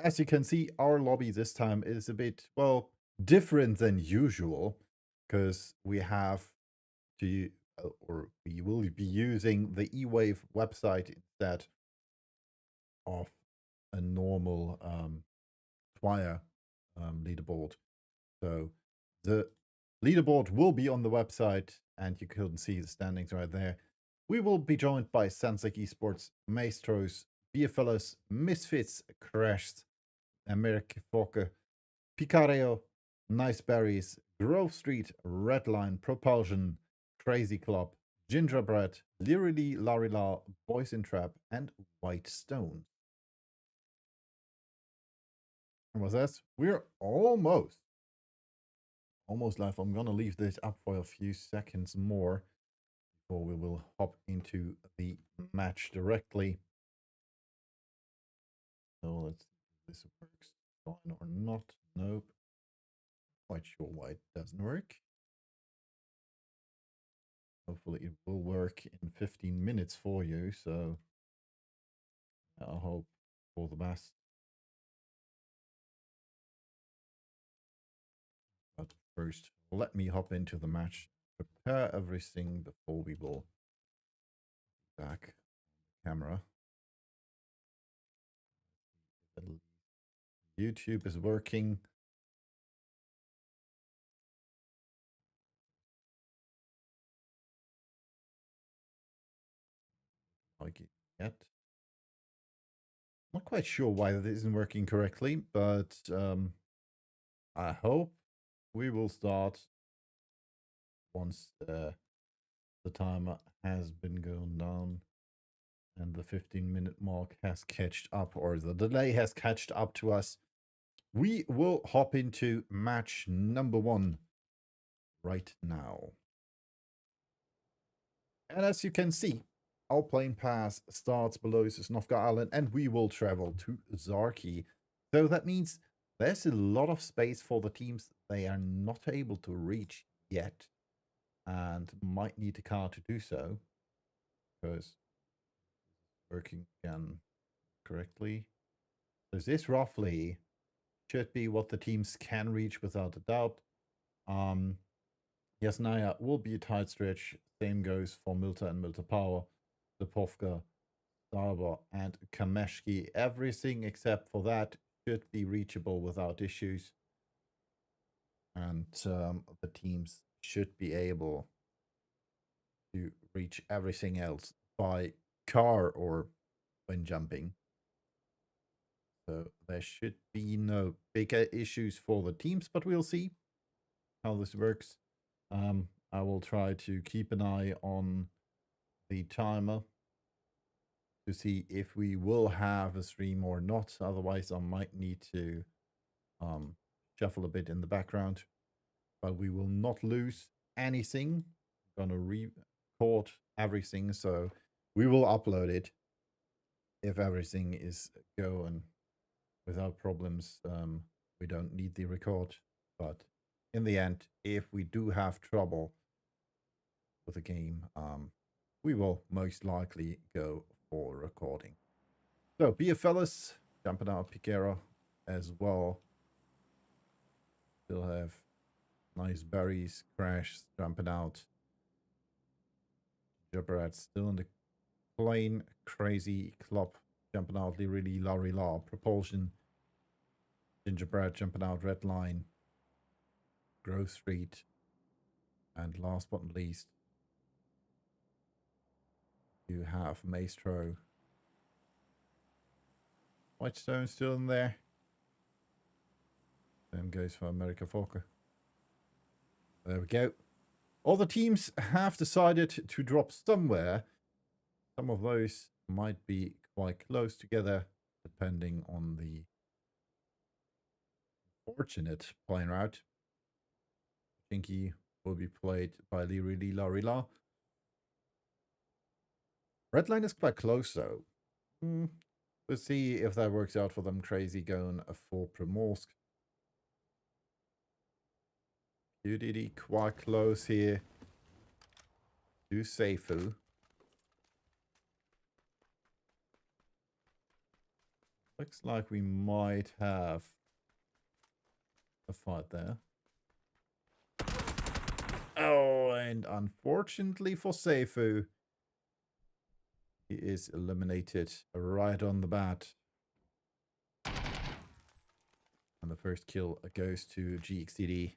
as you can see, our lobby this time is a bit, well, different than usual because we have to, or we will be using the eWave website instead of a normal Twire leaderboard. So the leaderboard will be on the website, and you can see the standings right there. We will be joined by Sensec Esports, Maestros, Beerfellas, Misfits, Crashed, America Fokke, Picareo, Nice Berries, Grove Street, Redline, Propulsion, Crazy Club, Gingerbread, Lirily, Larila, Boys in Trap, and White Stone. And with that, we're almost live. I'm gonna leave this up for a few seconds more before we will hop into the match directly. So let's see if this works fine or not. Nope. Quite sure why it doesn't work. Hopefully it will work in 15 minutes for you, so I hope for the best. But first, let me hop into the match, prepare everything before we will back on the camera. YouTube is working. Like it yet. Not quite sure why that isn't working correctly, but I hope we will start once the timer has been going down and the 15-minute mark has catched up, or the delay has catched up to us. We will hop into match number 1 right now. And as you can see, our plane pass starts below Sosnovka Island, and we will travel to Zarki. So that means there's a lot of space for the teams they are not able to reach yet, and might need a car to do so, because working again correctly. So this roughly should be what the teams can reach without a doubt. Yasnaya will be a tight stretch. Same goes for Milta and Milta Power, Lipovka, Starber, and Kameshki. Everything except for that should be reachable without issues. And the teams should be able to reach everything else by car or when jumping. So there should be no bigger issues for the teams, but we'll see how this works. I will try to keep an eye on the timer to see if we will have a stream or not. Otherwise, I might need to shuffle a bit in the background. But we will not lose anything. I'm gonna record everything, so we will upload it if everything is going without problems. We don't need the record, but in the end, if we do have trouble with the game, we will most likely go for recording. So, Beerfellas, jumping out Piquera as well. Still have Nice Berries, Crash, jumping out. Jabberat still in the plane. Crazy Club, jumping out. Really Larry Law. Propulsion. Gingerbread, jumping out. Red Line. Grove Street. And last but not least, you have Maestro. Whitestone still in there. Same goes for America Fokker. There we go. All the teams have decided to drop somewhere. Some of those might be quite close together, depending on the fortunate playing route. Chinky will be played by Lirili Larila. Red line is quite close, though. We'll see if that works out for them. Crazy going for Primorsk. UDD quite close here to Seifu. Looks like we might have a fight there. Oh, and unfortunately for Seifu, he is eliminated right on the bat. And the first kill goes to GXDD.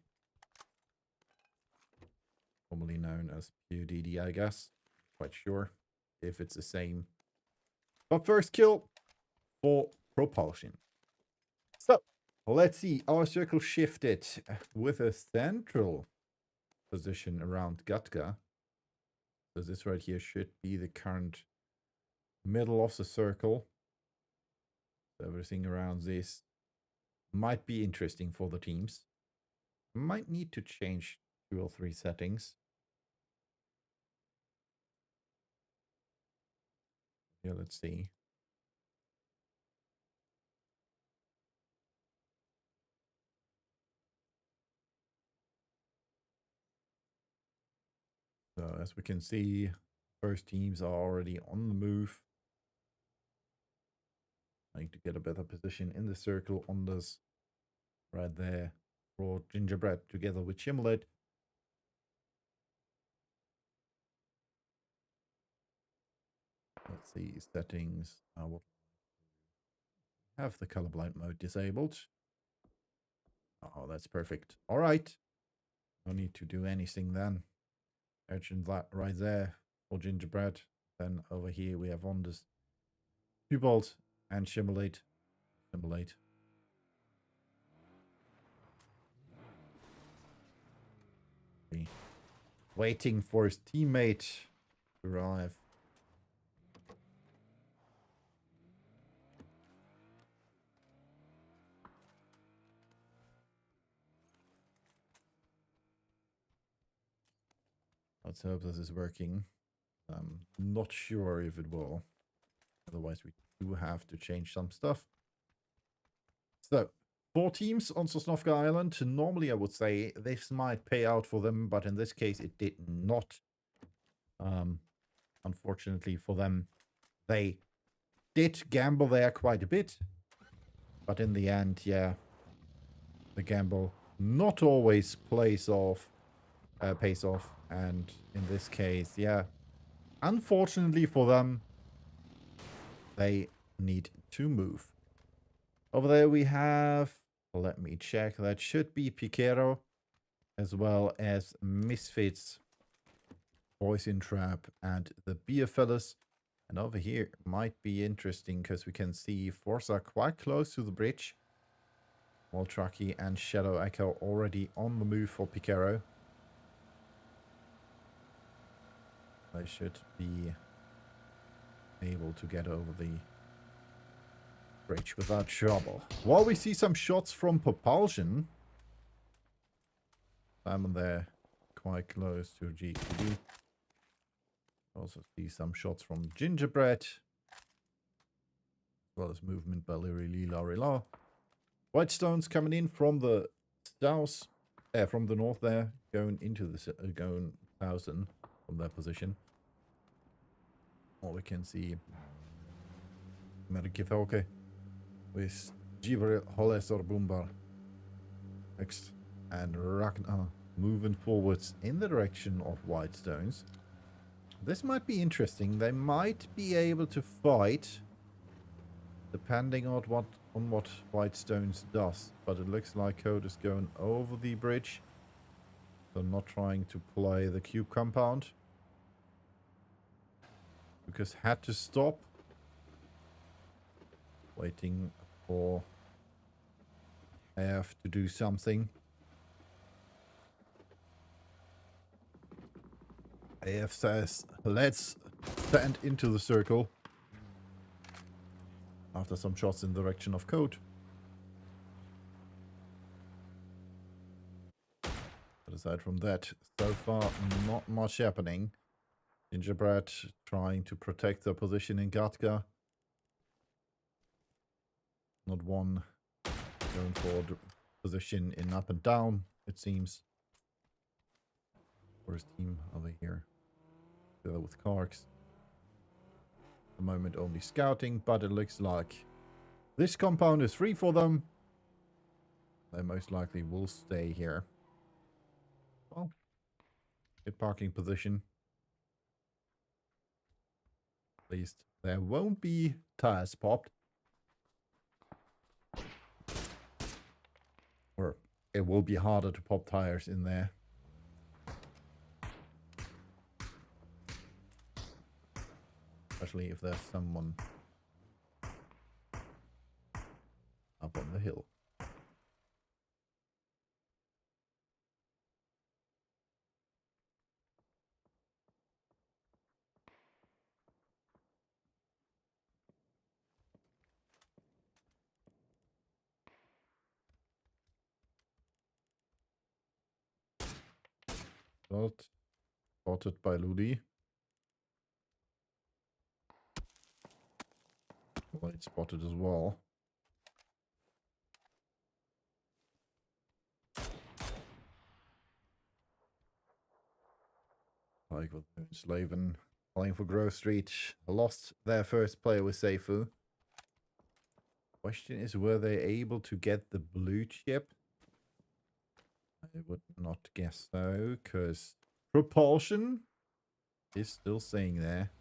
Formerly known as PUDD, I guess. Quite sure if it's the same. But first kill for Propulsion. So, let's see. Our circle shifted with a central position around Gatka. So this right here should be the current middle of the circle. So everything around this might be interesting for the teams. Might need to change 2 or 3 settings. Yeah, let's see. So as we can see, first teams are already on the move. Trying to get a better position in the circle on this right there for Gingerbread together with Chimlet. Let's see, settings. I will have the colorblind mode disabled. Oh, that's perfect. All right. No need to do anything then. Urgent that right there for Gingerbread. Then over here we have Ondas, Cubalt, and Shimmerlate. Waiting for his teammate to arrive. Let's hope this is working. I'm not sure if it will. Otherwise, we do have to change some stuff. So, 4 teams on Sosnovka Island. Normally, I would say this might pay out for them, but in this case, it did not. Unfortunately for them, they did gamble there quite a bit. But in the end, yeah, the gamble not always pays off. And in this case, yeah, unfortunately for them, they need to move. Over there we have, let me check, that should be Piquero, as well as Misfits, Poison Trap, and the Beer Fellas. And over here might be interesting because we can see Forza quite close to the bridge. While Trucky and Shadow Echo already on the move for Piquero. They should be able to get over the bridge without trouble. While we see some shots from Propulsion. Simon there, quite close to GTD. Also see some shots from Gingerbread. As well as movement by Lila. Whitestones coming in from the south, from the north there, going into the going 1000 from their position. Or we can see Merkifelke with Jibril Holesor Bumbar X and Ragnar moving forwards in the direction of Whitestones. This might be interesting. They might be able to fight depending on what Whitestones does. But it looks like Code is going over the bridge. So not trying to play the cube compound. Because had to stop. Waiting for AF to do something. AF says, let's stand into the circle. After some shots in the direction of Code. But aside from that, so far not much happening. Gingerbread trying to protect their position in Gatka. Not one going for the position in up and down, it seems. For his team over here. Together with Karks. At the moment only scouting, but it looks like This compound is free for them. They most likely will stay here. Well, good parking position. At least there won't be tires popped. Or it will be harder to pop tires in there. Especially if there's someone up on the hill. Spotted by Ludi. Light spotted as well. Like with Slaven playing for Grove Street. Lost their first player with Seifu. Question is, were they able to get the blue chip? I would not guess so, because propulsion is still staying there.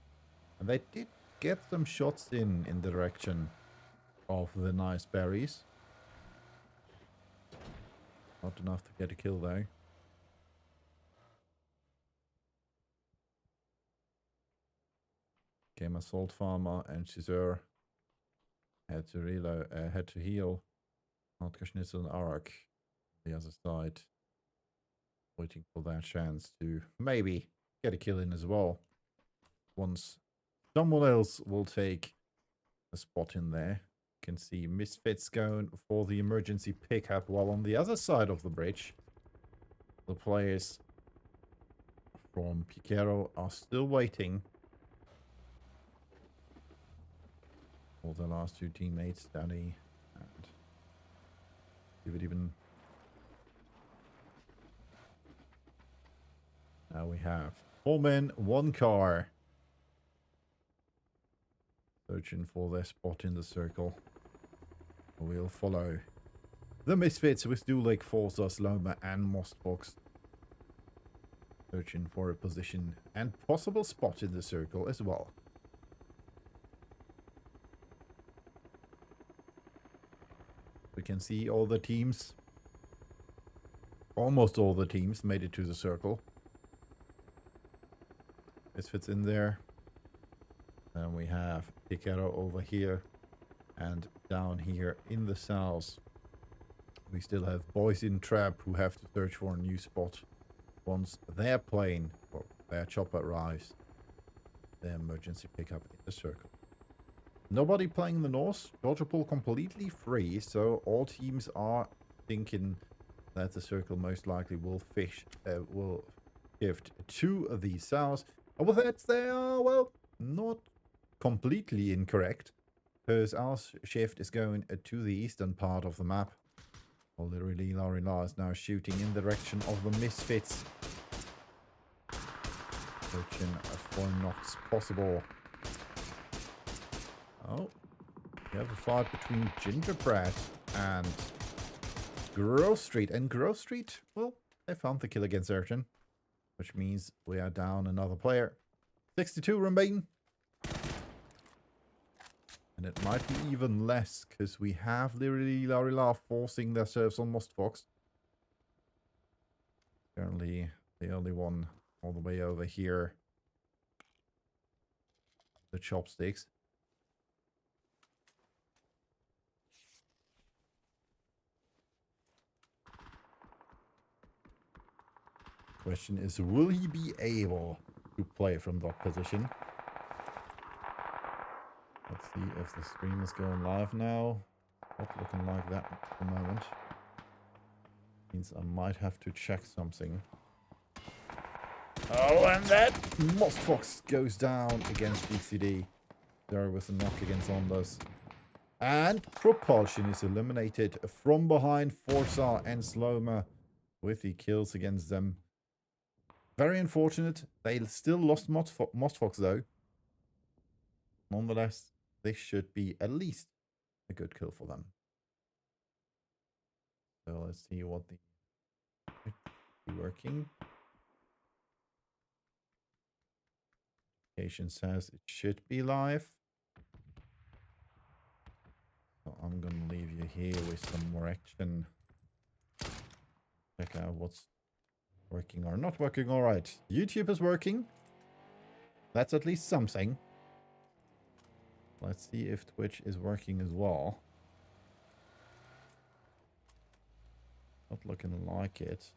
And they did get some shots in the direction of the nice berries. Not enough to get a kill though. Came Assault Farmer and Cesar had to reload, had to heal. Not Schnitzel and Arak on the other side. Waiting for that chance to maybe get a kill in as well. Once someone else will take a spot in there. You can see Misfits going for the emergency pickup, while on the other side of the bridge, the players from Piquero are still waiting for the last two teammates, Danny and give it even. Now we have 4 men, 1 car. Searching for their spot in the circle. We'll follow the Misfits with Dulik, Forza, Sloma and Mostfox. Searching for a position and possible spot in the circle as well. We can see all the teams, almost all the teams, made it to the circle. Misfits in there. Then we have Piquero over here. And down here in the south, we still have boys in trap who have to search for a new spot once their plane or their chopper arrives. Their emergency pickup in the circle. Nobody playing the north. Georgia Pool completely free, so all teams are thinking that the circle most likely will shift to the south. And with that, they are, well, not completely incorrect, because our shift is going to the eastern part of the map. Well, literally, Larila is now shooting in the direction of the Misfits. Searching for knocks possible. Oh, we have a fight between Gingerbread and Grove Street. And Grove Street, well, they found the kill against Urchin, which means we are down another player. 62 remain. And it might be even less, because we have literally Larila forcing their serves on Mostfox. Currently, the only one all the way over here. The chopsticks. Question is, will he be able to play from that position? Let's see if the stream is going live now. Not looking like that at the moment. Means I might have to check something. Oh, and that Mostfox goes down against BCD. There with a knock against Ondas. And Propulsion is eliminated from behind Forza and Sloma with the kills against them. Very unfortunate. They still lost Mostfox though. Nonetheless, this should be at least a good kill for them. So let's see what the be working. Notification says it should be live. So I'm gonna leave you here with some more action. Check out what's working or not working. All right, YouTube is working. That's at least something. Let's see if Twitch is working as well. Not looking like it.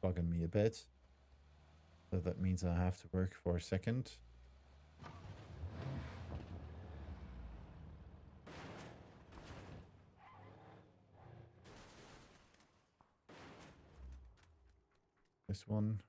Bugging me a bit. So that means I have to work for a second. This one.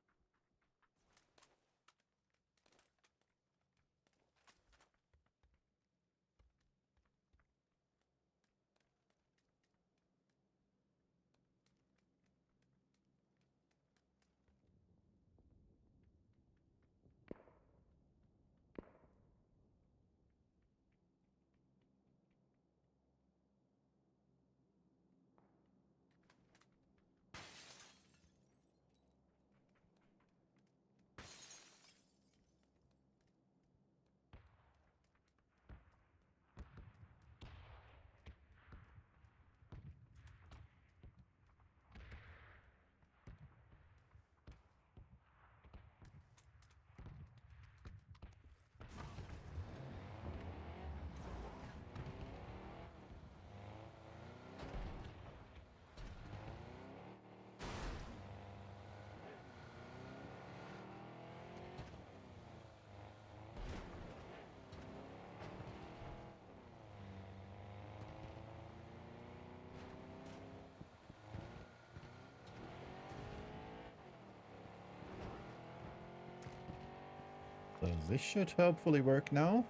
So this should hopefully work now.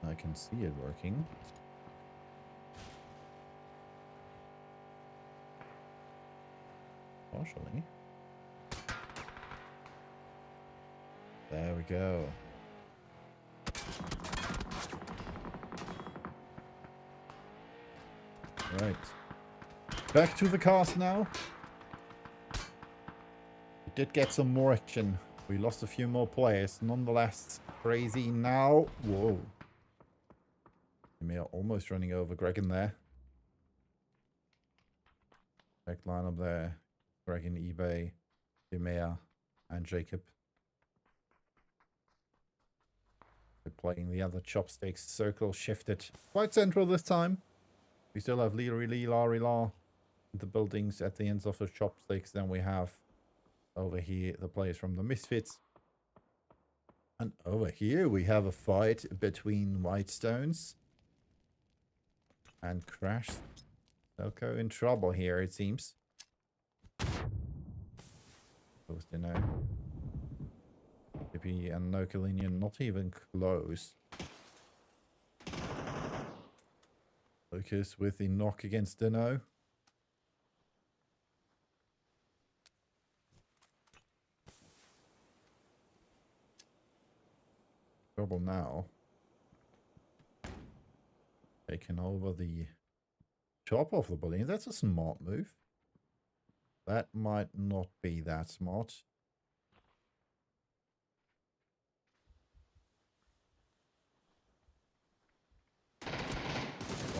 I can see it working. Partially. There we go. Right. Back to the cast now. We did get some more action. We lost a few more players. Nonetheless, crazy now. Whoa. We are almost running over Greg in there. Back line up there. Greg in eBay, Dimea, and Jacob. We're playing the other chopsticks. Circle shifted quite central this time. We still have the buildings at the ends of the chopsticks. Then we have over here the players from the Misfits. And over here we have a fight between Whitestones and Crash. Selko in trouble here, it seems. Close to know. Tippy and Nokalinian not even close. Lucas with the knock against Dino. Trouble now. Taking over the top of the building. That's a smart move. That might not be that smart.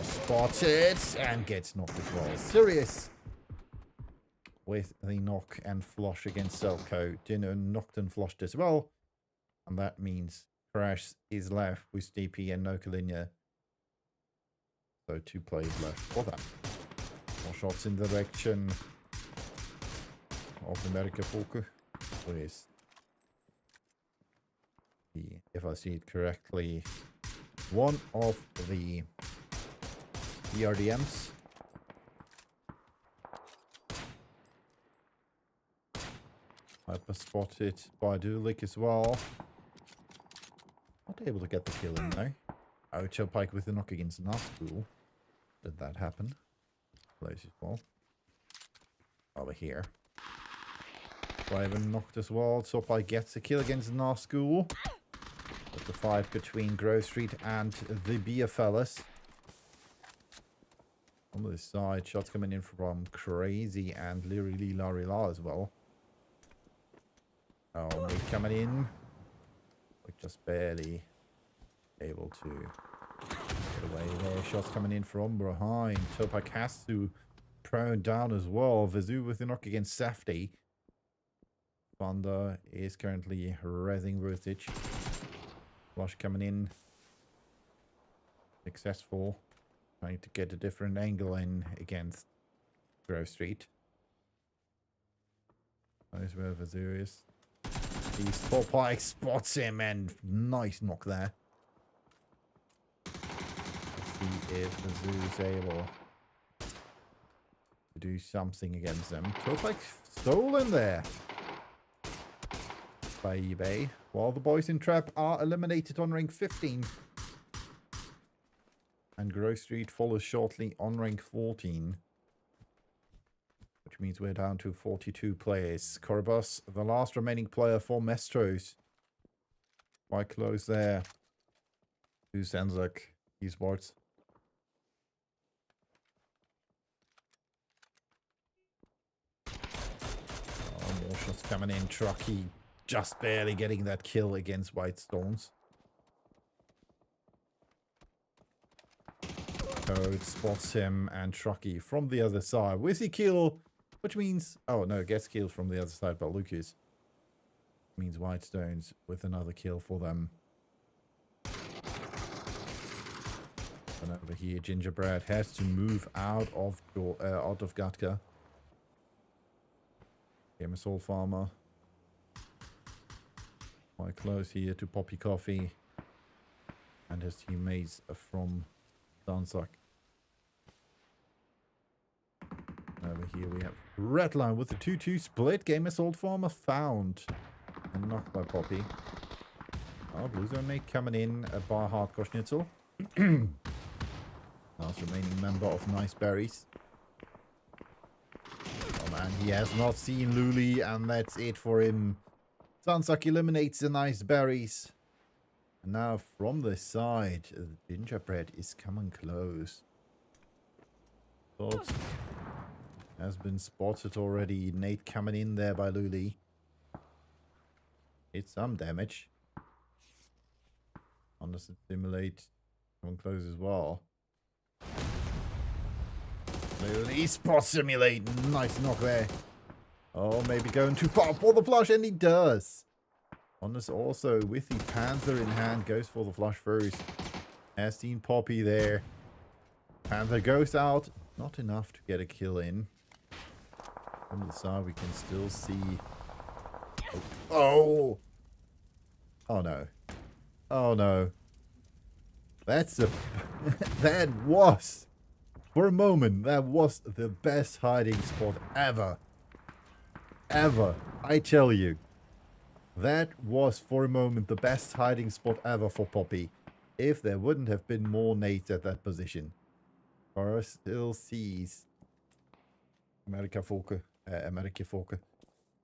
Spotted and gets knocked as well. Sirius with the knock and flush against Selko. Dino knocked and flushed as well. And that means Crash is left with DP and Nokalinia. So 2 players left for that. More shots in the direction of America Polka. With the, if I see it correctly, one of the ERDMs. Hyper spotted by Dulik as well. Not able to get the kill in though. Ocho Pike with the knock against Nazgul. Did that happen? Close as well. Over here. Raven knocked as well. Sopai gets a kill against Nazgul. The fight between Grove Street and the Beer Fellas. On the side, shots coming in from Crazy and Liri Larila as well. Oh, Nate coming in. Like just barely able to get away there. Shots coming in from behind. Topak has to prone down as well. Vizu with the knock against Safety. Thunder is currently rezzing Vertage. Flush coming in. Successful. Trying to get a different angle in against Grove Street. Knows where Vizu is. He's Popeye spots him and nice knock there. Let's see if Vizu's able to do something against them. Popeye stolen there by eBay. While the boys in Trap are eliminated on rank 15. And Grove Street follows shortly on rank 14. Which means we're down to 42 players. Corbus, the last remaining player for Mestros. Quite close there to Senzak Esports. Oh, more shots coming in. Trucky just barely getting that kill against White Stones. Code spots him and Trucky from the other side. With the kill, which means... Oh, no, gets killed from the other side by Lucas. Means Whitestones with another kill for them. And over here, Gingerbread has to move out of Gatka. Game Assault Farmer. Quite close here to Poppy Coffee. And his teammates from Danzak. Over here we have Redline with the 2-2 split. Game Assault Farmer found. And knocked by Poppy. Oh, Blue Zone Nate coming in by Hardcore Schnitzel. Last remaining member of Nice Berries. Oh man, he has not seen Luli, and that's it for him. Danzak eliminates the Nice Berries. And now from the side, Gingerbread is coming close. Thought has been spotted already. Nate coming in there by Luli. It's some damage. Understood Simulate coming close as well. Luli spot Simulate. Nice knock there. Oh, maybe going too far for the flush, and he does. Honest also with the Panther in hand goes for the flush first. Has seen Poppy there. Panther goes out. Not enough to get a kill in. From the side we can still see. Oh! Oh no. Oh no. That's a... that was... For a moment, that was the best hiding spot ever. Ever. I tell you. That was, for a moment, the best hiding spot ever for Poppy. If there wouldn't have been more nades at that position. Or still sees America Folke.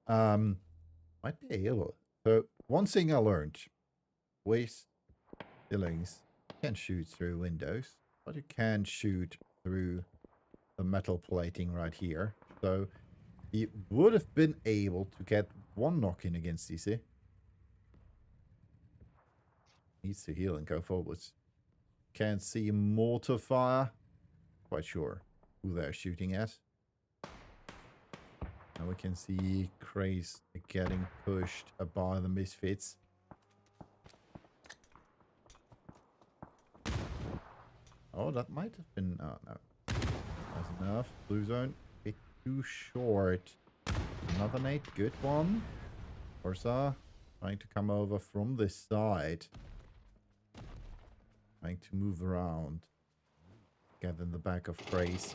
Might be able. So, one thing I learned. Waste Billings can't shoot through windows. But you can shoot through the metal plating right here. So, he would have been able to get one knock in against DC. Needs to heal and go forwards. Can't see mortar fire. Quite sure who they're shooting at. Now we can see Craze getting pushed by the Misfits. Oh, that might have been... Oh, no. That's enough. Blue Zone. Bit too short. Another nade. Good one. Orsa trying to come over from this side. Trying to move around. Get in the back of Craze.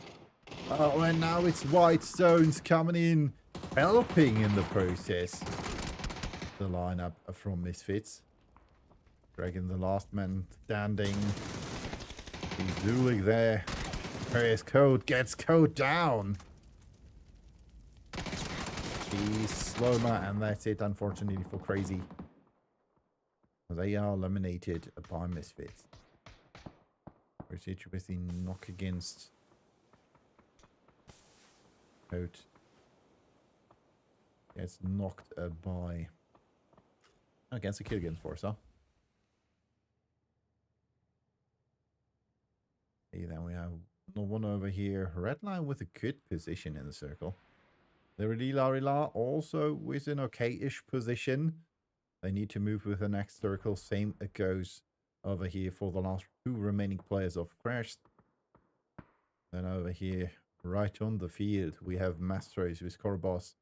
Oh, and now it's White Stones coming in. Helping in the process. The lineup from Misfits. Dragging the last man standing. He's dueling there. Where's Code? Gets Code down. He's Sloma, and that's it, unfortunately, for Crazy. They are eliminated by Misfits. Vertic with the knock against out. Gets knocked by against a kill against Forza. Okay, then we have no one over here. Redline with a good position in the circle. The Rila also with an okay-ish position. They need to move with the next circle. Same it goes over here for the last two remaining players of Crash. Then over here, right on the field, we have Mastros with Corboss.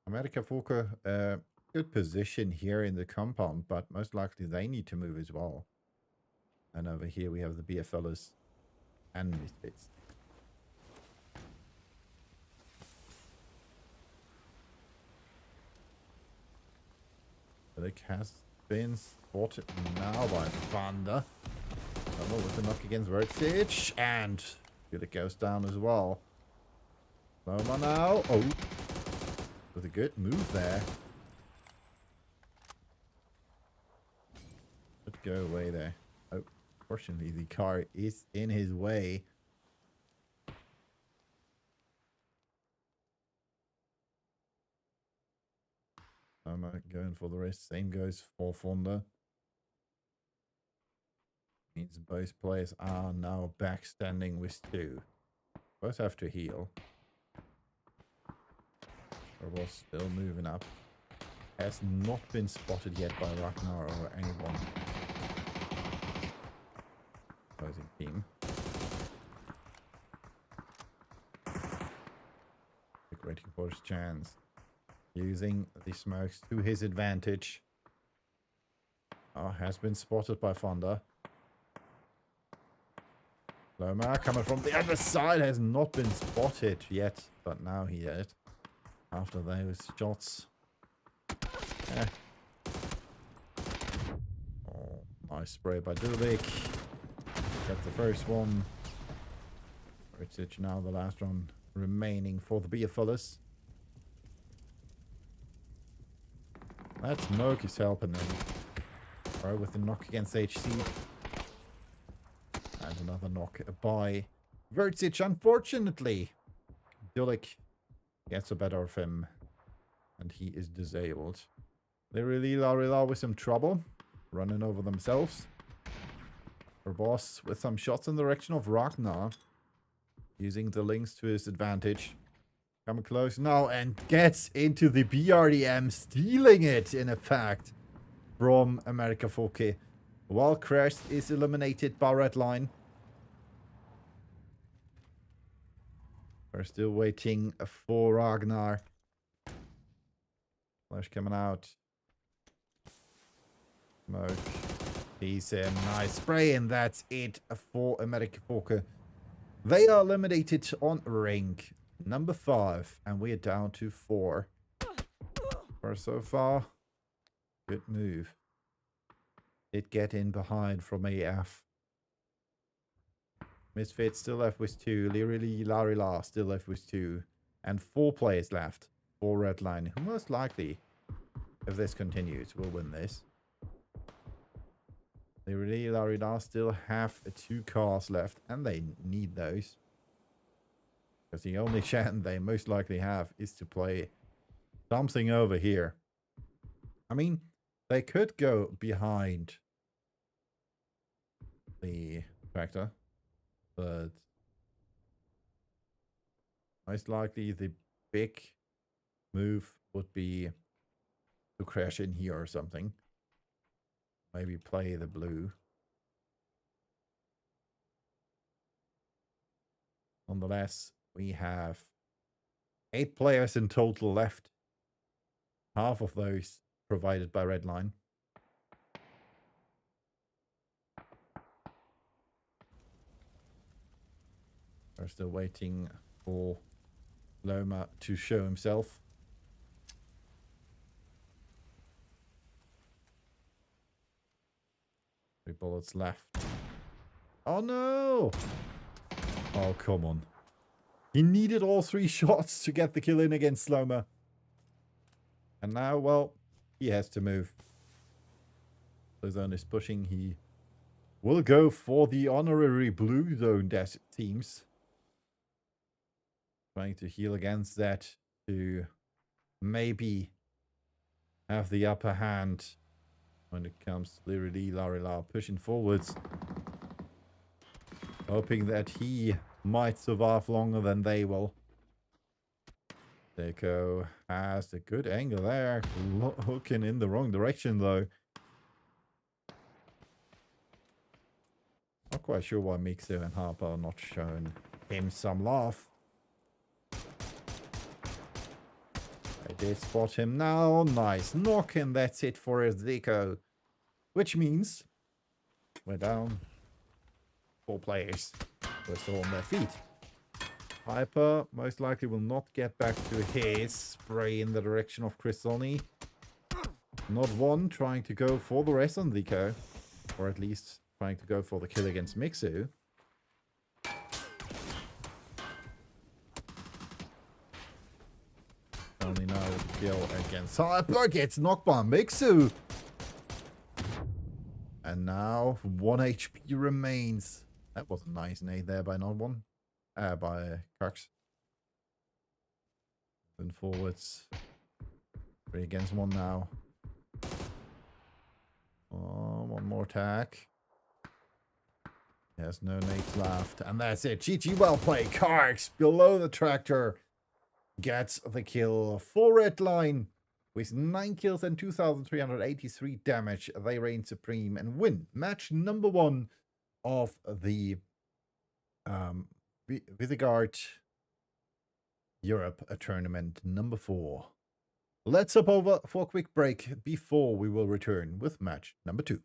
America Fokker, good position here in the compound, but most likely they need to move as well. And over here we have the BFLs and Misfits. Relic has been spotted now by Thunder. With the knock against Vertic, and it goes down as well. Loma now. Oh, with a good move there. Let's go away there. Oh, fortunately the car is in his way. Loma going for the rest. Same goes for Fonda. Means both players are now back standing with two. Both have to heal. Robot's still moving up. Has not been spotted yet by Ragnar or anyone. Opposing team. Waiting for his chance. Using the smokes to his advantage. Has been spotted by Fonda. Loma coming from the other side has not been spotted yet, but now he is. After those shots. Oh, nice spray by Dubik. Got the first one. Vertic now the last one remaining for the BFLs. That smoke is helping them. Right, with the knock against HC. And another knock by Vertic, unfortunately. Dulik gets the better of him. And he is disabled. They really are with some trouble. Running over themselves. Our boss with some shots in the direction of Ragnar. Using the links to his advantage. Coming close now and gets into the BRDM. Stealing it, in effect, from America Fokker. While Crash is eliminated by Redline. We're still waiting for Ragnar. Flash coming out. Smoke. He's a nice spray, and that's it for America Fokker. They are eliminated on rank number 5, and we are down to 4. For so far, good move. Did get in behind from AF. Misfit still left with 2. Larila still left with 2. And 4 players left for Redline, who most likely, if this continues, will win this. Larila still have 2 cars left, and they need those. Because the only chance they most likely have is to play something over here. I mean, they could go behind the tractor, but most likely the big move would be to crash in here or something. Maybe play the blue. Nonetheless, we have 8 players in total left. Half of those provided by Redline. We're still waiting for Loma to show himself. 3 bullets left. Oh no! Oh, come on. He needed all 3 shots to get the kill in against Loma. And now, well, he has to move. Blue zone is pushing. He will go for the honorary blue zone, that seems. Trying to heal against that to maybe have the upper hand when it comes to Lirili Larila pushing forwards. Hoping that he might survive longer than they will. Deco has a good angle there. Looking in the wrong direction though. Not quite sure why Mixo and Harper are not showing him some love. They did spot him now. Nice knock, and that's it for Deco. Which means we're down 4 players. We're still on their feet. Hyper most likely will not get back to his spray in the direction of Crisoni. Not one trying to go for the rest on Deco. Or at least trying to go for the kill against Mixu. Only now the kill against Hyper gets knocked by Mixu. And now 1 HP remains. That was a nice nade there by not one. By Cox. Then forwards. 3 against 1 now. Oh, one more attack. There's no nades left. And that's it. GG, well played. Karks below the tractor gets the kill. For red line with 9 kills and 2,383 damage. They reign supreme and win match number 1 of the Visegrad Europe tournament number 4. Let's hop over for a quick break before we will return with match number 2.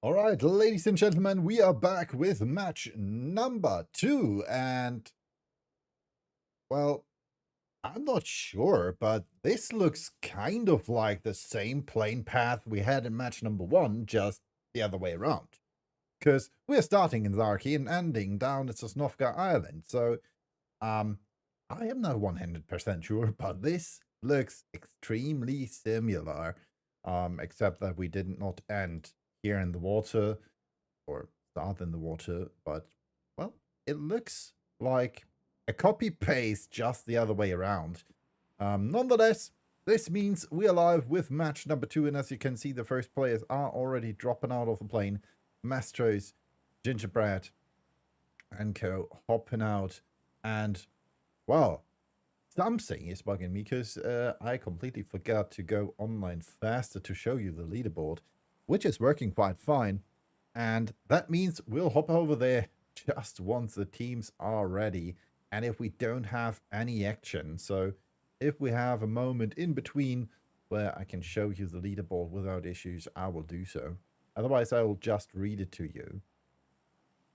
All right, ladies and gentlemen, we are back with match number 2. And, well, I'm not sure, but this looks kind of like the same plane path we had in match number 1, just the other way around. Because we're starting in Zarki and ending down at Sosnovka Island. So, I am not 100% sure, but this looks extremely similar. Except that we did not end here in the water, or start in the water, but, well, it looks like a copy paste just the other way around. Nonetheless, this means we are live with match number 2, and as you can see, the first players are already dropping out of the plane. Mastros, Gingerbread, and co hopping out, and, well, something is bugging me because I completely forgot to go online faster to show you the leaderboard, which is working quite fine. And that means we'll hop over there just once the teams are ready and if we don't have any action. So if we have a moment in between where I can show you the leaderboard without issues, I will do so. Otherwise, I will just read it to you.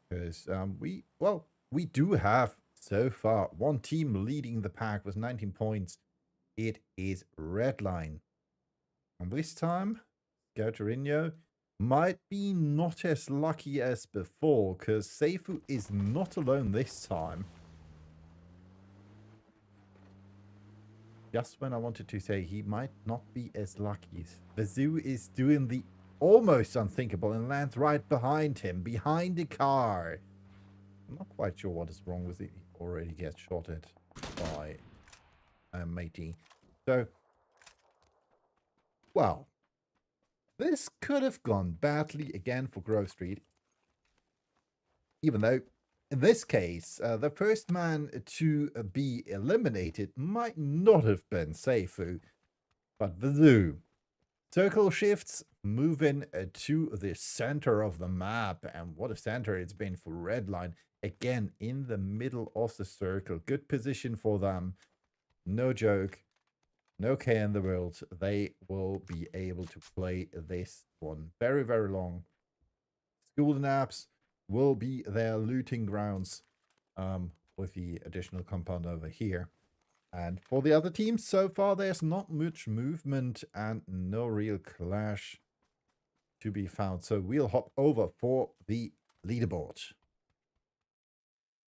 Because we do have so far one team leading the pack with 19 points. It is Redline. And this time, Gautarino might be not as lucky as before, because Seifu is not alone this time. Just when I wanted to say he might not be as lucky. The zoo is doing the almost unthinkable and lands right behind him, behind the car. I'm not quite sure what is wrong with it. He already gets shot at by matey. So, well, this could have gone badly again for Grove Street. Even though, in this case, the first man to be eliminated might not have been Seifu, but the zoo. Circle shifts, moving to the center of the map, and what a center it's been for Redline. Again, in the middle of the circle. Good position for them. No joke. No care in the world. They will be able to play this one very, very long. School naps will be their looting grounds with the additional compound over here. And for the other teams, so far there's not much movement and no real clash to be found. So we'll hop over for the leaderboard.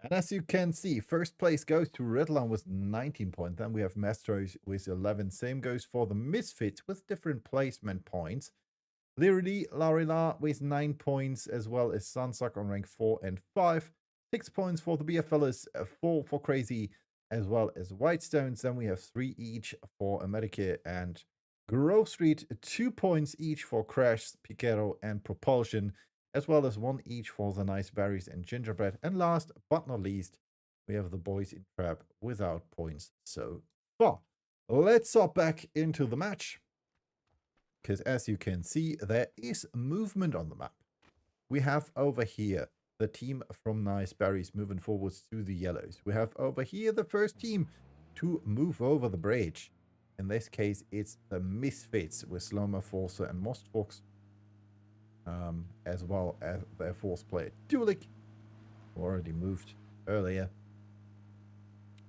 And as you can see, first place goes to Redline with 19 points. Then we have Mastros with 11. Same goes for the Misfits with different placement points. Literally, Larila with 9 points, as well as Sunsuck on rank 4 and 5. 6 points for the BFLers, 4 for Crazy, as well as Whitestones. Then we have 3 each for America and Grove Street. 2 points each for Crash, Picaro, and Propulsion, as well as 1 each for the Nice Berries and Gingerbread. And last but not least, we have the boys in Trap without points so far. Let's hop back into the match, because as you can see, there is movement on the map. We have over here the team from Nice Berries moving forwards to the yellows. We have over here the first team to move over the bridge. In this case, it's the Misfits with Sloma, Forcer, and Mostfox, as well as their fourth player, Dulik, who already moved earlier.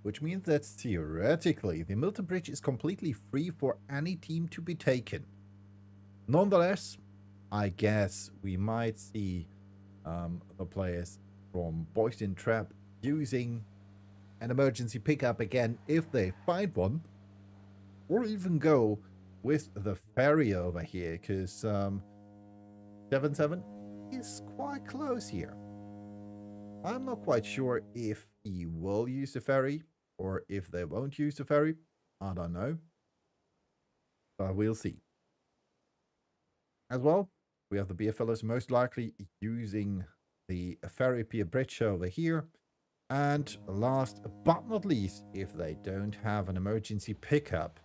Which means that theoretically, the Milton Bridge is completely free for any team to be taken. Nonetheless, I guess we might see the players from Boys in Trap using an emergency pickup again if they find one, or even go with the ferry over here, because 7-7 is quite close here. I'm not quite sure if he will use the ferry or if they won't use the ferry. I don't know, but we'll see. As well, we have the BFLers most likely using the ferry pier bridge over here. And last but not least, if they don't have an emergency pickup,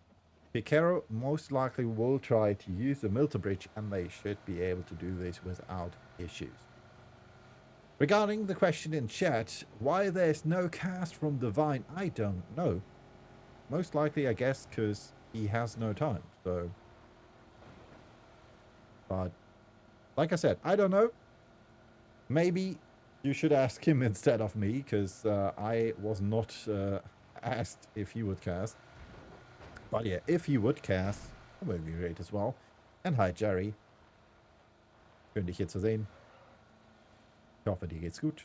Picaro most likely will try to use the Milton Bridge, and they should be able to do this without issues. Regarding the question in chat, why there's no cast from Divine, I don't know. Most likely, I guess, because he has no time, so... But Like I said, I don't know. Maybe you should ask him instead of me, because I was not asked if he would cast. But yeah, if he would cast, that would be great as well. And hi, Jerry. Schön, dich hier zu sehen. Ich hoffe, dir geht's gut.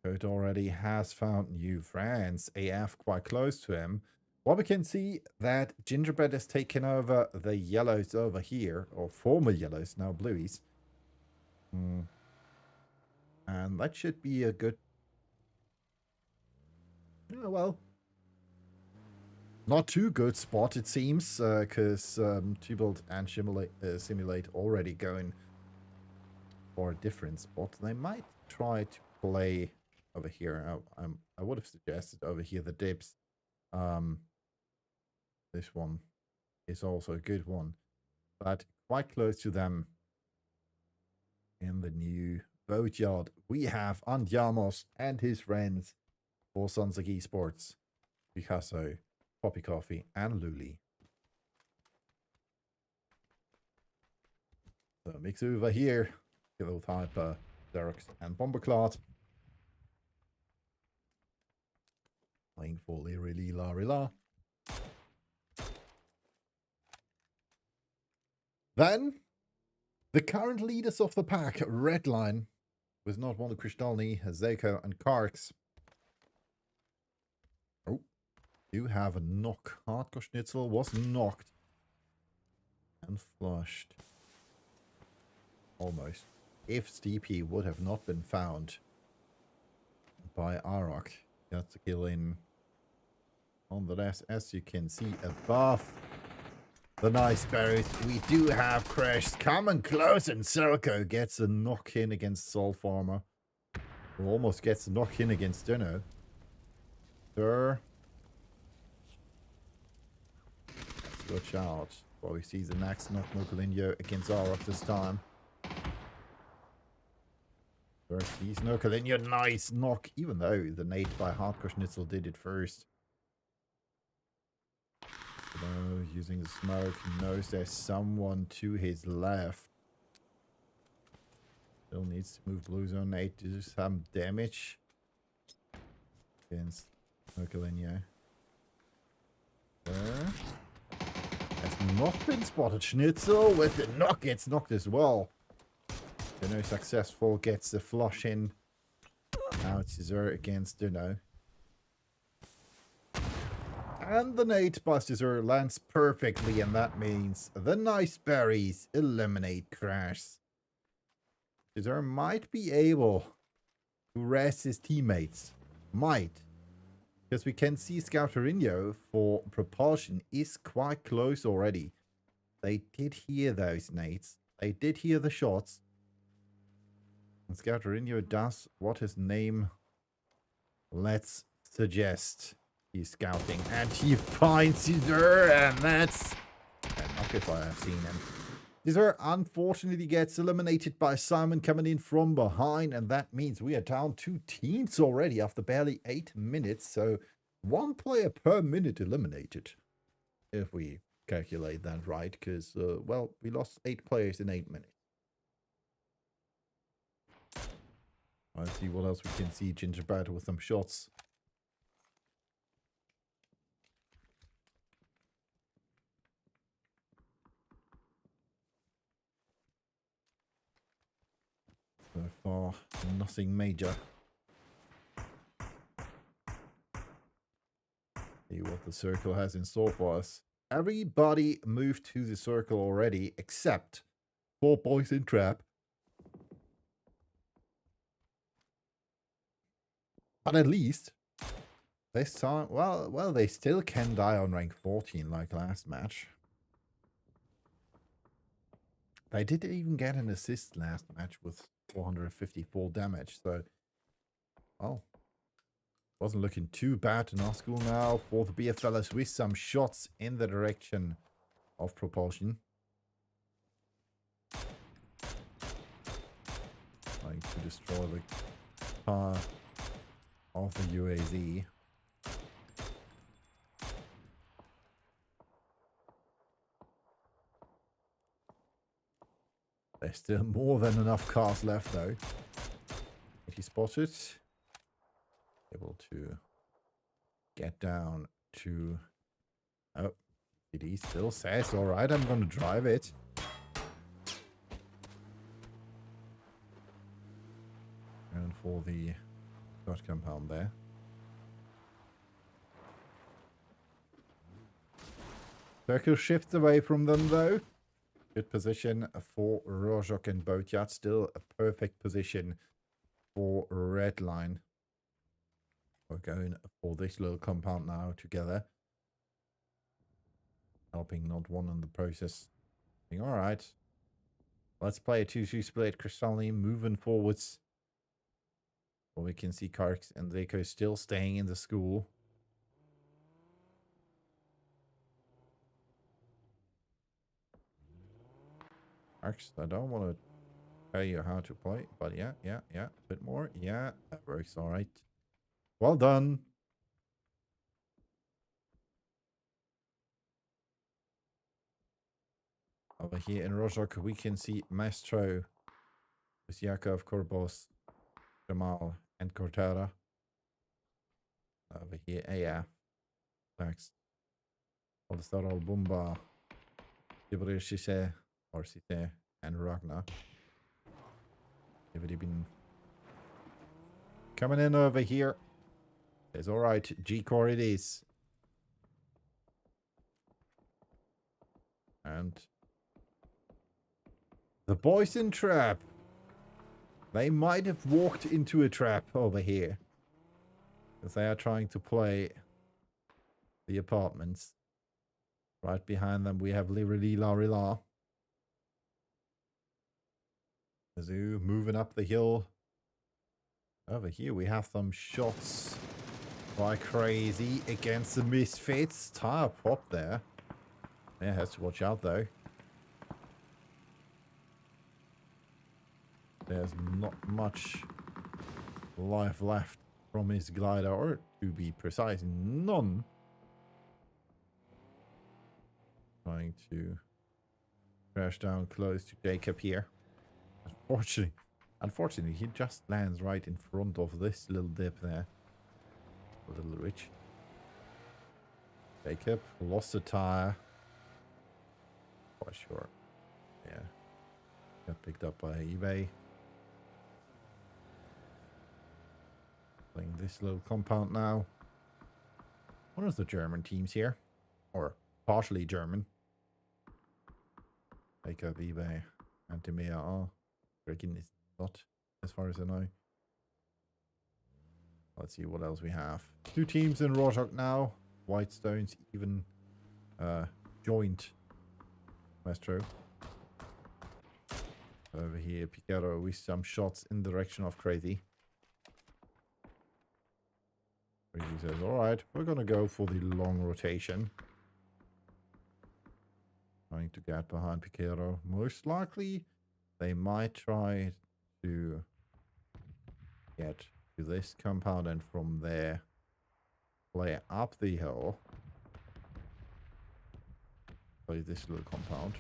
Code already has found new friends. AF quite close to him. Well, we can see that Gingerbread has taken over the yellows over here, or former yellows, now blueies. And that should be a good... well, not too good spot, it seems, because Tybalt and Simulate already going for a different spot. They might try to play over here. I would have suggested over here the dips. This one is also a good one, but quite close to them in the new boatyard. We have Andiamos and his friends for Sunzig Esports, Picasso, Poppy Coffee, and Luli. So mix over here, Kilo Hyper, Xerox, and Bomberclad. Playing for Liri La Rila. Then, the current leaders of the pack, Redline, with not one Kristalny, Zeko, and Karks. Oh, you have a knock. Hardcore Schnitzel was knocked and flushed. Almost. If Steepy would have not been found by Arok, got the kill in on the left, as you can see above. The nice berries. We do have Crash coming close, and Serco gets a knock in against Soul Farmer. Who almost gets a knock in against Dino. Sir. Let's watch out. Well, we see the next knock Nokolinho against Arok this time. First, he's Nokolinho. Nice knock, even though the nade by Hardcore Schnitzel did it first. Using the smoke, he knows there's someone to his left. Still needs to move Blue Zone 8 to do some damage against Nokolinho. Has not been spotted. Schnitzel with the knock gets knocked as well. Dino successful, gets the flush in. Now it's Cesar against Dino. And the nade by Cesar lands perfectly, and that means the nice berries eliminate Crash. Cesar might be able to rest his teammates. Might. Because we can see Scouterino for propulsion is quite close already. They did hear those nades. They did hear the shots. And Scouterino does what his name let's suggest. He's scouting, and he finds Cesar, and that's not if I have seen him. Cesar unfortunately gets eliminated by Simon coming in from behind, and that means we are down 2 teams already after barely 8 minutes. So 1 player per minute eliminated, if we calculate that right, because, well, we lost 8 players in 8 minutes. Let's see what else we can see. Gingerbread with some shots. So far, nothing major. See what the circle has in store for us. Everybody moved to the circle already, except 4 boys in trap. But at least, this time, well, they still can die on rank 14 like last match. They did even get an assist last match with 454 damage, so, well, wasn't looking too bad in our school now for the BFLs with some shots in the direction of propulsion. Trying to destroy the car of the UAZ. There's still more than enough cars left, though. He spotted. Able to get down to... Oh, he still says, all right, I'm going to drive it. And for the dot compound there. Circle shifts away from them, though. Good position for Rozhok and Botyat. Still a perfect position for Redline. We're going for this little compound now together. Helping not one in the process. All right. Let's play a 2-2 split. Krystalny moving forwards. Well, we can see Karks and Zeko still staying in the school. Karks, I don't want to tell you how to play, but yeah. A bit more. Yeah, that works all right. Well done. Over here in Rozhok, we can see Maestro with Yakov, Korbos, Jamal, and Cortara. Over here, AF, Max, Olstarol, Bumba, Ibril Shise, or Site, and Ragnar. They've already been coming in over here. It's alright, G-Core it is. And the boys in trap. They might have walked into a trap over here. Because they are trying to play the apartments. Right behind them we have Lirili Larila. Zoo moving up the hill. Over here we have some shots by Crazy against the Misfits. Tire pop there. Yeah, has to watch out though. There's not much life left from his glider, or to be precise, none. Trying to crash down close to Jacob here. Unfortunately, he just lands right in front of this little dip there. A little rich. Jacob lost a tire. For sure. Yeah. Got picked up by eBay. Playing this little compound now. One of the German teams here. Or partially German. Jacob, eBay, Antimea are. Reckon is not, as far as I know. Let's see what else we have. Two teams in Rozhok now. Whitestones even joined Maestro. Over here, Picaro with some shots in the direction of Crazy. Crazy says, alright, we're gonna go for the long rotation. Trying to get behind Picaro. Most likely, they might try to get to this compound and from there play up the hill. Play this little compound.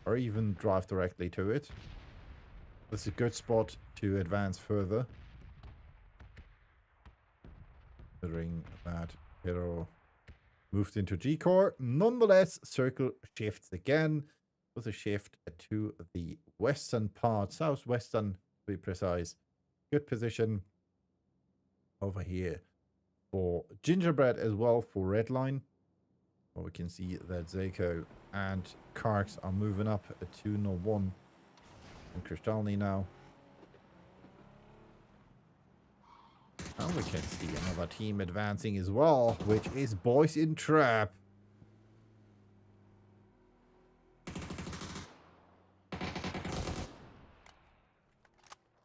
Or even drive directly to it. This is a good spot to advance further. Considering that Hero moved into G-Core. Nonetheless, circle shifts again. With a shift to the western part. Southwestern, to be precise. Good position over here for Gingerbread as well for Redline. Well, we can see that Zeko and Karks are moving up to 2-1. And Krystalny now. And we can see another team advancing as well, which is Boys in Trap.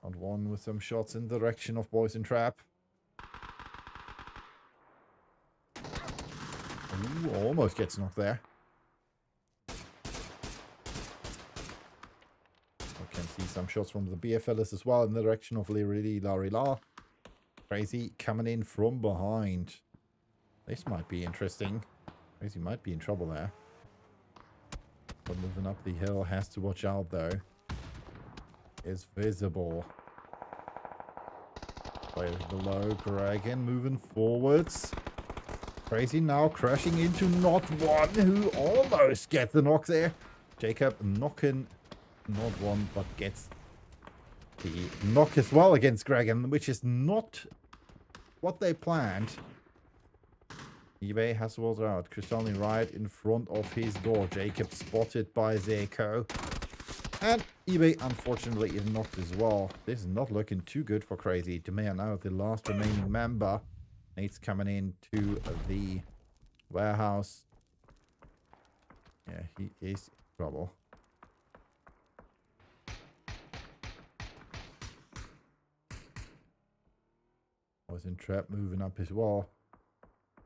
And one with some shots in the direction of Boys in Trap. Ooh, almost gets knocked there. We can see some shots from the beer fellas as well in the direction of Larila. Crazy coming in from behind. This might be interesting. Crazy might be in trouble there. But moving up the hill, has to watch out though. is visible. Players below, Kraken moving forwards. Crazy now crashing into not one, who almost gets the knock there. Jacob knocking not one, but gets the knock as well against Kraken, which is not what they planned. eBay has water out. Crystallini right in front of his door. Jacob spotted by Zeko. And eBay unfortunately is knocked as well. This is not looking too good for Crazy. Demir now the last remaining member. Nate's coming into the warehouse. Yeah, he is in trouble. Was in trap moving up as well.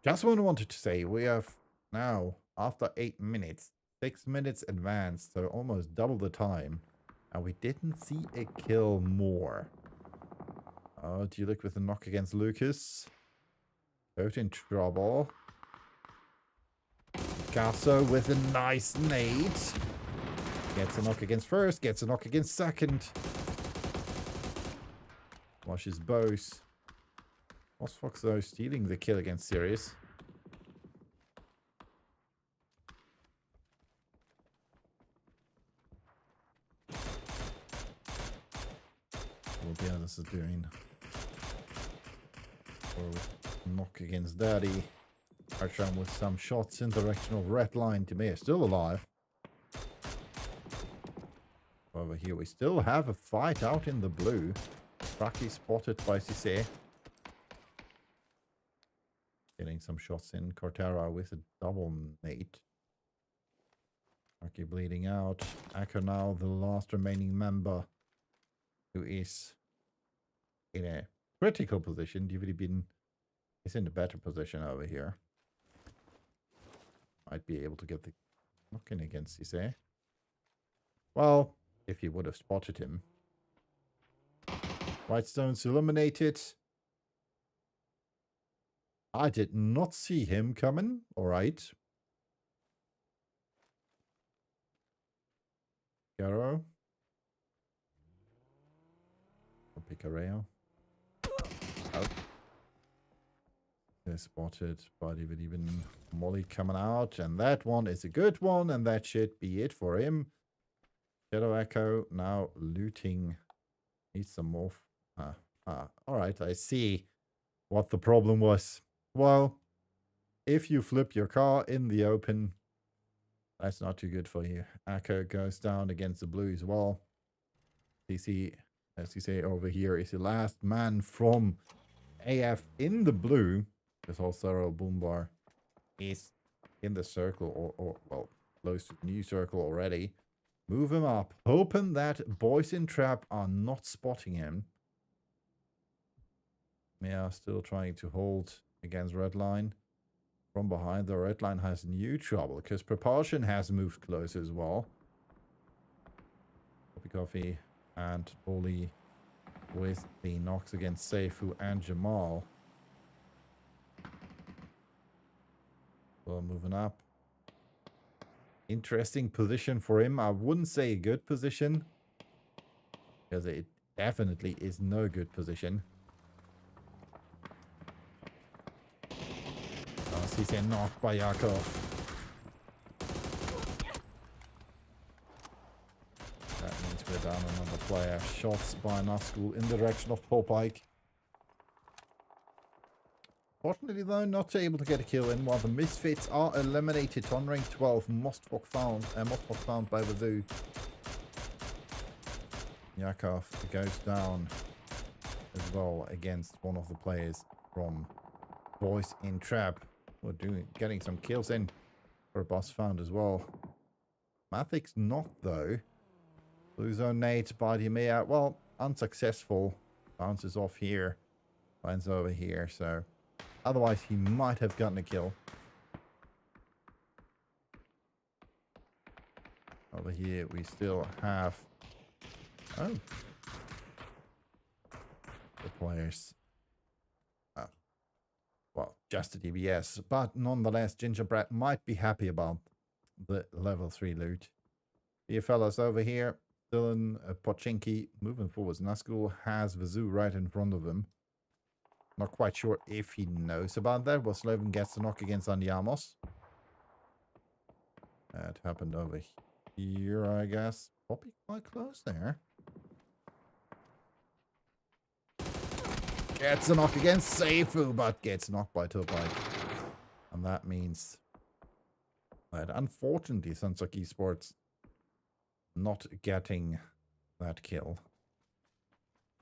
Just wanted to say we have now, after 8 minutes, 6 minutes advanced, so almost double the time. And we didn't see a kill more. Oh, Dulik with a knock against Lucas. Both in trouble. Gasso with a nice nade. Gets a knock against first, gets a knock against second. Washes both. Was Fox though stealing the kill against Sirius? What the others are doing. Or knock against Daddy. Archon with some shots in the direction of red line. Demir still alive. Over here we still have a fight out in the blue. Rocky spotted by Cisse. Getting some shots in. Cortera with a double nade. Rocky bleeding out. Echo now the last remaining member who is in a critical position. DVD Bin is in a better position over here. Might be able to get the knock-in against Cisse. Well, if you would have spotted him. Whitestone's eliminated. I did not see him coming. Alright. Garo. Or Picareo. Out. They're spotted by even Molly coming out. And that one is a good one. And that should be it for him. Shadow Echo now looting. Needs some more. Alright, I see what the problem was. Well, if you flip your car in the open, that's not too good for you. Echo goes down against the blue as well. CC, as you say over here, is the last man from AF in the blue. Because also Boombar is in the circle, or well, close to the new circle already. Move him up, hoping that boys in trap are not spotting him. Yeah, still trying to hold against red line. From behind, the red line has new trouble because Propulsion has moved close as well. Coffee and Bully with the knocks against Seifu and Jamal. Well, moving up. Interesting position for him. I wouldn't say a good position, because it definitely is no good position. He's a knock by Yakov. That means we're down another player. Shots by Nazgul in the direction of Popike. Fortunately though, not able to get a kill in while the Misfits are eliminated on rank 12. Mostfok found by the Zoo. Yakov goes down as well against one of the players from Boys in Trap. We're getting some kills in for a boss found as well. Mathic's not though. Blue zone nades by Demir. Well, unsuccessful. Bounces off here. Lands over here. So otherwise he might have gotten a kill. Over here we still have the players. Well, just a DBS, but nonetheless, Gingerbread might be happy about the level 3 loot. You fellas over here, still in Pochinki moving forwards. Nazgul has Vizu right in front of him. Not quite sure if he knows about that. Well, Sloven gets the knock against Andiamos. That happened over here, I guess. Probably quite close there. Gets a knock against Seifu, but gets knocked by Topike. And that means that unfortunately Sunsock Esports not getting that kill.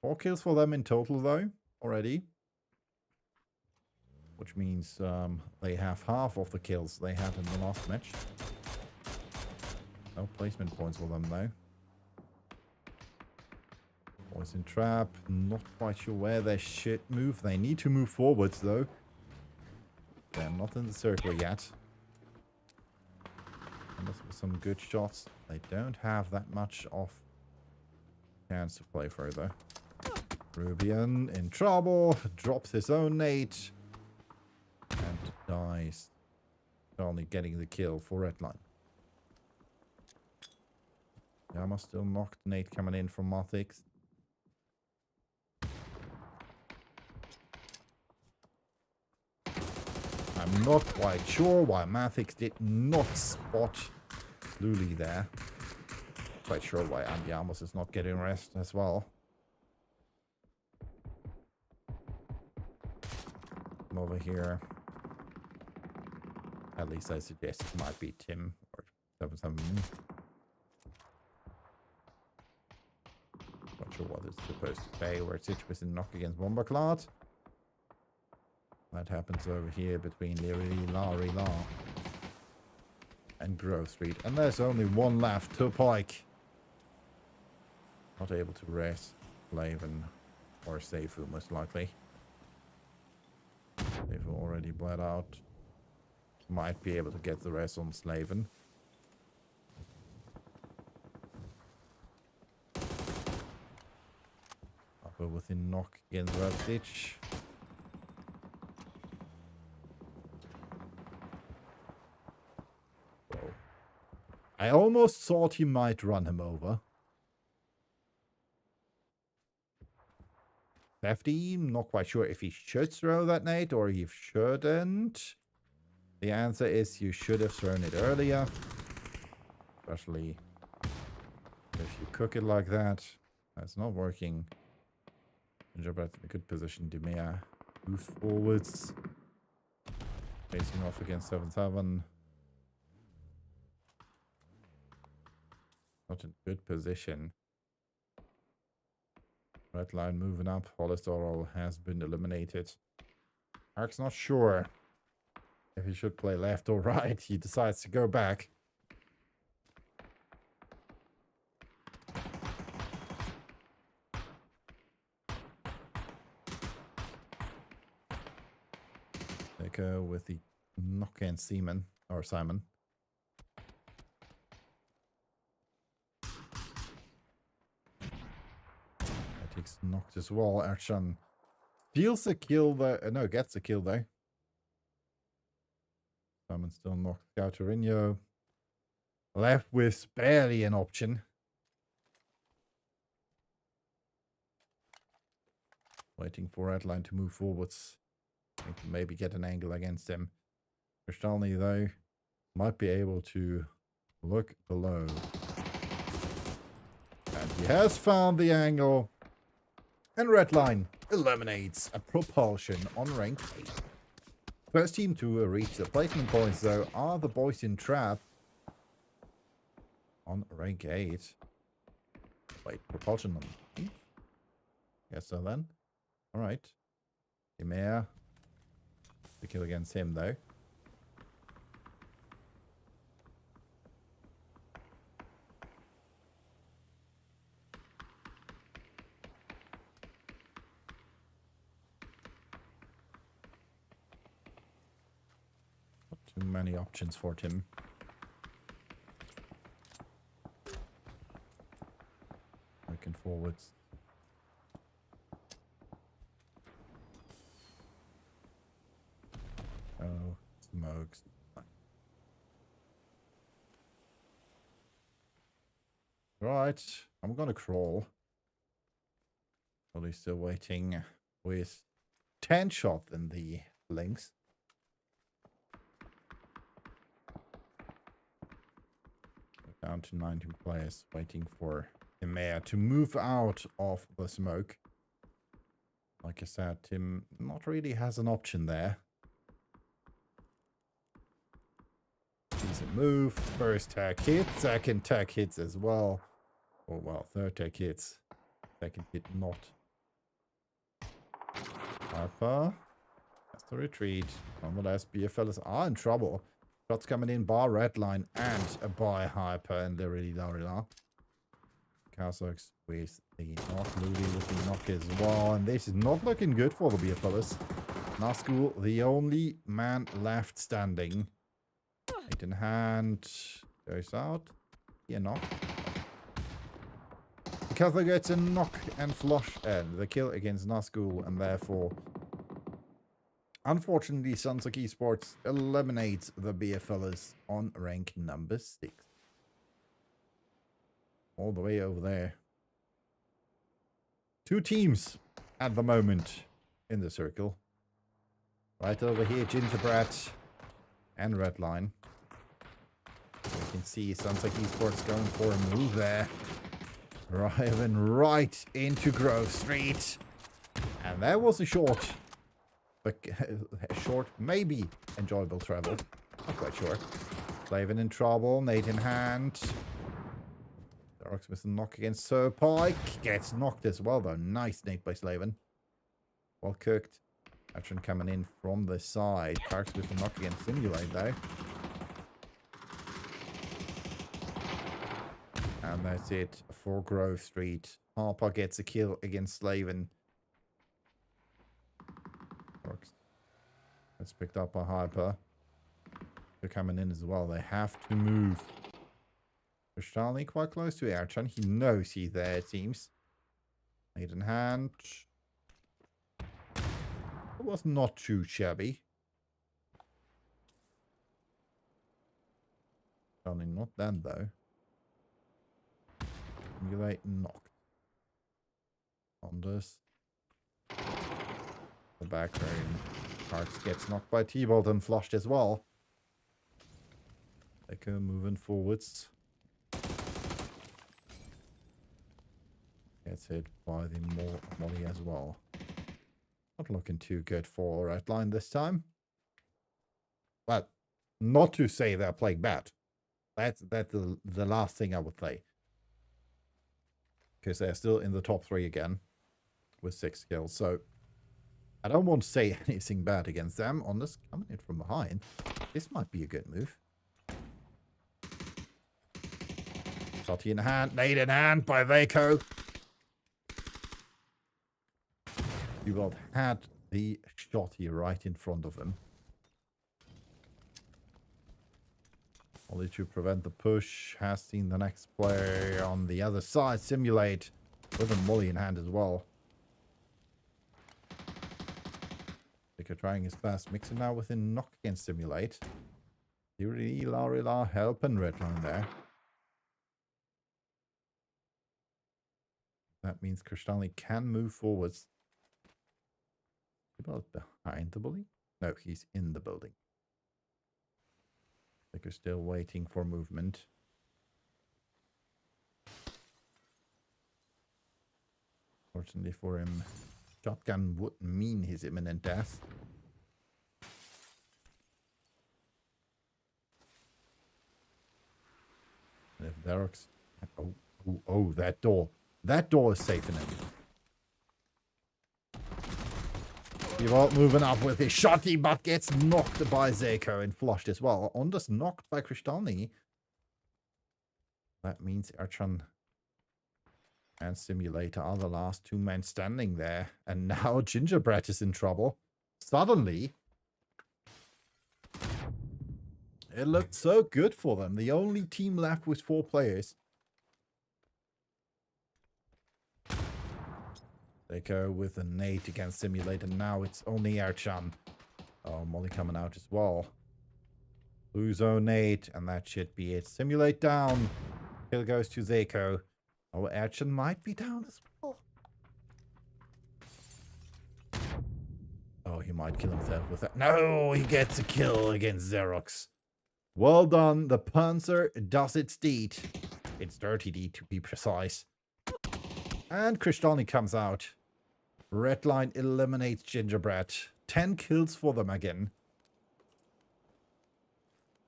4 kills for them in total though, already. Which means they have half of the kills they had in the last match. No placement points for them though. Poison trap, not quite sure where they should move. They need to move forwards though. They're not in the circle yet. Unless with some good shots. They don't have that much of chance to play further. Rubian in trouble. Drops his own nade. And dies. Only getting the kill for Redline. Yama still knocked. Nade coming in from Mathix. I'm not quite sure why Mathix did not spot Luli there. Quite sure why Andiamos is not getting rest as well. Come over here. At least I suggest it might be Tim or 77. Not sure what it's supposed to say. Where Citrus in knock against Bomberclad. That happens over here between Larry and Grove Street. And there's only one left to Pike. Not able to rest Laven or Seifu most likely. Seifu already bled out. Might be able to get the rest on Slaven. Upper within knock against Red Stitch. I almost thought he might run him over. Safety, not quite sure if he should throw that nade or he shouldn't. The answer is you should have thrown it earlier. Especially if you cook it like that. That's not working. Jabbat in a good position. Demea moves forwards. Facing off against 7-7. Not in good position. Red line moving up. Hollister has been eliminated. Ark's not sure if he should play left or right. He decides to go back. They go with the knock and Simon. Knocked as well. Arshan steals a kill though. No, gets a kill though. Simon still knocked Gauterino. Left with barely an option. Waiting for Redline to move forwards. Maybe get an angle against him. Kristalny though might be able to look below. And he has found the angle. And Redline eliminates a propulsion on rank 8. First team to reach the placement points, though, are the boys in Trap on rank 8. Wait, propulsion on 8? Guess so then. Alright. Demea. The kill against him, though. Too many options for Tim. Looking forwards. Oh, smokes. Right, I'm gonna crawl. Probably still waiting with 10 shot in the links. Down to 19 players, waiting for the mayor to move out of the smoke. Like I said, Tim not really has an option there. Decent move. First tag hit, second tag hits as well. Oh well, third tag hits. Second hit not. Harper has to retreat. Nonetheless, BFLs are in trouble. Shots coming in, bar Redline and by Hyper and Literally Larila. Kazakhs with the knock, Luli with the knock as well. And this is not looking good for the BFLs. Nazgul, the only man left standing. Eight in hand. Goes out. Yeah, knock. Kazakh gets a knock and flush and the kill against Nazgul, and therefore, unfortunately, Sunsock Esports eliminates the BFLs on rank number 6. All the way over there. 2 teams at the moment in the circle. Right over here, Gingerbread and Redline. You can see Sunsock Esports going for a move there. Driving right into Grove Street. And there was a short, maybe enjoyable travel. Not quite sure. Slavin in trouble, nade in hand. Darks with a knock against Sir Pike. Gets knocked as well, though. Nice nade by Slavin. Well cooked. Action coming in from the side. Parks with a knock against Simulate, though. And that's it for Grove Street. Harper gets a kill against Slavin. Works. That's picked up by Hyper. They're coming in as well. They have to move. Kristalny quite close to Erchan. He knows he's there, it seems. Made in hand. It was not too shabby. Only not then, though. Simulate knocked. On this. The back room. Parks gets knocked by T-Bolt and flushed as well. Echo moving forwards. Gets hit by the Molly as well. Not looking too good for Redline this time. Well, not to say they're playing bad. That's the last thing I would say. Because they're still in the top 3 again. With 6 kills. So, I don't want to say anything bad against them. On this, coming in from behind. This might be a good move. Shotty in hand. Nade in hand by Vaco. Ewald had the shotty right in front of him. Only to prevent the push. Has seen the next player on the other side simulate with a molly in hand as well. Vicar trying his best. Mixing now with a knock against simulate. Really Larila helping Redline there. That means Kristalny can move forwards. About behind the bully? No, he's in the building. Vicar's still waiting for movement. Fortunately for him, shotgun would mean his imminent death. And if Derek's... Oh, that door. That door is safe enough. Evolve moving up with his shotty, but gets knocked by Zeko and flushed as well. Ondas knocked by Kristalny. That means Erchan and Simulator are the last 2 men standing there. And now Gingerbread is in trouble. Suddenly, it looked so good for them. The only team left with 4 players. They go with a nade against Simulator. Now it's only Erchan. Oh, Molly coming out as well. Blue zone nade, and that should be it. Simulate down. Kill goes to Zeko. Our Urchin might be down as well. Oh, he might kill himself with that. No, he gets a kill against Xerox. Well done. The Panzer does its deed. Its dirty deed, to be precise. And Kristallny comes out. Red line eliminates Gingerbread. 10 kills for them again.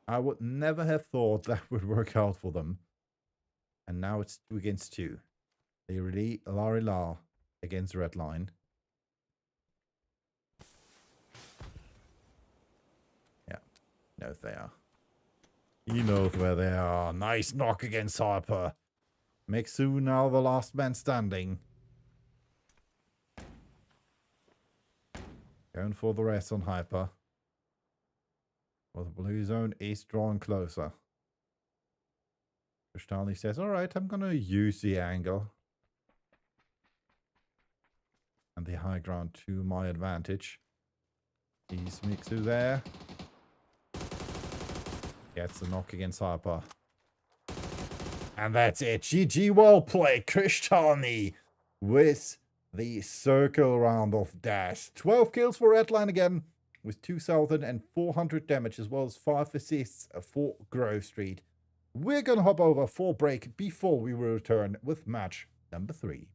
I would never have thought that would work out for them. And now it's 2 against 2. They really la against Red line. Yeah, knows they are. He knows where they are. Nice knock against Harper. Mixu now the last man standing. Going for the rest on Hyper. Well, the blue zone is drawing closer. Kristallny says, alright, I'm going to use the angle and the high ground to my advantage. He's Mixu there. Gets the knock against Harper. And that's it. GG, well played. Kristallny with the circle round of dash. 12 kills for Redline again, with 2,400 damage, as well as 5 assists for Grove Street. We're going to hop over for break before we return with match number 3.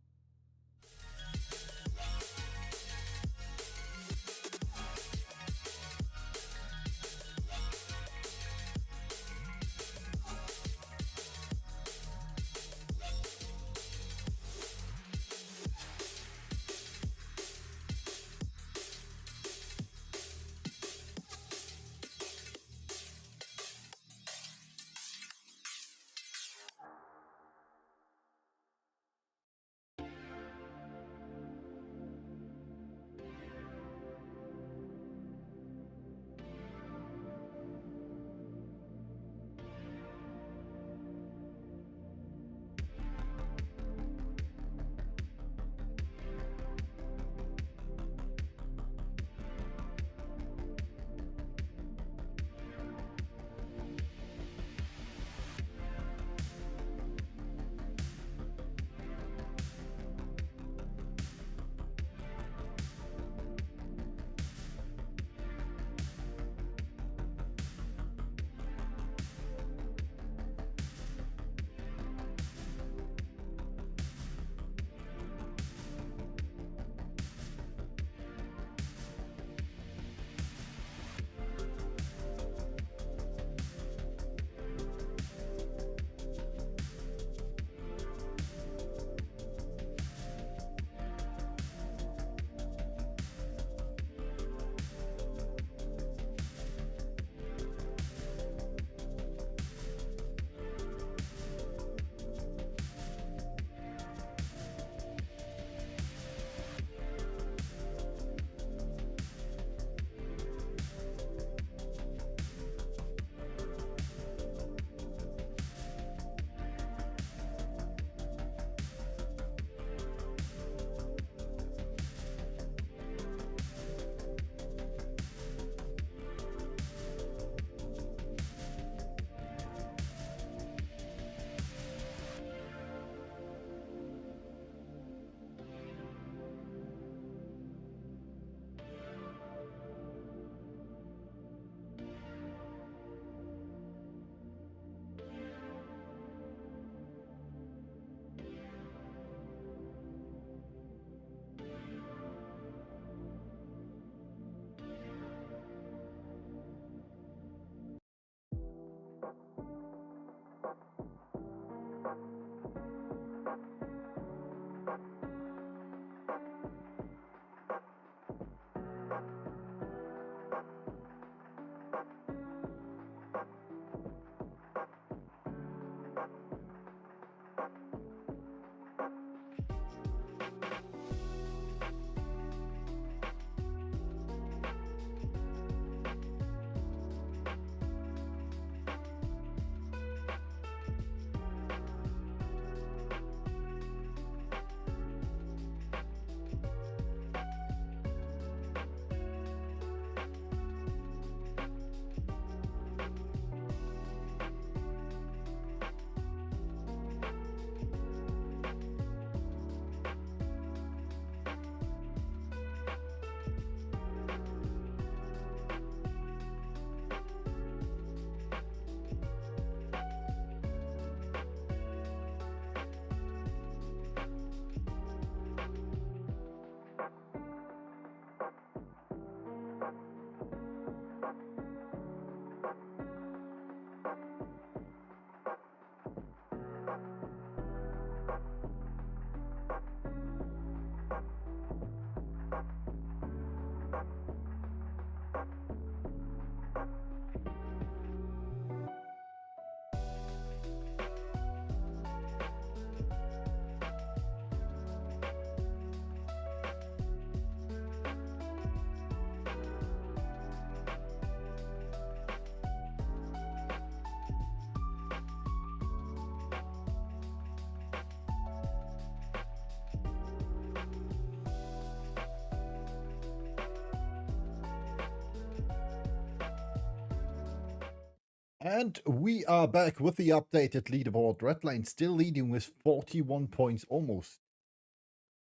And we are back with the updated leaderboard. Redline still leading with 41 points, almost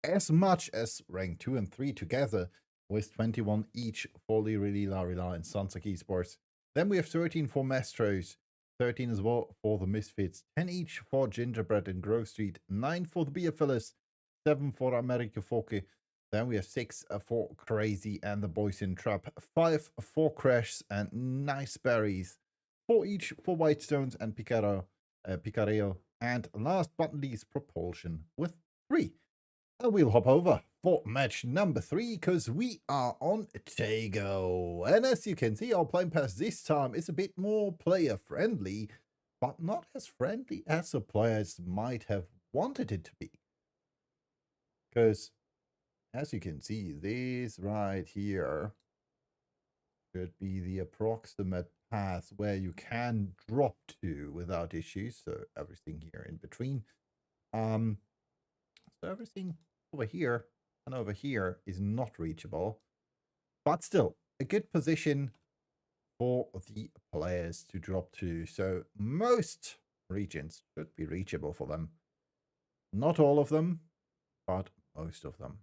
as much as rank 2 and 3 together, with 21 each for Lirili, Larila, and Sunsock Esports. Then we have 13 for Mastros, 13 as well for the Misfits, 10 each for Gingerbread and Grove Street, 9 for the Beer Fillers, 7 for America Foke. Then we have 6 for Crazy and the Boys in Trap, 5 for Crash and Nice Berries, 4 each for Whitestones and Picareo, and last but not least, Propulsion with 3. And we'll hop over for match number 3 because we are on Tego. And as you can see, our playing pass this time is a bit more player friendly, but not as friendly as the players might have wanted it to be. Because as you can see, this right here should be the approximate path where you can drop to without issues. So everything here in between. So everything over here and over here is not reachable, but still a good position for the players to drop to. So most regions should be reachable for them. Not all of them, but most of them.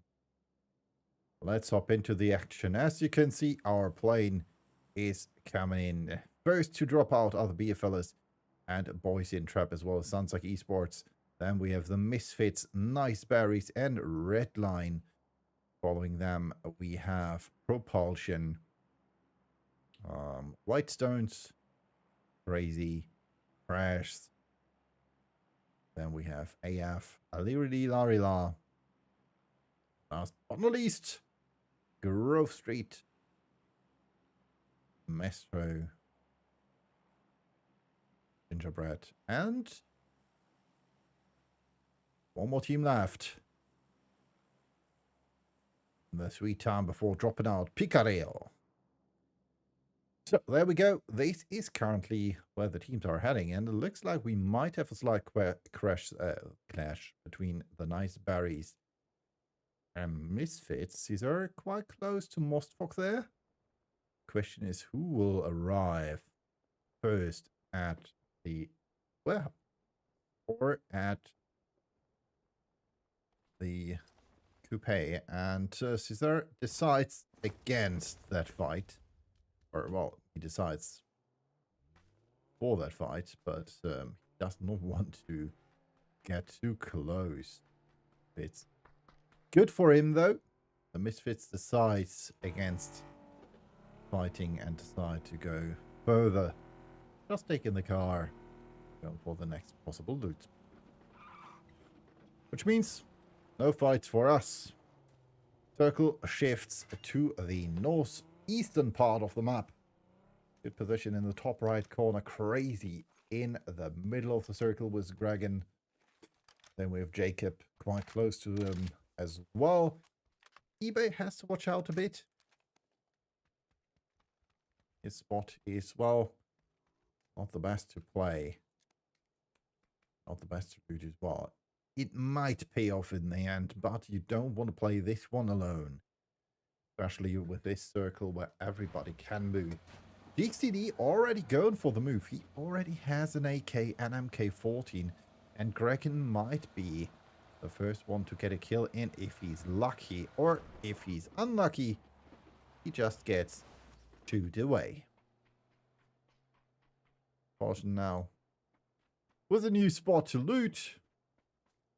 Let's hop into the action. As you can see, our plane is coming in. First to drop out are the Beer Fellas and Boys in Trap, as well as Sunsock Esports. Then we have the Misfits, Nice Berries, and Redline. Following them, we have Propulsion, Whitestones, Crazy, Crash. Then we have AF, Alirili Larila. Last but not least, Grove Street, Mestro, Gingerbread, and one more team left. The sweet time before dropping out, Picareo. So there we go. This is currently where the teams are heading, and it looks like we might have a slight clash between the Nice Berries and Misfits. These are quite close to Mostfok there. Question is, who will arrive first at the warehouse or at the coupe? And Caesar decides against that fight, or well, he decides for that fight, but he does not want to get too close. It's good for him though. The Misfits decides against fighting and decide to go further, just taking the car, going for the next possible loot, which means no fights for us. Circle shifts to the northeastern part of the map. Good position in the top right corner. Crazy in the middle of the circle with Dragon. Then we have Jacob quite close to them as well. eBay has to watch out a bit. His spot is, well, not the best to play. Not the best to root as well. It might pay off in the end, but you don't want to play this one alone. Especially with this circle where everybody can move. DXTD already going for the move. He already has an AK and MK14. And Gregan might be the first one to get a kill in if he's lucky. Or if he's unlucky, he just gets chewed away. Caution now. With a new spot to loot.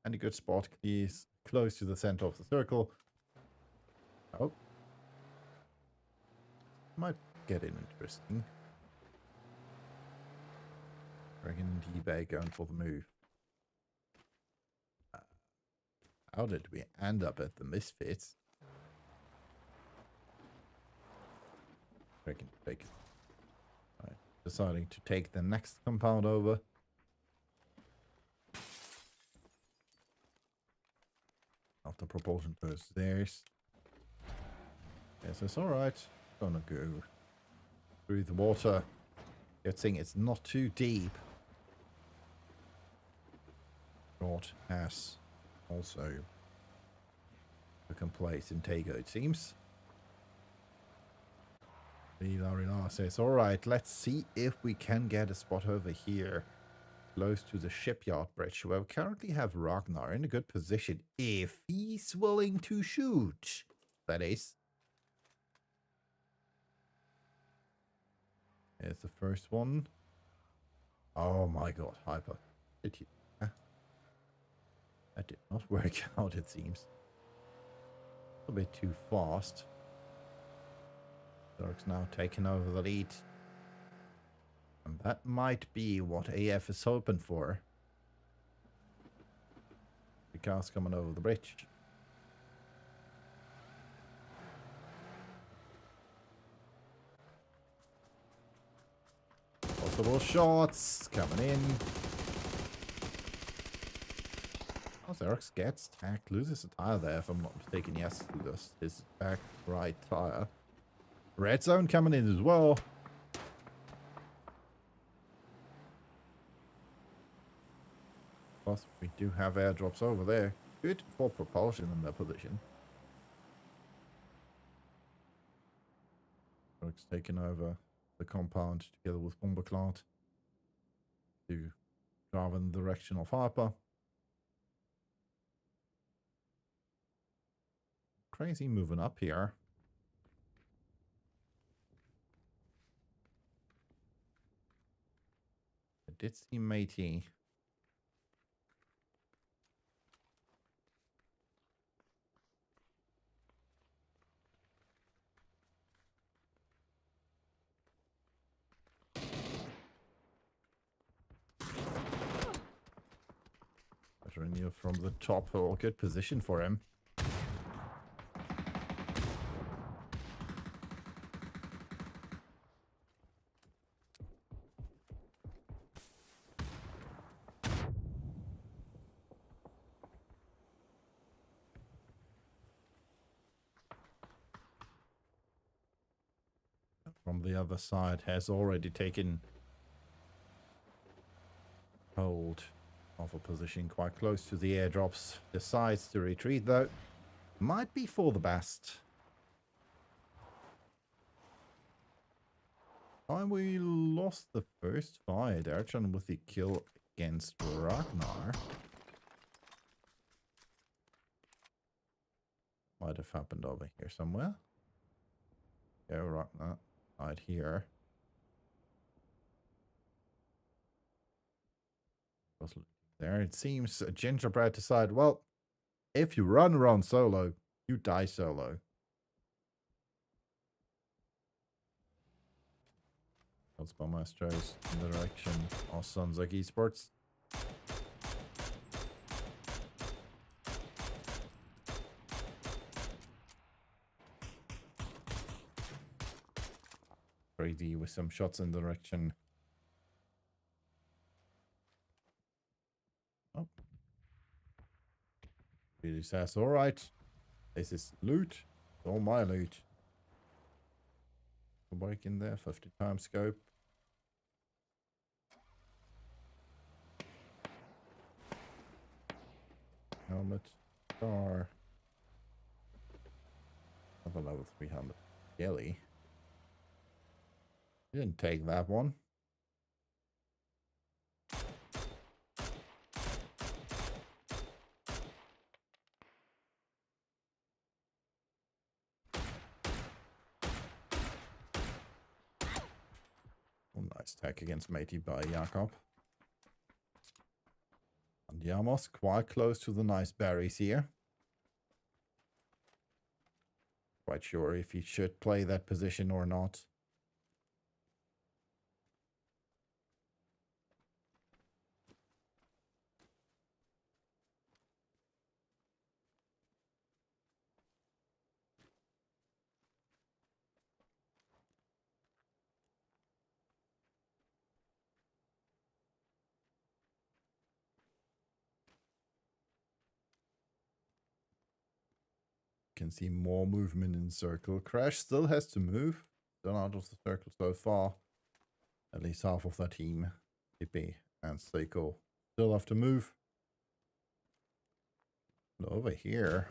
And a good spot is close to the center of the circle. Oh. Might get in interesting. Dragon and eBay going for the move. How did we end up at the Misfits? Dragon take. Right. Deciding to take the next compound over. After Propulsion goes theirs. Yes, that's alright. Gonna go through the water. Good thing it's not too deep. Short has also taken place in Tego, it seems. Larina says, all right, let's see if we can get a spot over here, close to the shipyard bridge, where we currently have Ragnar in a good position, if he's willing to shoot. That is. Here's the first one. Oh my god, Hyper. Did you? That did not work out, it seems. A bit too fast. Dark's now taking over the lead. And that might be what AF is hoping for. The car's coming over the bridge. Possible shots coming in. Oh, Xerox gets tagged, loses a tire there, if I'm not mistaken. Yes, he does. His back right tire. Red zone coming in as well. Plus, we do have airdrops over there. Good for propulsion in their position. Xerox taking over the compound together with Bomberclad to drive in the direction of Harper. Crazy moving up here. I did see Matey. Renew from the top. Oh, good position for him. From the other side has already taken hold of a position quite close to the airdrops. Decides to retreat though. Might be for the best. And we lost the first fight. Archon with the kill against Ragnar. Might have happened over here somewhere. Yeah, Ragnar right here. There it seems Gingerbread decided, well, if you run around solo, you die solo. That's by Maestros in the direction of Sunzak Esports. Crazy with some shots in the direction. Oh. Really says, alright. This is loot. It's all my loot. Break in there, 50 times scope. Helmet. Star. Another level 300. Jelly. Didn't take that one. Oh, nice attack against Matey by Jakob. And Yamos quite close to the nice berries here. Quite sure if he should play that position or not. Can see more movement in circle. Crash still has to move. Still out of the circle so far. At least half of that team. Tippy and Seiko still have to move. And over here.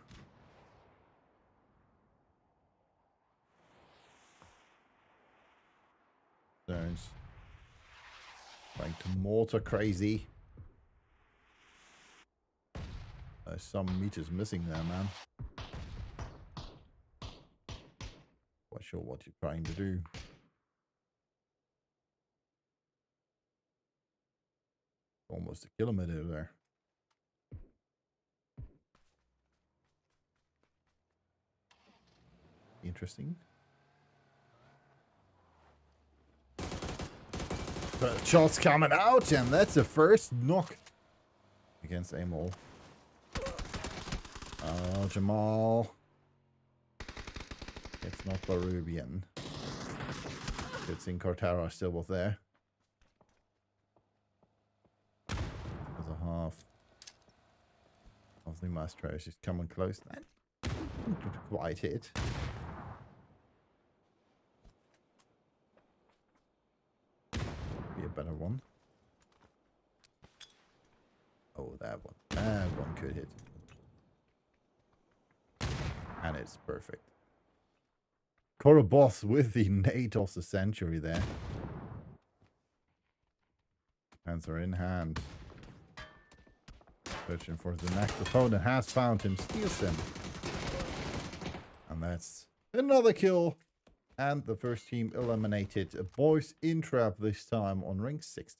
Trying to mortar crazy. There's some meters missing there, man. Quite sure what you're trying to do. Almost a kilometer there. Interesting. But shots coming out, and that's the first knock against Amol. Oh, Jamal. It's not Barubian. Good thing Cortara still was there. There's a half of the Maestro is just coming close. That didn't quite hit. Be a better one. Oh, that one. That one could hit. And it's perfect. Korobos with the nade of the century there. Hands are in hand. Searching for the next opponent. Has found him. Steals him. And that's another kill. And the first team eliminated. Boys in trap this time on ring 60.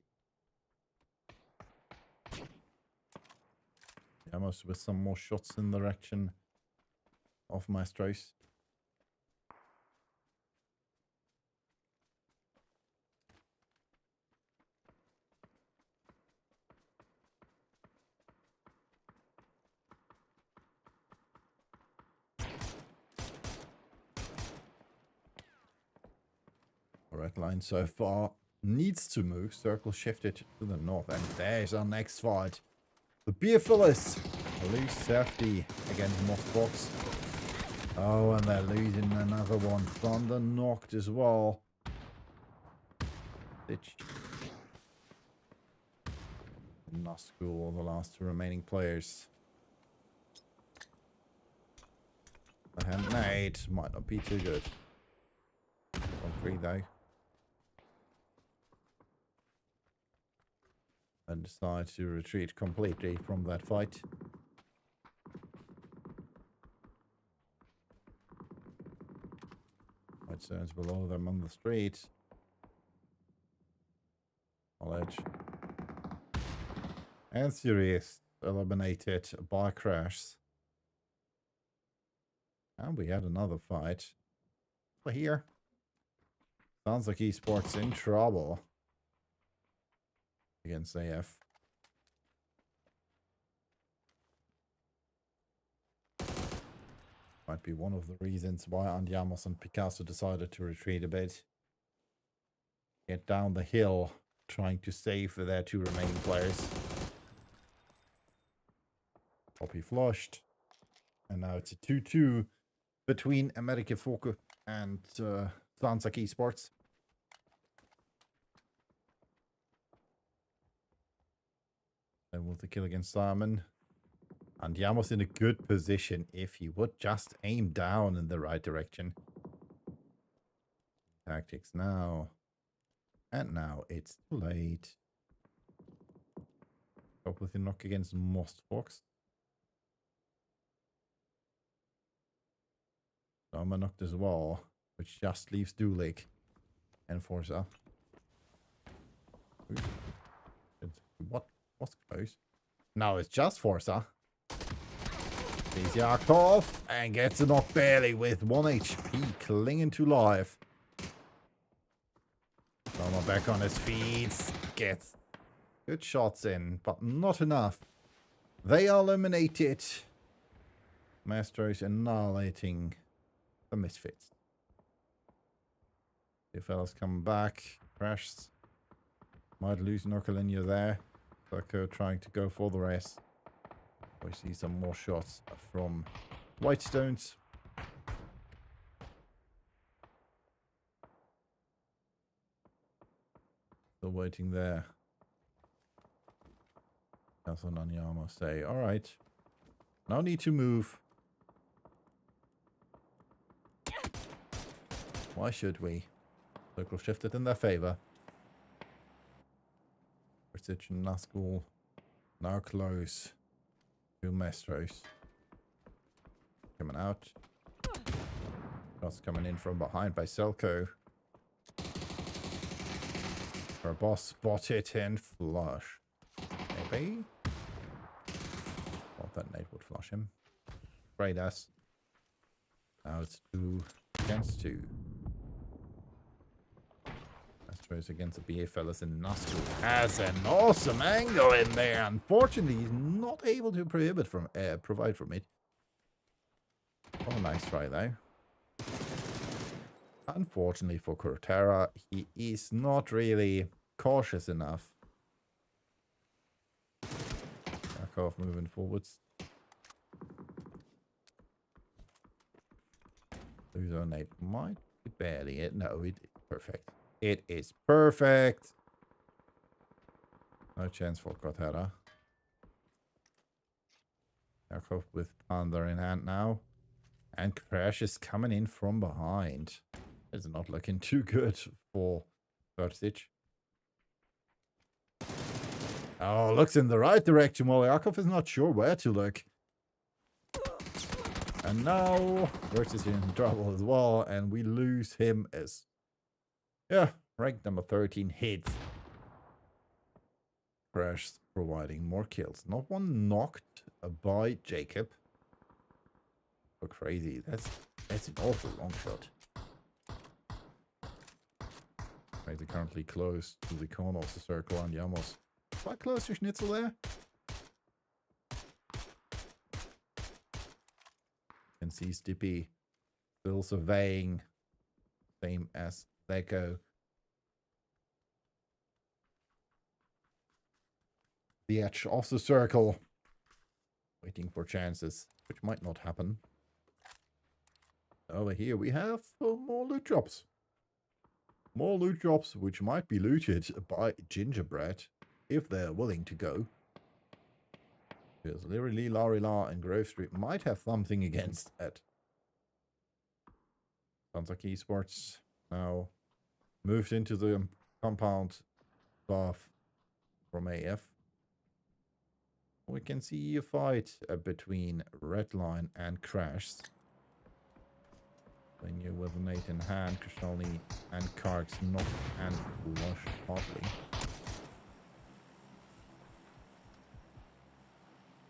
Almost with some more shots in the direction of Maestros. Red line so far needs to move. Circle shifted to the north. And there's our next fight. The Beer Phyllis. Loose safety against Mossbox. Oh, and they're losing another one. Thunder knocked as well. Ditch. Nusku are the last two remaining players. The hand nade might not be too good. On 3 though. And decide to retreat completely from that fight. White stones below them on the street. Knowledge. And Sirius eliminated by Crash. And we had another fight. But here. Sounds like esports in trouble. Against AF. Might be one of the reasons why Andiamos and Picasso decided to retreat a bit. Get down the hill, trying to save their two remaining players. Poppy flushed. And now it's a 2-2 between America Foku and Transac Esports. Then with the kill against Simon. And Yamos in a good position if he would just aim down in the right direction. Tactics now. And now it's too late. Up with the knock against Mostbox. Dama knocked as well, which just leaves Dulik and Forza. What was close? Now it's just Forza. He's Yakov and gets a knock barely with 1 HP, clinging to life. Dama back on his feet, gets good shots in, but not enough. They are eliminated. Maestros annihilating the Misfits. The fellas come back. Crashed. Might lose Nokalinja there. Burko trying to go for the rest. We see some more shots from Whitestones. Still waiting there. That's what Nanyama say. Alright. No need to move. Why should we? Circle shifted in their favor. Persic and Nazgul now close to Mestros. Coming out. Shots coming in from behind by Selko. Our boss spotted and flush. Maybe? Thought that Nate would flush him. Afraid us. Now it's 2 against 2. Astros against the BA fellas, and Nazgul has an awesome angle in there. Unfortunately, he's not able to provide from it. Oh, nice try though. Unfortunately for Cortera, he is not really cautious enough. Yakov moving forwards. Luzonate might be barely it. No, it is perfect. It is perfect. No chance for Cortera. Yakov with Thunder in hand now. And Crash is coming in from behind. It's not looking too good for Persic. Oh, looks in the right direction while Yakov is not sure where to look. And now Verts is in trouble as well, and we lose him as, yeah, ranked number 13 hits. Crash providing more kills. Not one knocked by Jacob. So crazy. That's an awful long shot. Crazy currently close to the corner of the circle, and Yamos quite close to Schnitzel there. Can see Stippy still surveying, same as Theko. The edge of the circle, waiting for chances, which might not happen. Over here we have more loot drops. More loot drops which might be looted by Gingerbread if they're willing to go. Because literally Larila and Grove Street might have something against that. Sanzaki Esports now moved into the compound buff from AF. We can see a fight between Redline and Crash. Playing you with Nate in hand, Krishnali and Karks not and flush hardly.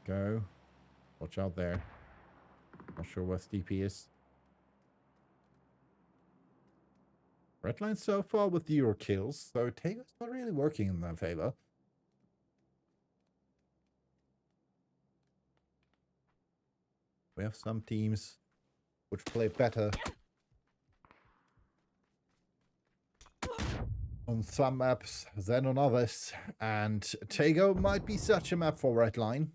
Go. Watch out there. Not sure where Steepy is. Redline so far with 0 kills, so Tago's not really working in their favor. We have some teams which play better on some maps than on others, and Tago might be such a map for Redline.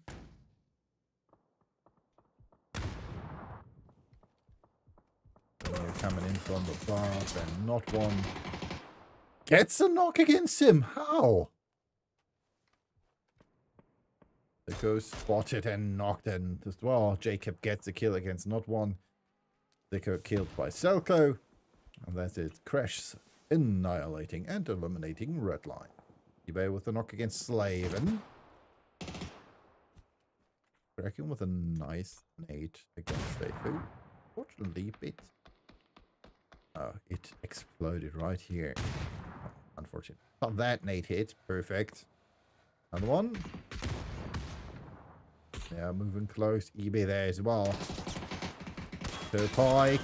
Coming in from the bars, and not one gets a knock against him. How? It goes spotted and knocked in as well. Jacob gets a kill against not one. They got killed by Selko. And that's it. Crash annihilating and eliminating Redline. eBay with a knock against Slaven. Kraken with a nice nade against Seifu. Fortunately, it exploded right here. Unfortunately. Oh, that nade hit. Perfect. Another one. Yeah, moving close. eBay there as well. So Pike.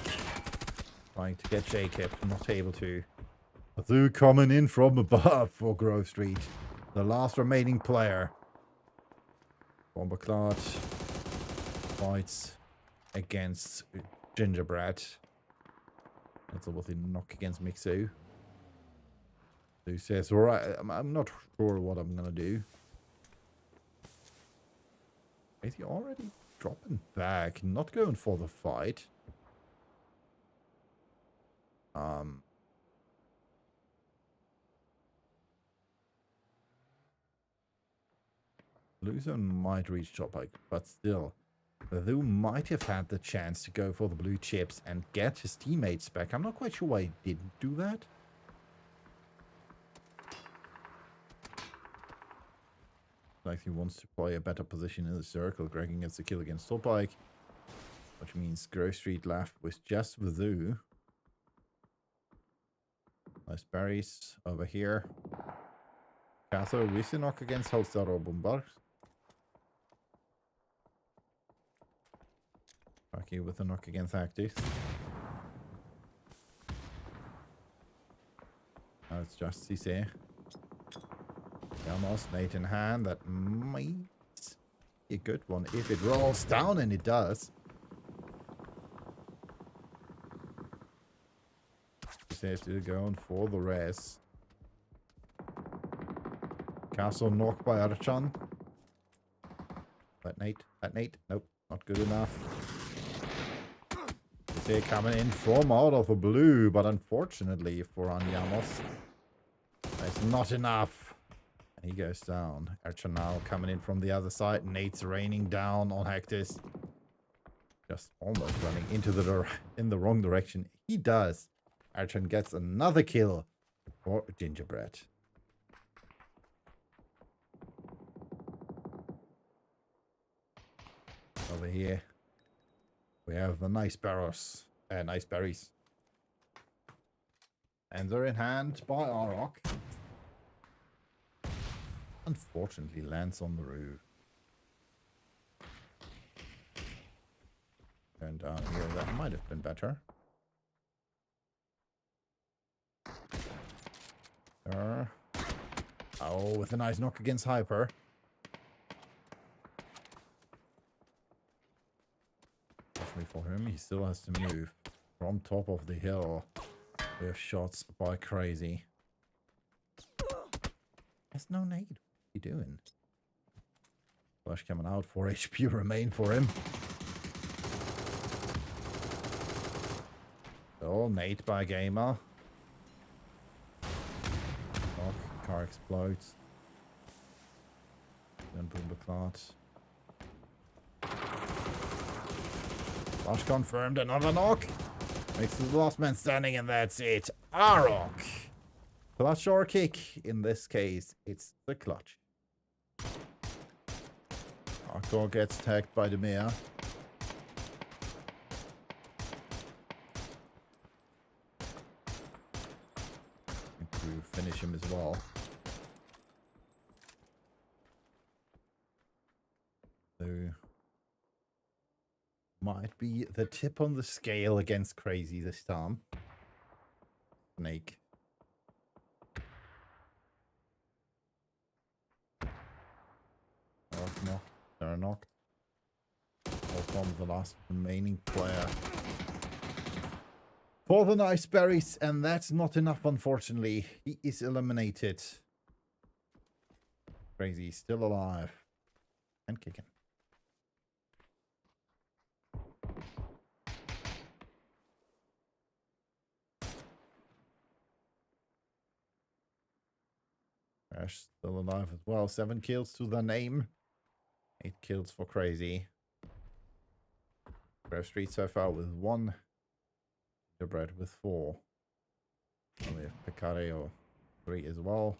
Trying to get Jacob. Not able to. Azu coming in from above for Grove Street. The last remaining player. Bomberclad fights against Gingerbread. That's with a knock against Mixu. Who says, alright, I'm not sure what I'm gonna do. Is he already dropping back? Not going for the fight. Loser might reach top bike, but still. Lou might have had the chance to go for the blue chips and get his teammates back. I'm not quite sure why he didn't do that. Like he wants to play a better position in the circle. Gregan gets the kill against Topike, which means Grove Street left with just the zoo. Nice berries over here. Castle with a knock against Holstad or Bombard. Rocky with a knock against Actis. Now it's just Cisse. Almost Nate in hand. That might be a good one if it rolls down, and it does. Cisse still going for the res. Castle knocked by Archan. That Nate. Nope, not good enough. They're coming in from out of the blue, but unfortunately for Anjamos, that's not enough. And he goes down. Archan now coming in from the other side. Nate's raining down on Hectis. Just almost running into in the wrong direction. He does. Archan gets another kill for Gingerbread. Over here, we have the nice berries. And they're in hand by Arok. Unfortunately, lands on the roof. Turn down here, that might have been better. Oh, with a nice knock against Hyper. For him, he still has to move from top of the hill with shots by Crazy. There's no nade. What are you doing? Flash coming out. 4 HP remain for him. So, nade by Gamer. Oh, car explodes. Then boom the clot. Flash confirmed, another knock. Makes the last man standing, and that's it. Arok. Clutch or kick. In this case, it's the clutch. Arkor gets tagged by the Mea. To finish him as well. So might be the tip on the scale against Crazy this time. Snake. Knocked. They're knocked. From the last remaining player. For the nice berries, and that's not enough, unfortunately. He is eliminated. Crazy still alive. And kicking. Crash still alive as well. 7 kills to the name. 8 kills for Crazy. Grove Street so far with 1. Gingerbread with 4. And we have Picario 3 as well.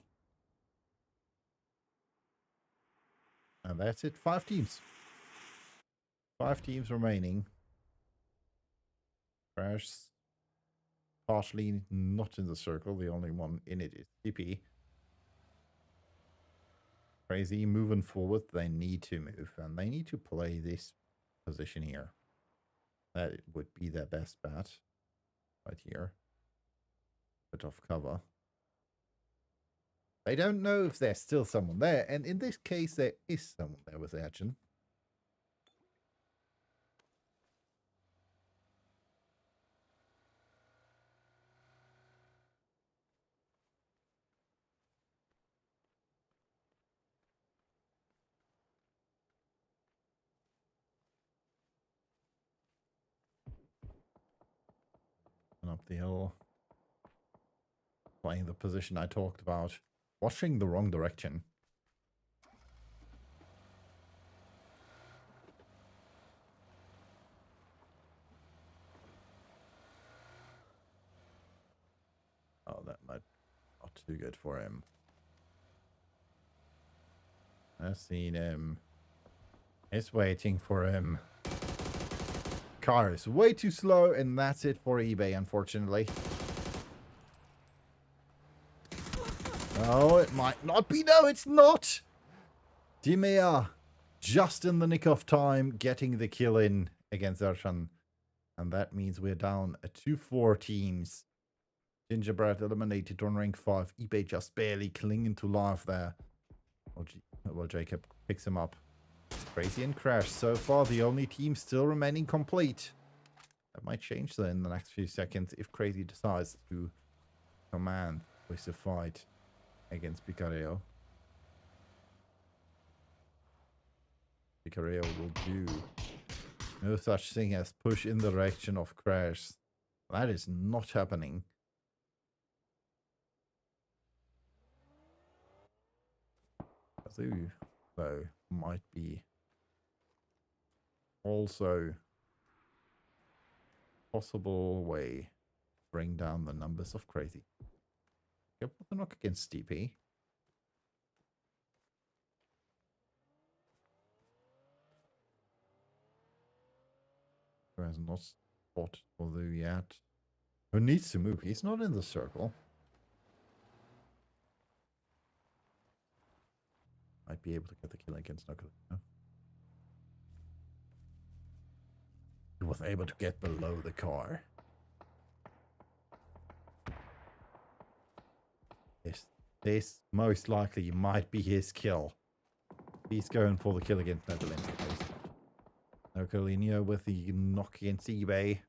And that's it. 5 teams. 5 teams remaining. Crash partially not in the circle. The only one in it is TP. Crazy moving forward. They need to move, and they need to play this position here. That would be their best bet. Right here. Bit of cover. They don't know if there's still someone there, and in this case there is someone there with action. And up the hill. Playing the position I talked about. Watching the wrong direction. Oh, that might not too good for him. I've seen him. He's waiting for him. Car is way too slow, and that's it for eBay, unfortunately. Oh, it might not be. No, it's not. Dimea, just in the nick of time, getting the kill in against Ershan. And that means we're down 2-4 teams. Gingerbread eliminated on rank 5. eBay just barely clinging to life there. Well, Jacob picks him up. Crazy and Crash, so far the only team still remaining complete. That might change then in the next few seconds if Crazy decides to command with the fight against Picareo. Picareo will do no such thing as push in the direction of Crash. That is not happening. Kazoo, though, might be also possible way to bring down the numbers of Crazy. Yep, the knock against DP. Who has not spotted Although yet. Who needs to move? He's not in the circle. Might be able to get the kill against Knuckle. He was able to get below the car. This most likely might be his kill. He's going for the kill against Netherlands. Nocolinio with the knock against eBay.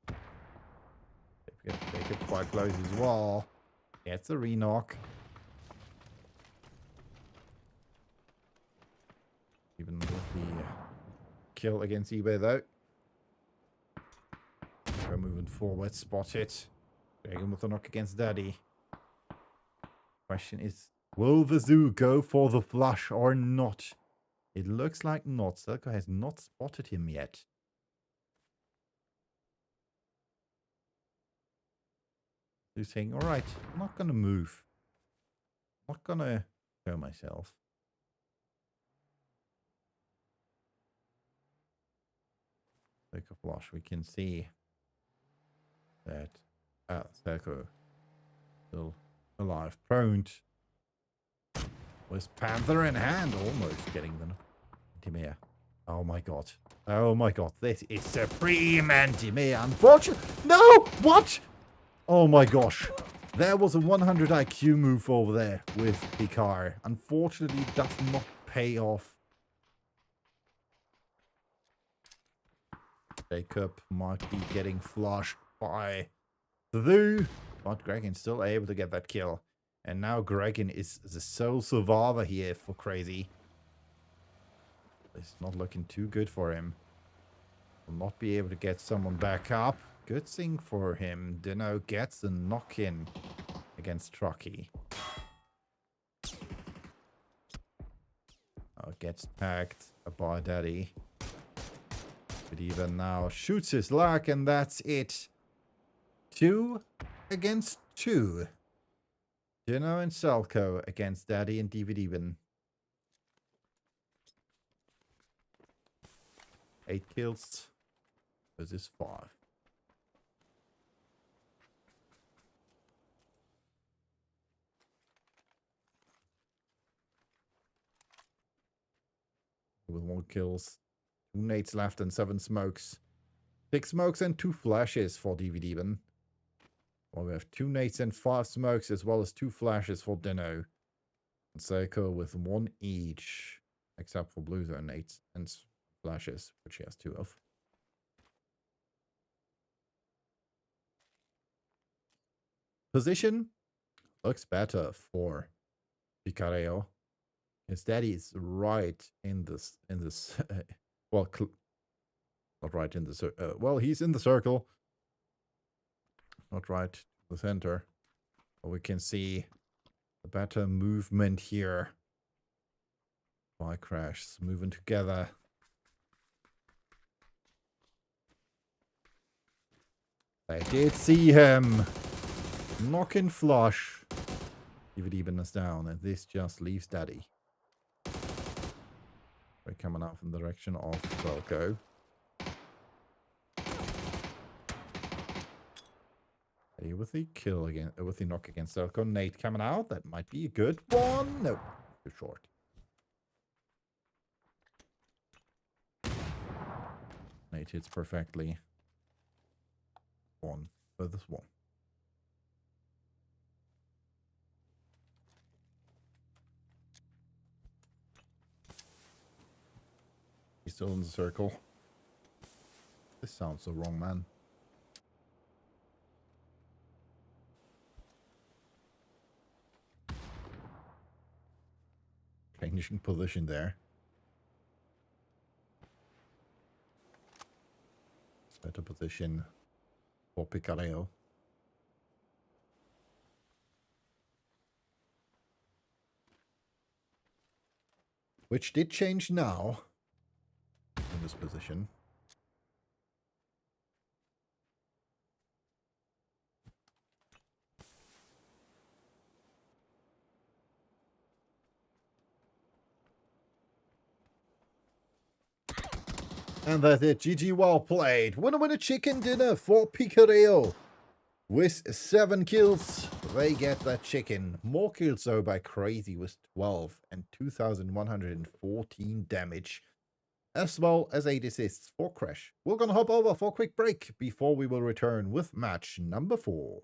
Jacob quite close as well. Gets a re-knock. Even with the kill against eBay though. We're moving forward, spot it. Dragon with the knock against Daddy. Question is, will the Zoo go for the flush or not? It looks like not. Selko has not spotted him yet. He's saying, alright, I'm not gonna move. I'm not gonna show myself. Take a flush. We can see that Selko still alive. Prone with Panther in hand, almost getting them. Dimea. Oh my god. Oh my god. This is supreme anti-Dimea. Unfortunately. No! What? Oh my gosh. There was a 100 IQ move over there with Picard. Unfortunately, it does not pay off. Jacob might be getting flushed by the but Gregan still able to get that kill. And now Gregan is the sole survivor here for Crazy. It's not looking too good for him. Will not be able to get someone back up. Good thing for him. Dino gets the knock-in against Trucky. Oh, gets tagged by Daddy. But even now shoots his luck, and that's it. 2 against 2. Dino and Selko against Daddy and DVD Bin. 8 kills versus 5. With 1 kills, 2 nades left and 7 smokes. 6 smokes and 2 flashes for DVD Bin. Well, we have 2 nades and 5 smokes, as well as 2 flashes for Dino. And Seiko with 1 each, except for Blue Zone nades and flashes, which he has 2 of. Position looks better for Picareo. His daddy is right in this, well, not right in the, well, he's in the circle. Not right to the center. But we can see the better movement here. By Crash, moving together. They did see him. Knocking flush. DVD Bin is down, and this just leaves Daddy. They're coming out from the direction of Velko. Hey, with the kill again, with the knock against Velko. Nate coming out. That might be a good one. No, too short. Nate hits perfectly. One for this one. He's still in the circle. This sounds so wrong, man. Changing position there. Better position for Picareo. Which did change now in this position. And that's it. GG, well played. Winner chicken dinner for Picareo. With 7 kills, they get that chicken. More kills though by Crazy with 12 and 2,114 damage. As well as 8 assists for Crash. We're gonna hop over for a quick break before we will return with match number 4.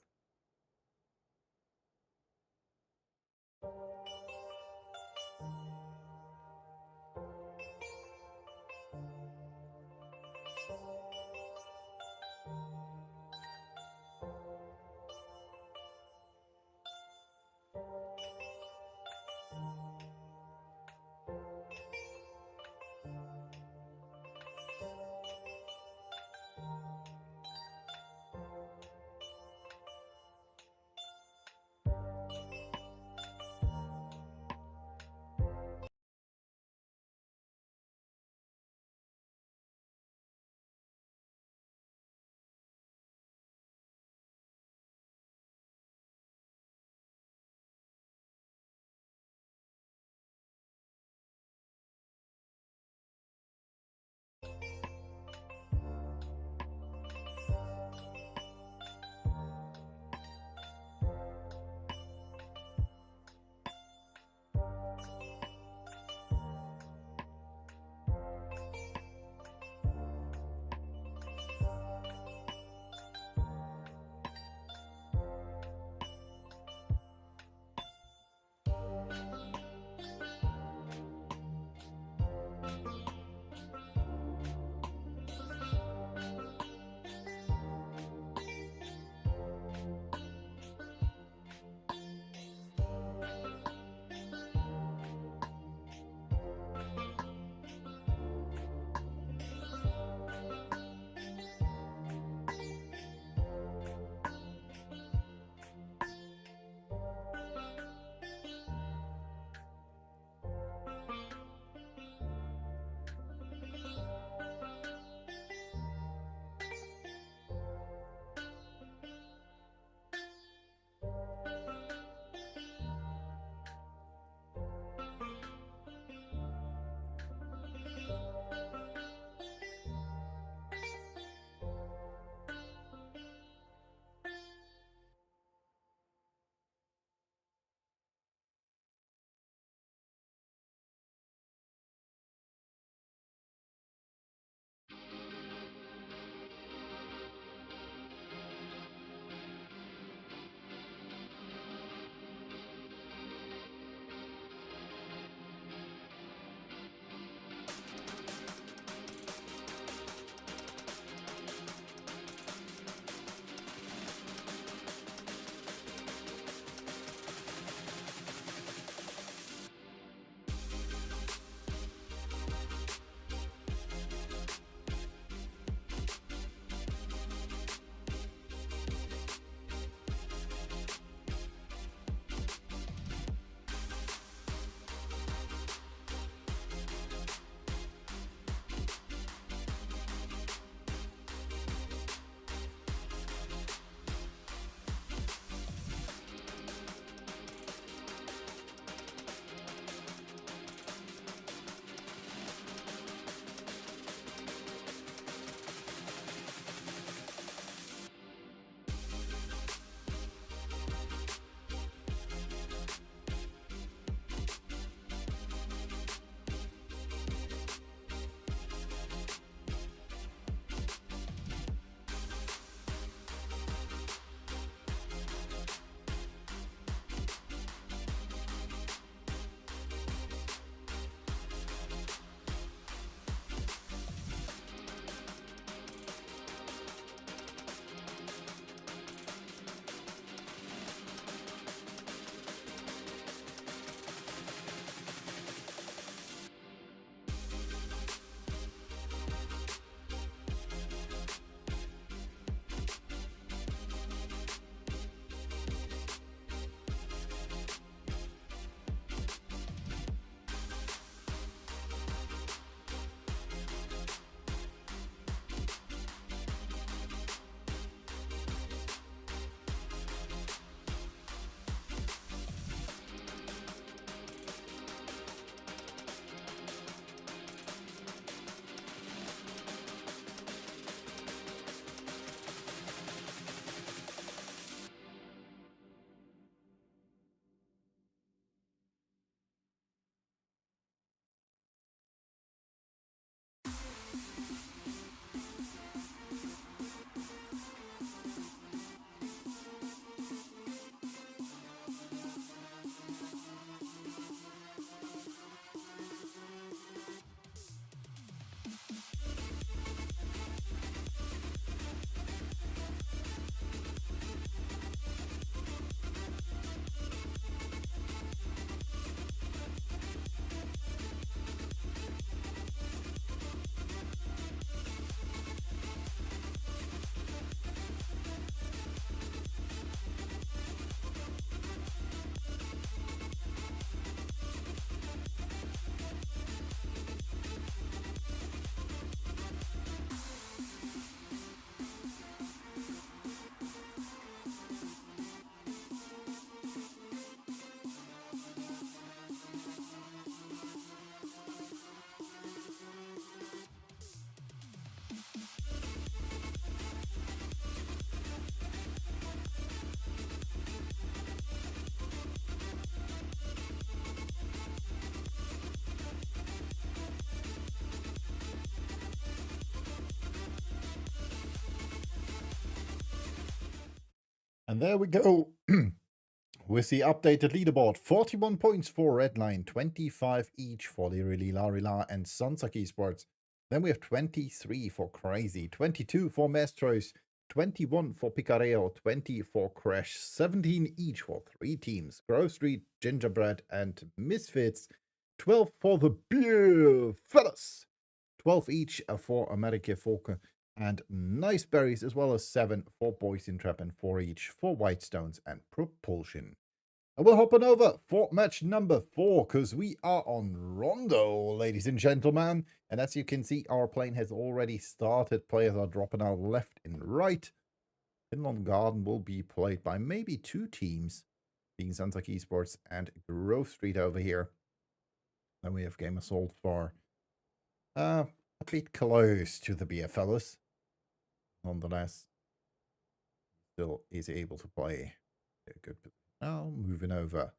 And there we go. With the updated leaderboard, 41 points for Redline, 25 each for Lirili, Larila, and Sunsaki Sports. Then we have 23 for Crazy, 22 for Mestros, 21 for Picareo, 20 for Crash, 17 each for 3 teams, Grove Street, Gingerbread, and Misfits, 12 for the Beer Fellas, 12 each for America Folke and Nice Berries, as well as 7 for Boys in Trap and 4 each for Whitestones and Propulsion. And we'll hop on over for match number 4, because we are on Rondo, ladies and gentlemen. And as you can see, our plane has already started. Players are dropping out left and right. Finland Garden will be played by maybe 2 teams, being Sunsaki Esports and Grove Street over here. Then we have Game Assault for a bit close to the beer fellas. Nonetheless, still is able to play a good. Now moving over,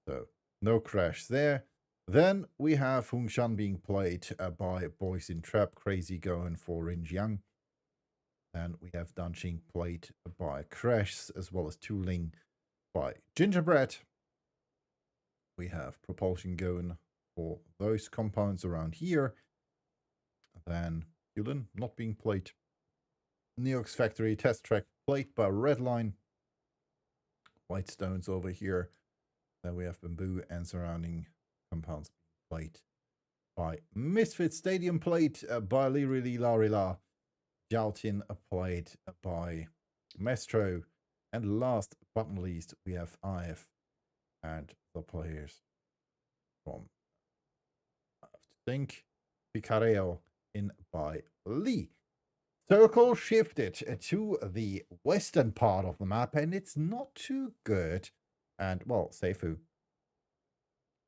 so no crash there. Then we have Hungshan being played by Boys in Trap, Crazy going for Rinjiang. And we have Danqing played by Crash, as well as Tooling by Gingerbread. We have Propulsion going for those compounds around here. Then Yulin not being played. Neox Factory Test Track played by Redline. Whitestones over here. Then we have Bamboo and surrounding compounds played by Misfit Stadium played by Lirili Larila. Jaltin played by Mestro. And last but not least, we have IF and the players from, I have to think, Picareo in by Lee. Circle shifted to the western part of the map, and it's not too good. And, well, Seifu,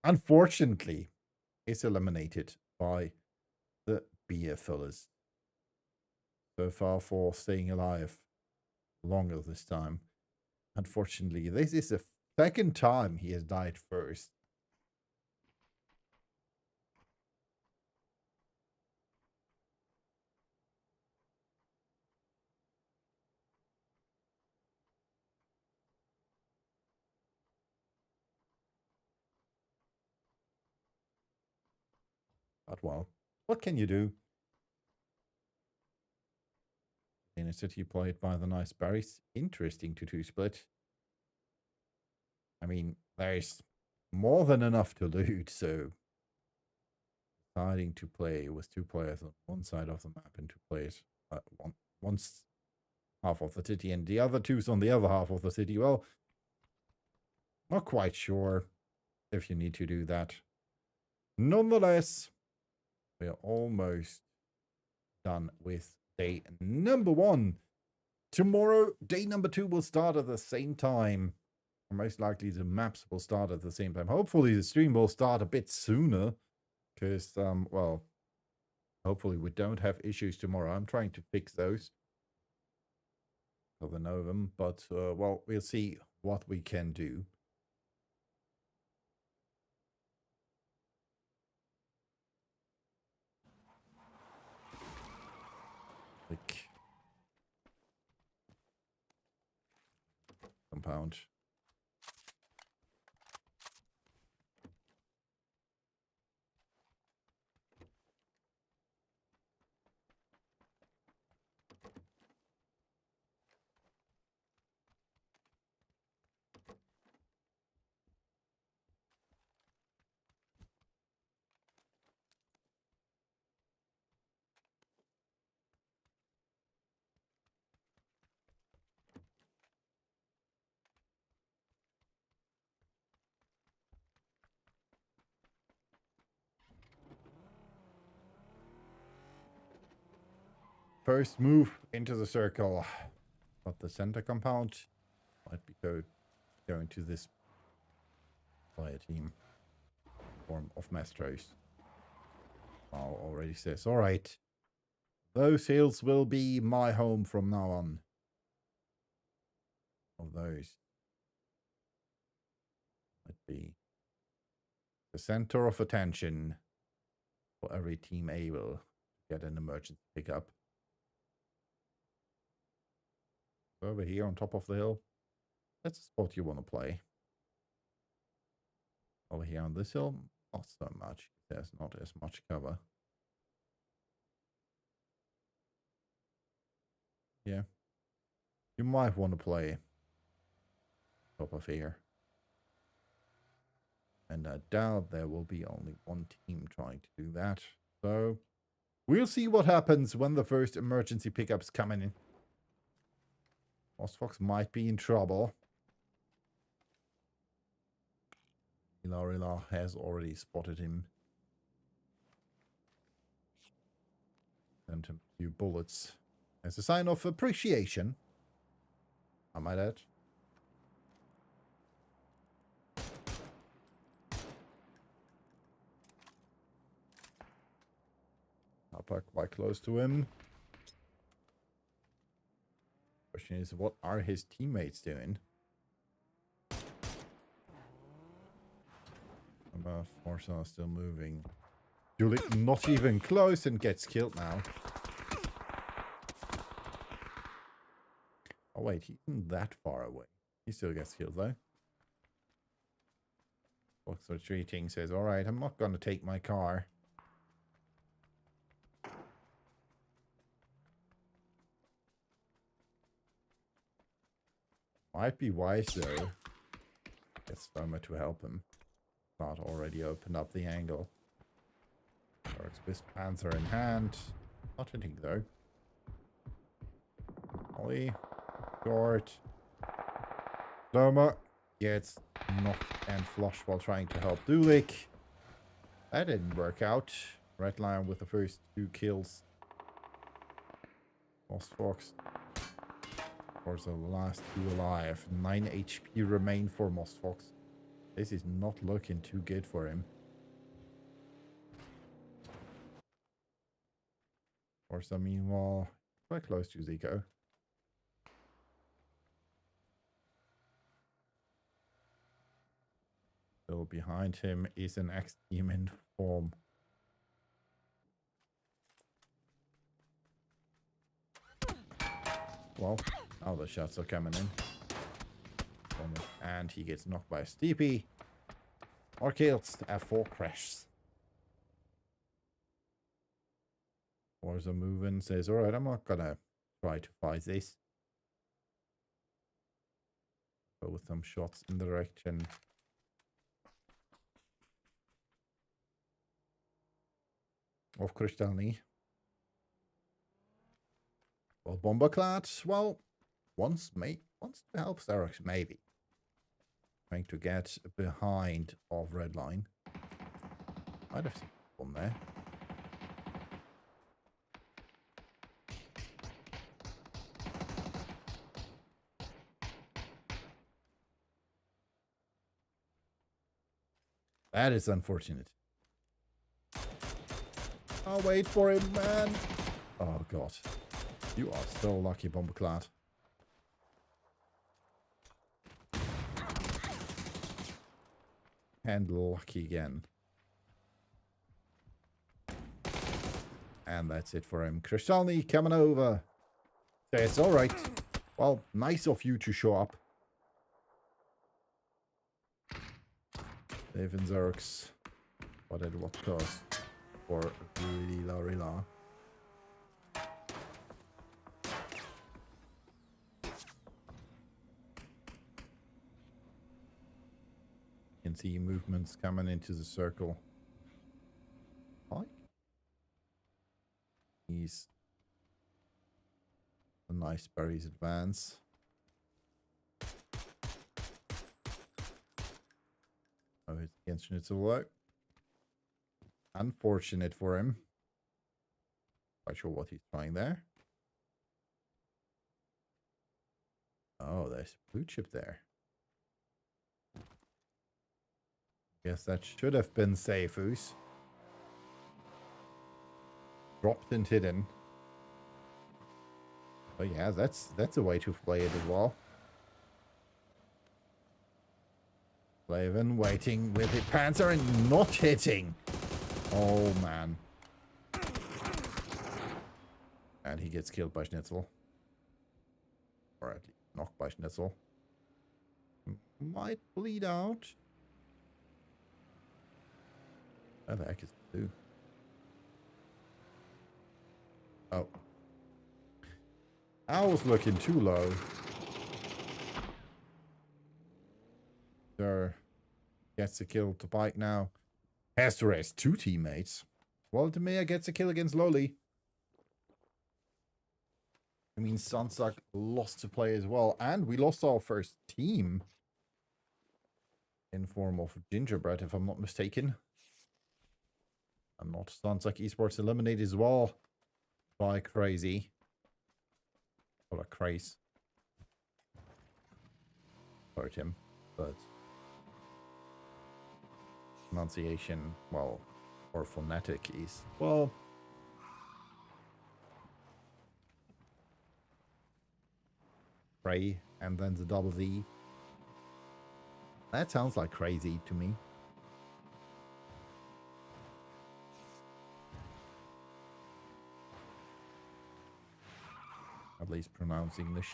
unfortunately, is eliminated by the beer fillers. So far for staying alive longer this time. Unfortunately, this is the second time he has died first. But, well, what can you do? In a city played by the Nice Berries. Interesting 2-2 split. I mean, there's more than enough to loot, so deciding to play with 2 players on one side of the map and 2 players one's half of the city and the other 2's on the other half of the city. Well, not quite sure if you need to do that. Nonetheless, we are almost done with day number 1. Tomorrow, day number 2 will start at the same time. Most likely the maps will start at the same time. Hopefully the stream will start a bit sooner. Because, well, hopefully we don't have issues tomorrow. I'm trying to fix those. I know them. But, well, we'll see what we can do. Like compound. First move into the circle. But the center compound might be going to this player team form of Mastros. Wow, already says, all right. Those hills will be my home from now on. Of those. Might be the center of attention for every team able to get an emergency pickup. Over here on top of the hill. That's a spot you want to play. Over here on this hill, not so much. There's not as much cover. Yeah. You might want to play top of here. And I doubt there will be only one team trying to do that. So we'll see what happens when the first emergency pickups come in. Mostfox might be in trouble. Ilarila has already spotted him. Sent him a few bullets as a sign of appreciation. I might add. Up quite close to him. Question is, what are his teammates doing? Forza still moving. Julik not even close and gets killed now. Oh wait, he isn't that far away. He still gets killed though. Fox retreating, says, alright, I'm not gonna take my car. Might be wise though. Get Stoma to help him. Not already opened up the angle. Works with Panzer in hand. Not hitting though. Ollie. Short. Stoma gets knocked and flushed while trying to help Dulik. That didn't work out. Red Lion with the first 2 kills. Lost Fox. For the last 2 alive. 9 HP remain for Mostfox. This is not looking too good for him. Forza, meanwhile, quite close to Zico. Still behind him is an X-Team in form. Well, now the shots are coming in. And he gets knocked by a Steepy. Or kills. F4 crashes. Forza moving, says, alright, I'm not gonna try to fight this. Go with some shots in the direction. Of Krystalny. Well, Bomberclad, well, wants to help Xerox, maybe. Trying to get behind of Redline. Might have seen one there. That is unfortunate. I'll wait for him, man. Oh, God. You are so lucky, Bomberclad. And lucky again. And that's it for him. Krystalny coming over. Says, alright. Well, nice of you to show up. Even Xerox. But at what cost? For Rila. You can see movements coming into the circle. Like he's a nice berries advance. Oh, it's against Schnitzel. Unfortunate for him. Quite sure what he's trying there. Oh, there's a blue chip there. Guess that should have been Seifu's. Dropped and hidden. Oh yeah, that's a way to play it as well. Flavin waiting with the Panzer and not hitting. Oh man. And he gets killed by Schnitzel. Or at least knocked by Schnitzel. Might bleed out. Where the heck is blue? Oh. I was looking too low. Sure. Gets a kill to bike now. Has to rest 2 teammates. Waldemir gets a kill against Loli. I mean, Sunsuck lost to play as well. And we lost our first team. In form of Gingerbread, if I'm not mistaken. And not Sunsuck Esports eliminated as well. By Crazy. Or a Craze. Hurt him. But pronunciation, well, or phonetic is, well, Cray and then the double Z. That sounds like crazy to me. At least pronounce English.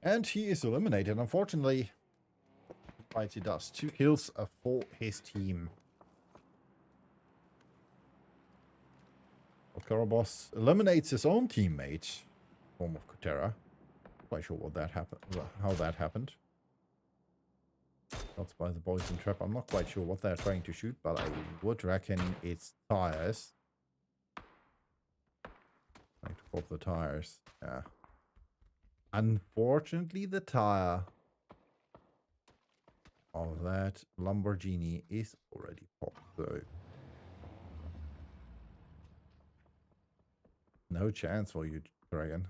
And he is eliminated, unfortunately. Right, he does. 2 kills for his team. Karabos eliminates his own teammate, form of Kutera. Quite sure what that happened, how that happened. Shots by the poison trap. I'm not quite sure what they're trying to shoot, but I would reckon it's tires. Trying to pop the tires. Yeah. Unfortunately, the tire of that Lamborghini is already popped, so no chance for you, Dragon.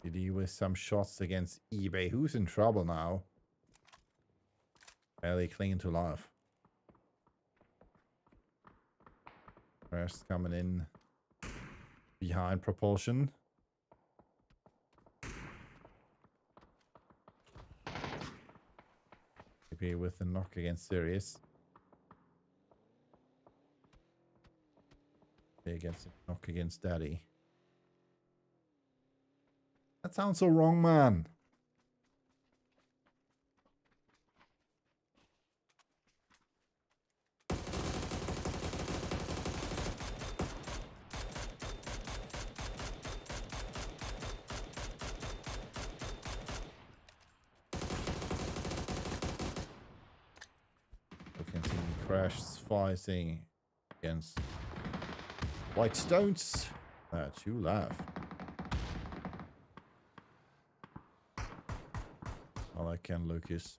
GD with some shots against eBay. Who's in trouble now? Barely clinging to life. First coming in behind Propulsion. eBay with the knock against Sirius. Against knock against Daddy. That sounds so wrong, man. We can see Crash fighting against White Stones. That's you laugh. I like Ken Lucas.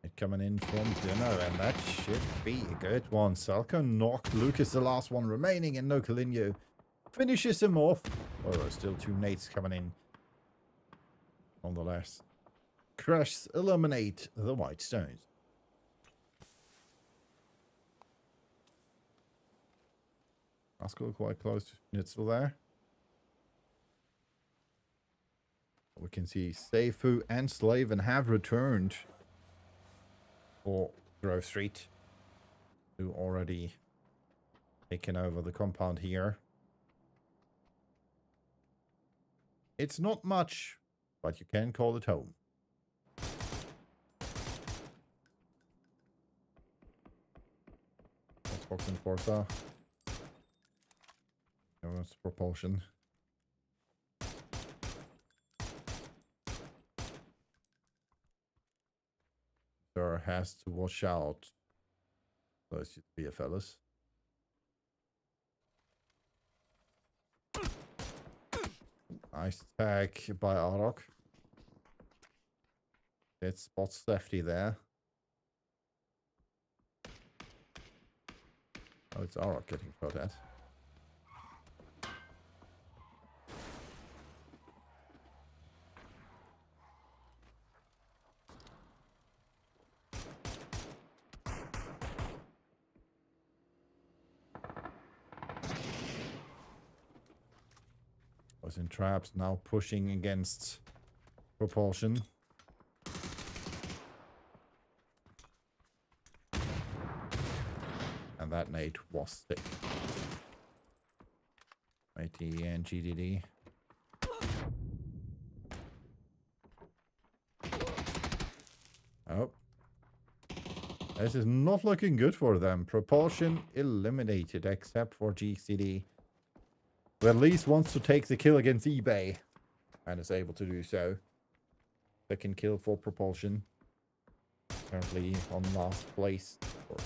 It coming in from dinner, and that should be a good one. Salco knocked Lucas, the last one remaining, and Nocalinho finishes him off. Oh, there's still 2 nades coming in. Nonetheless, Crash eliminate the White Stones. Rascal quite close to Schnitzel there. We can see Seifu and Slaven have returned for Grove Street, who already taken over the compound here. It's not much, but you can call it home. Xbox and Forza. It's Propulsion. Sir has to watch out. Those should be a fellas. Nice tag by Arok. It spots Safety there. Oh, it's Arok getting shot at. Was in traps, now pushing against Propulsion. that nade was sick. 80 and GDD. Oh. This is not looking good for them. Propulsion eliminated except for GCD. Who at least wants to take the kill against eBay. And is able to do so. Second kill for Propulsion. Currently on last place. Or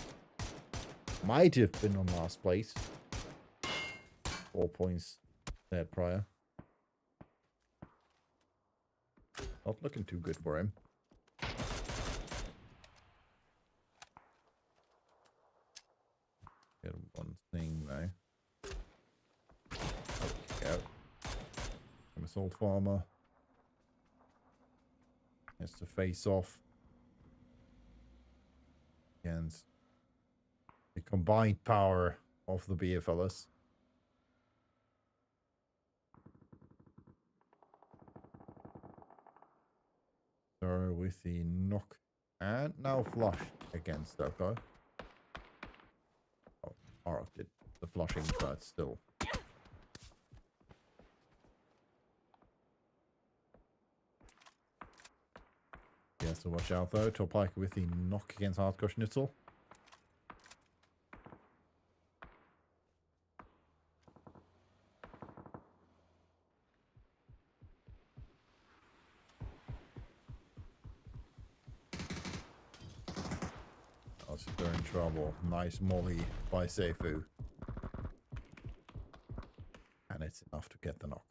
might have been on last place. 4 points there prior. Not looking too good for him. Get one thing though. There we go. Assault farmer. Has to face off against the combined power of the BFLs. So with the knock and now flush against that guy. Oh, Arak did the flushing, but still. He has to watch out though. Topike with the knock against Hardcore Schnitzel. They're in trouble. Nice molly by Seifu. And it's enough to get the knock.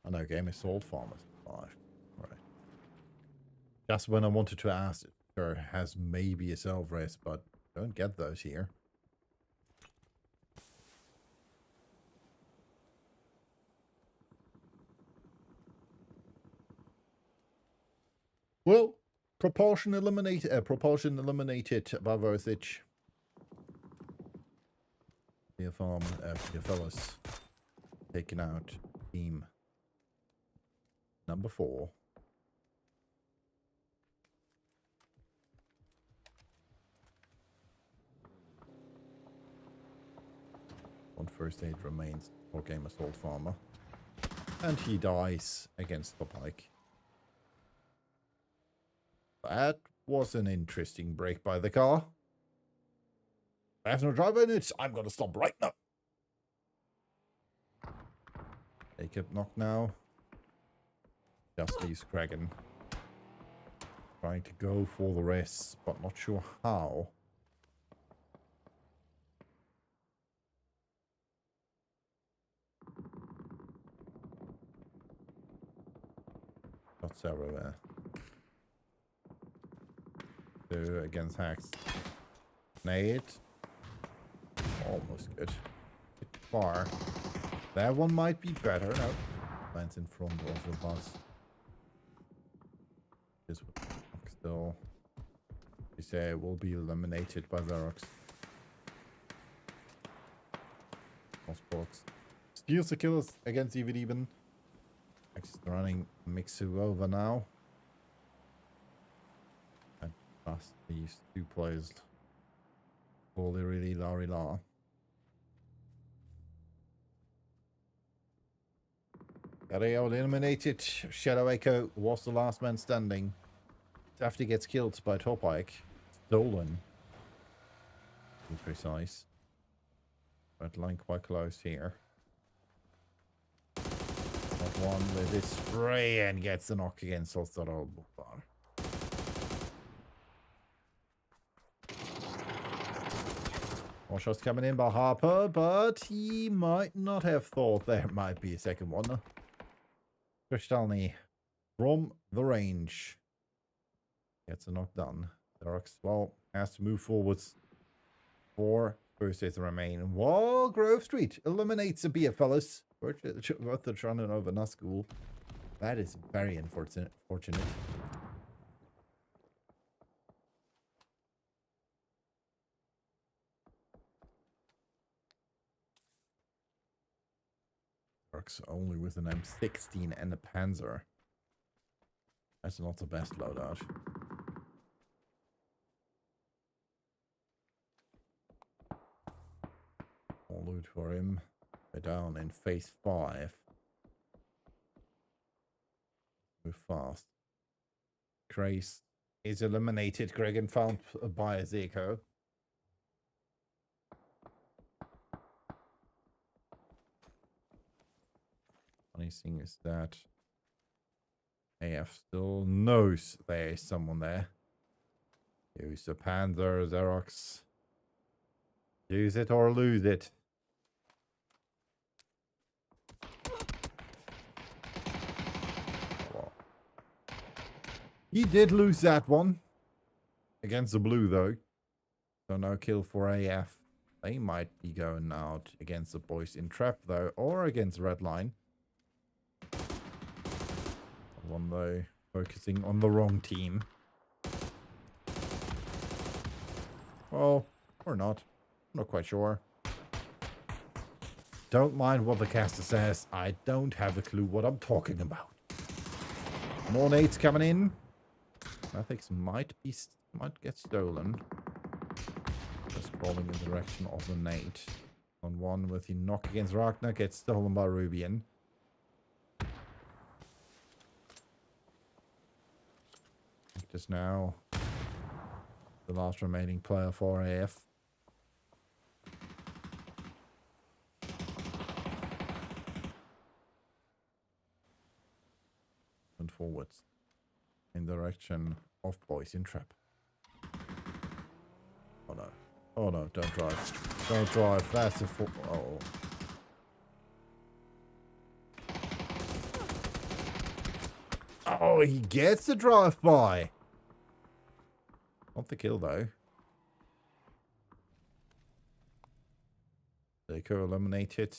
I know game assault farmers 5. Right. Just when I wanted to ask if there has maybe a self-res, but don't get those here. Well, propulsion eliminated by Verthich. The farm, your fellas taking out team number 4. One first aid remains for game assault farmer, and he dies against the pike. That was an interesting break by the car. There's no driver in it. I'm going to stop right now. Take up knock now. Just leaves Kragan. Trying to go for the rest, but not sure how. Shots everywhere. 2 against Hacks. Nade. Almost good. Bit far. That one might be better. No. Lands in front of the bus. This would still. You say it will be eliminated by Xerox. Box. Steals the kills against even even. X is running Mixu over now. And past these 2 players. Holy really Larry La. Gareo eliminated. Shadow Echo was the last man standing. After he gets killed by Topike. Stolen. To be precise. Red line quite close here. That one with his spray and gets the knock against Solstad. More shots coming in by Harper, but he might not have thought there might be a second one. Kristalny from the range gets a knock done. Xerox, well, has to move forwards for first days remain. While Grove Street eliminates a beer, fellas. Worth the running over Nazgul. That is very unfortunate. Works only with an M16 and a Panzer. That's not the best loadout. More loot for him. We're down in phase 5. Move fast. Grace is eliminated. Gregan found by Zeko. Funny thing is that AF still knows there is someone there. Use the Panzer, Xerox. Use it or lose it. Well, he did lose that one. Against the blue, though. So no kill for AF. They might be going out against the boys in trap, though. Or against red line. One, though, focusing on the wrong team. Well, or not. I'm not quite sure. Don't mind what the caster says. I don't have a clue what I'm talking about. More nades coming in. Ethics might get stolen. Just crawling in the direction of the nade. On one with the knock against Ragnar gets stolen by Rubian. Just now, the last remaining player for AF. And forwards in direction of boys in trap. Oh no. Oh no, don't drive. Don't drive. That's a oh. Oh, he gets the drive-by. Not the kill, though. Zeko eliminated.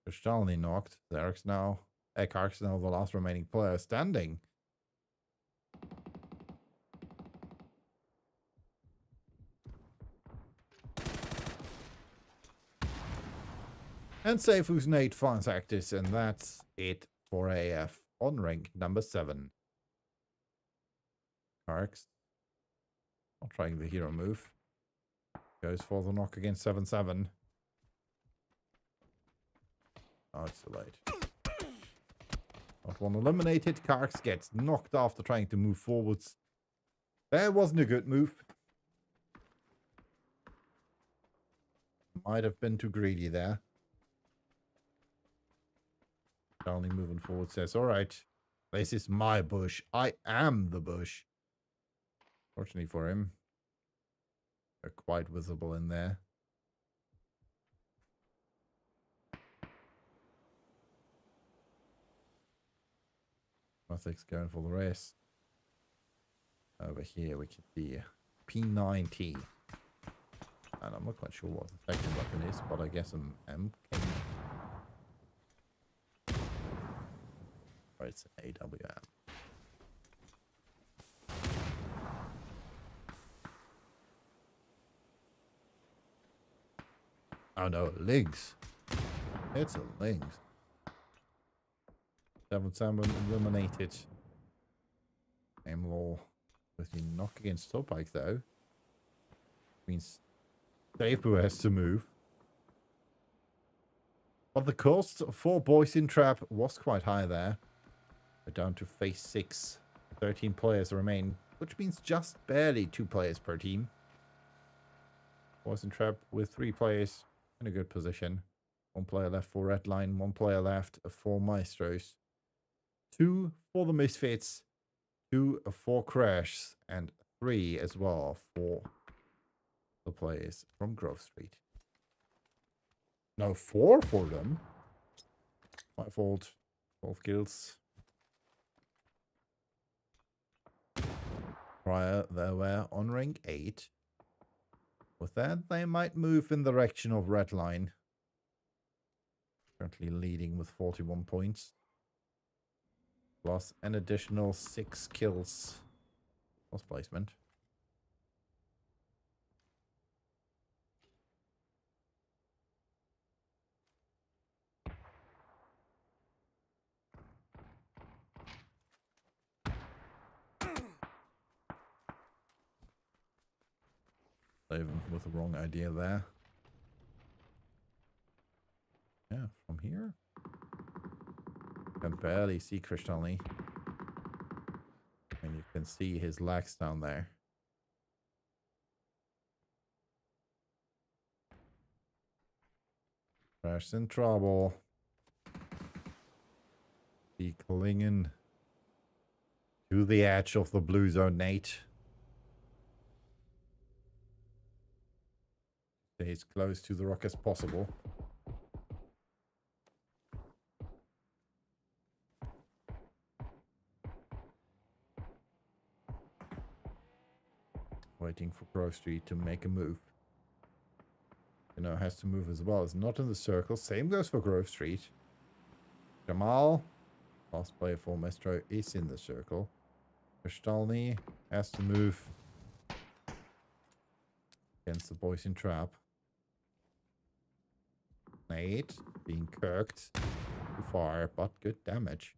Kristalny knocked. Eric's now... Eckhart's now the last remaining player standing. And Seifu's nade finds Actis, and that's it for AF on rank number 7. Karks. Not trying the hero move. Goes for the knock against 7-7. Oh, it's too late. Not one eliminated. Karks gets knocked after trying to move forwards. That wasn't a good move. Might have been too greedy there. Only moving forward says, alright, this is my bush. I am the bush. Fortunately for him, they're quite visible in there. Nothing's going for the race. Over here we can see P90. And I'm not quite sure what the second weapon is, but I guess an MK. Or it's an AWM. Oh no, Lynx. It's a Lynx. 7-7 eliminated. Aimlaw with the knock against Topike, though. Means Seifu has to move. But the cost for boys in trap was quite high there. We're down to phase 6. 13 players remain, which means just barely 2 players per team. Boys in trap with 3 players in a good position. 1 player left for red line, 1 player left for Maestros. 2 for the Misfits, 2 for Crash, and 3 as well for the players from Grove Street. No, 4 for them. My fault. 12 kills. Prior, they were on rank 8. With that, they might move in the direction of red line. Currently leading with 41 points. Plus an additional 6 kills. Lost placement. Slaven with the wrong idea there. Yeah, from here. Can barely see Kristalny. And you can see his legs down there. Crash's in trouble. He clinging to the edge of the blue zone, Nate. Stay as close to the rock as possible. Waiting for Grove Street to make a move. You know, has to move as well. It's not in the circle. Same goes for Grove Street. Jamal, last player for Mestro, is in the circle. Kristalny has to move against the boys in trap. Nate being kirked too far, but good damage.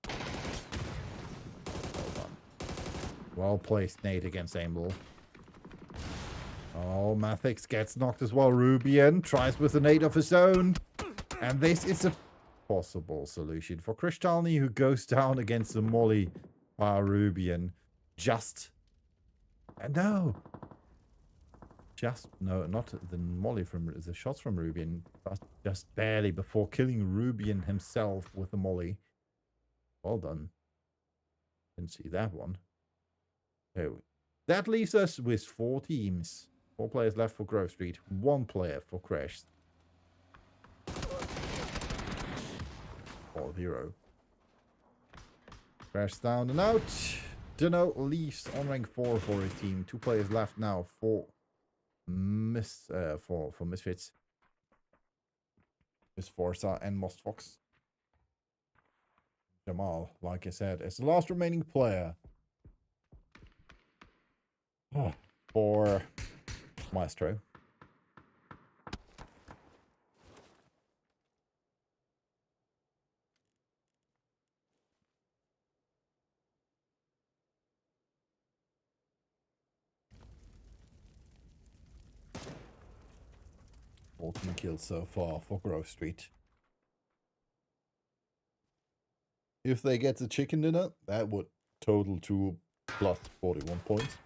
Well done. Well placed, Nate against Amble. Oh, Mathix gets knocked as well. Rubian tries with a nade of his own. And this is a possible solution for Kristalny, who goes down against the Molly Rubian. No, not the Molly from the shots from Rubian, but just barely before killing Rubian himself with the Molly. Well done. Didn't see that one. So that leaves us with 4 teams. 4 players left for Grove Street, 1 player for Crash. 4-0. Crash down and out. Dino leaves on rank 4 for his team. 2 players left now for Misfits. Miss Forza and Most Fox. Jamal, like I said, is the last remaining player for Maestro. Fourteen kills so far for Grove Street. If they get the chicken dinner, that would total to plus 41 points.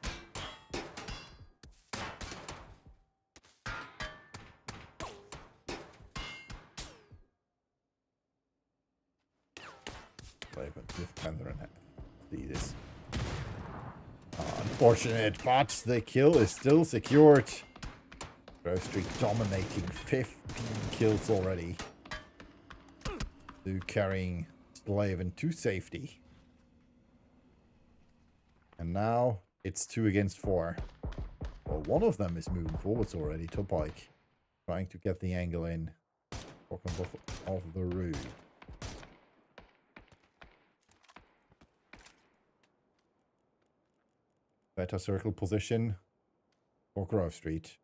With Panther and see this. Unfortunate, but the kill is still secured. Grove Street dominating, 15 kills already. They're carrying Slaven to safety. And now it's 2 against 4. Well, one of them is moving forwards already, Topike. Trying to get the angle in. Bottom of the roof. Better circle position for Grove Street.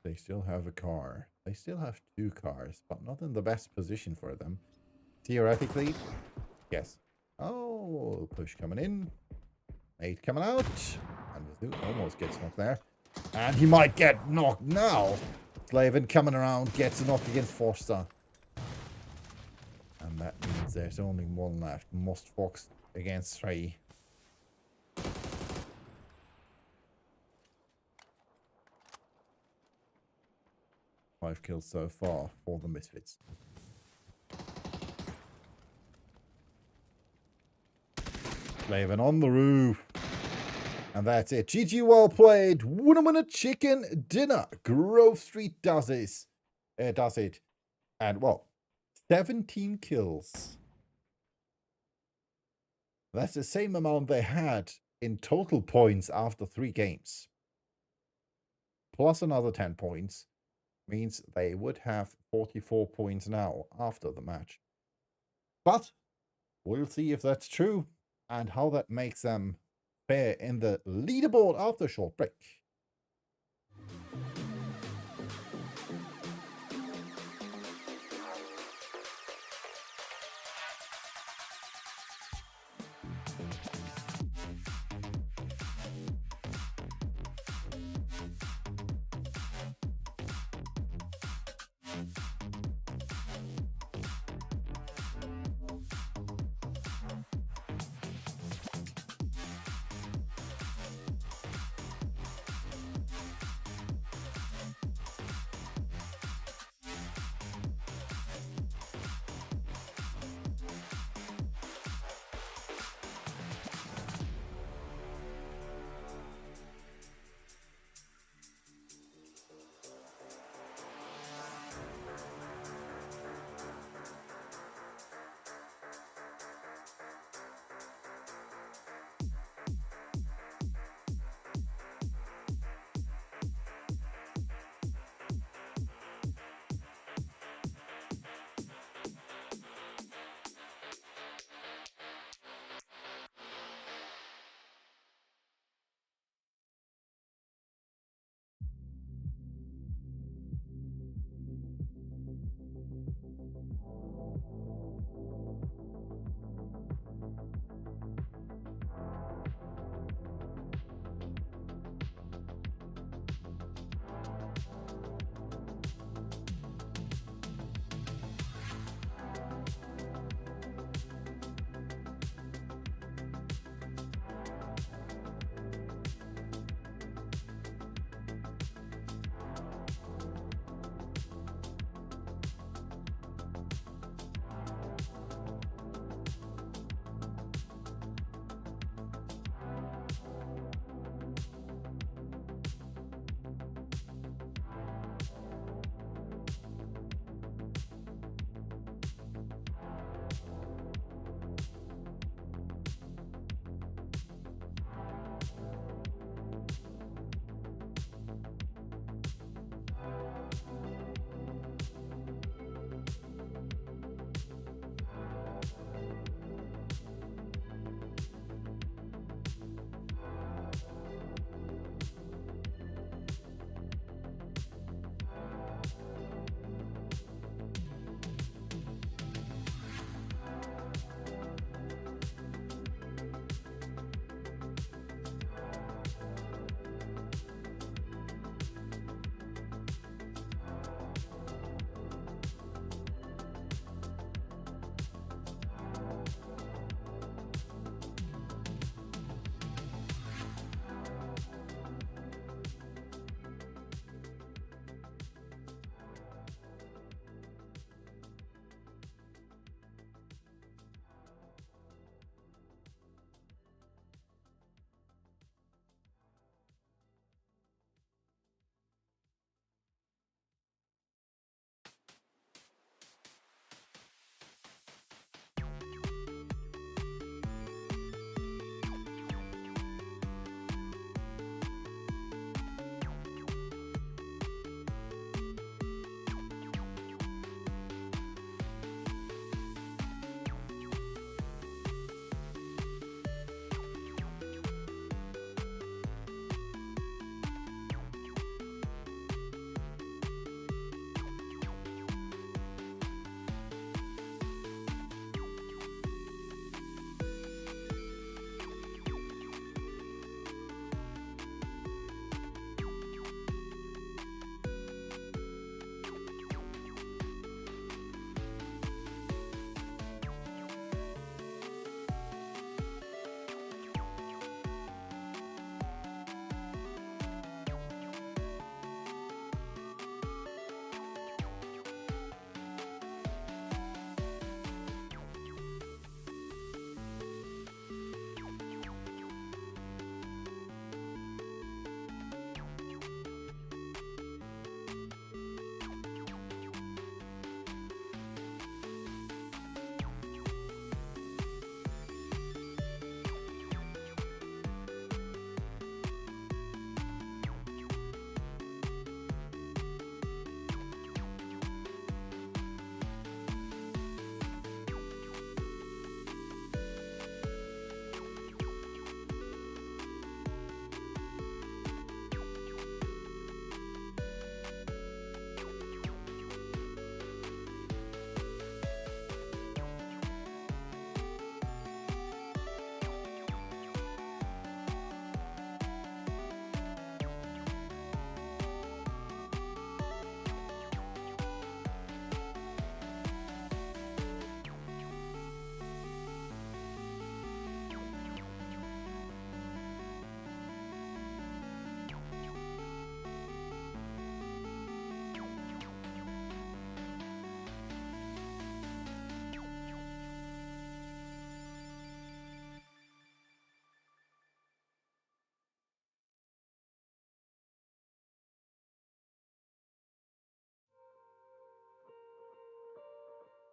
They still have a car. They still have 2 cars, but not in the best position for them. Theoretically, yes. Oh, push coming in. 8 coming out. And Vizu almost gets knocked there. And he might get knocked now. Slaven coming around, gets a knock against Forster. And that means there's only 1 left. Most Fox against 3. Five kills so far for the Misfits. Slaven on the roof. And that's it. GG, well played. Winner chicken dinner. Grove Street does this. Does it. And, well, 17 kills. That's the same amount they had in total points after 3 games. Plus another 10 points. Means they would have 44 points now after the match. But we'll see if that's true and how that makes them fare in the leaderboard after a short break.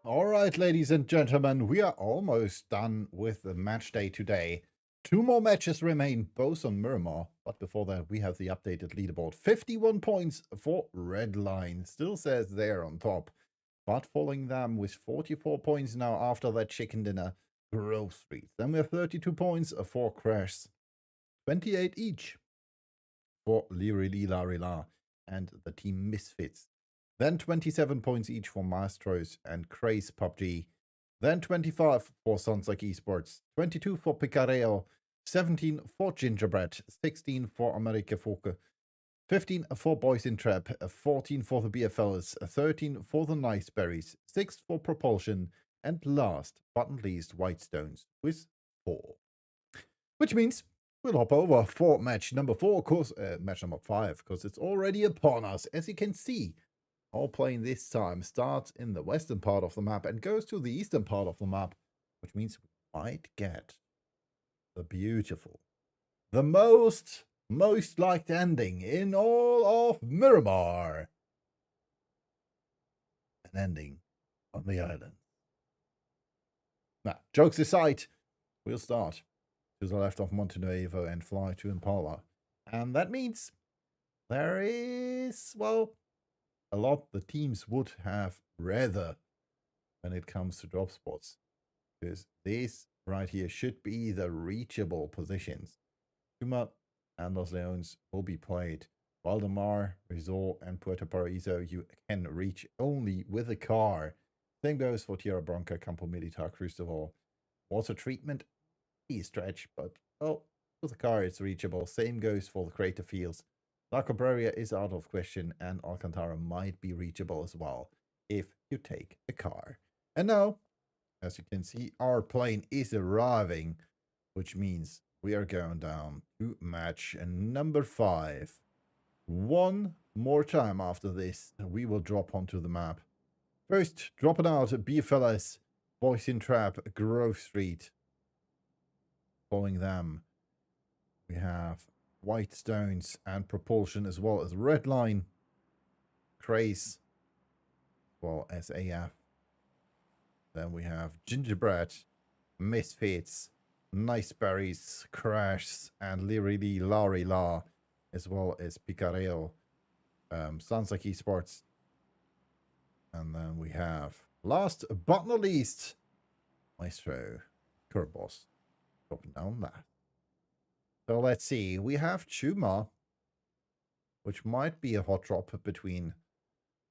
All right, ladies and gentlemen, we are almost done with the match day today. 2 more matches remain, both on Miramar. But before that, we have the updated leaderboard. 51 points for Red Line. Still says they're on top. But following them with 44 points now after that chicken dinner. Grove Street. Then we have 32 points for Crash. 28 each for Liri Lila Rila and the Team Misfits. Then 27 points each for Maestros and Craze PUBG. Then 25 for Sons Like Esports, 22 for Picareo, 17 for Gingerbread, 16 for America Foke, 15 for Boys in Trap, 14 for the BFLs, 13 for the Nice Berries, 6 for Propulsion, and last but not least, Whitestones with 4. Which means we'll hop over for match number 4, course, match number 5, because it's already upon us. As you can see, all playing this time starts in the western part of the map and goes to the eastern part of the map, which means we might get the beautiful, the most liked ending in all of Miramar. An ending on the island. Now, jokes aside, we'll start to the left of Montenegro and fly to Impala. And that means there is, well, a lot the teams would have rather when it comes to drop spots. Because these right here should be the reachable positions. Puma and Los Leones will be played. Valdemar, Resort, and Puerto Paraíso you can reach only with a car. Same goes for Tierra Bronca, Campo Militar, Cristobal. Water treatment, a stretch, but well, with a car it's reachable. Same goes for the crater fields. La Cabrera is out of question, and Alcantara might be reachable as well if you take a car. And now, as you can see, our plane is arriving, which means we are going down to match number 5. One more time after this, we will drop onto the map. First, dropping out BFLS, Boys in Trap, Grove Street. Following them, we have Whitestones and Propulsion, as well as Redline, Craze, as well as AF. Then we have Gingerbread, Misfits, Nice Berries, Crash, and Lirili Lari La, as well as Picareo. Sounds like esports. And then we have, last but not least, Maestro Kurbos. Dropping down that. So let's see. We have Chuma, which might be a hot drop between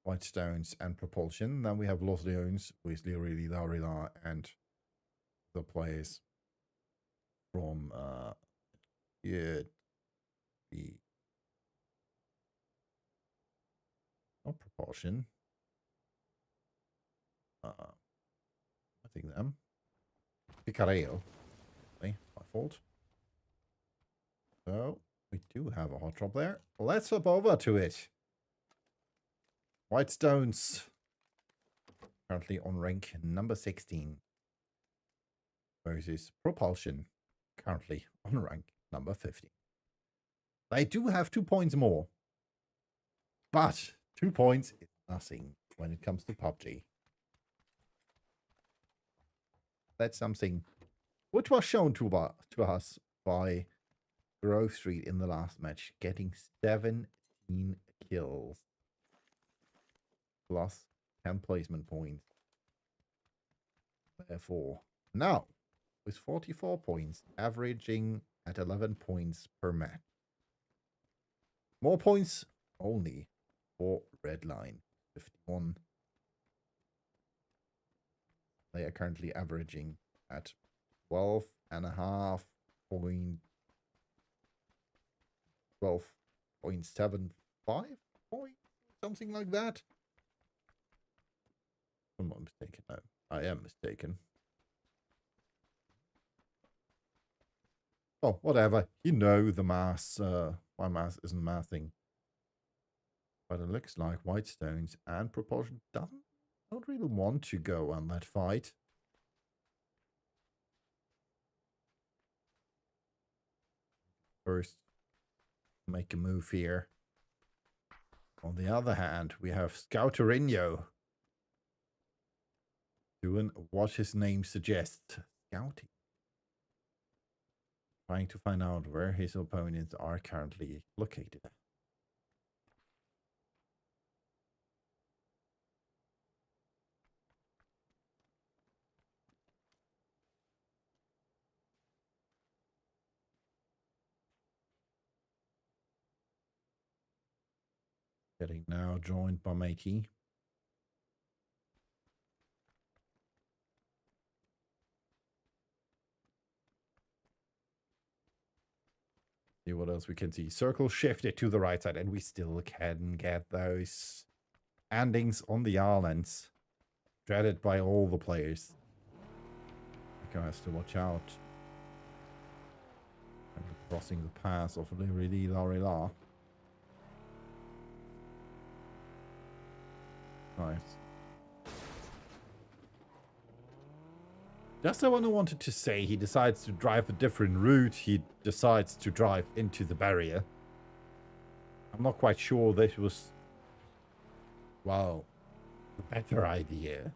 Whitestones and Propulsion. Then we have Los Leones with Lirili Lari La and the players from the not Propulsion. I think them. Picareo. Okay, my fault. So we do have a hot drop there. Let's hop over to it. Whitestones currently on rank number 16 versus Propulsion currently on rank number 15. They do have 2 points more, but 2 points is nothing when it comes to PUBG. That's something which was shown to us by Grove Street in the last match, getting 17 kills plus 10 placement points. Therefore, now with 44 points, averaging at 11 points per match. More points only for Redline, 51. They are currently averaging at 12.5 point, 12.75 points, something like that. I'm not mistaken. No, I am mistaken. Oh, whatever. You know the maths. My math isn't mathing. But it looks like Whitestones and Propulsion don't really want to go on that fight. First, make a move here. On the other hand, we have Scouterino doing what his name suggests, scouting. Trying to find out where his opponents are currently located. Getting now joined by Matey. See what else we can see. Circle shifted to the right side, and we still can get those endings on the islands. Dreaded by all the players. Nico has to watch out. And crossing the pass of Lirili Larila. Nice. Just I wanted to say, he decides to drive a different route. He decides to drive into the barrier. I'm not quite sure this was, well, the better idea.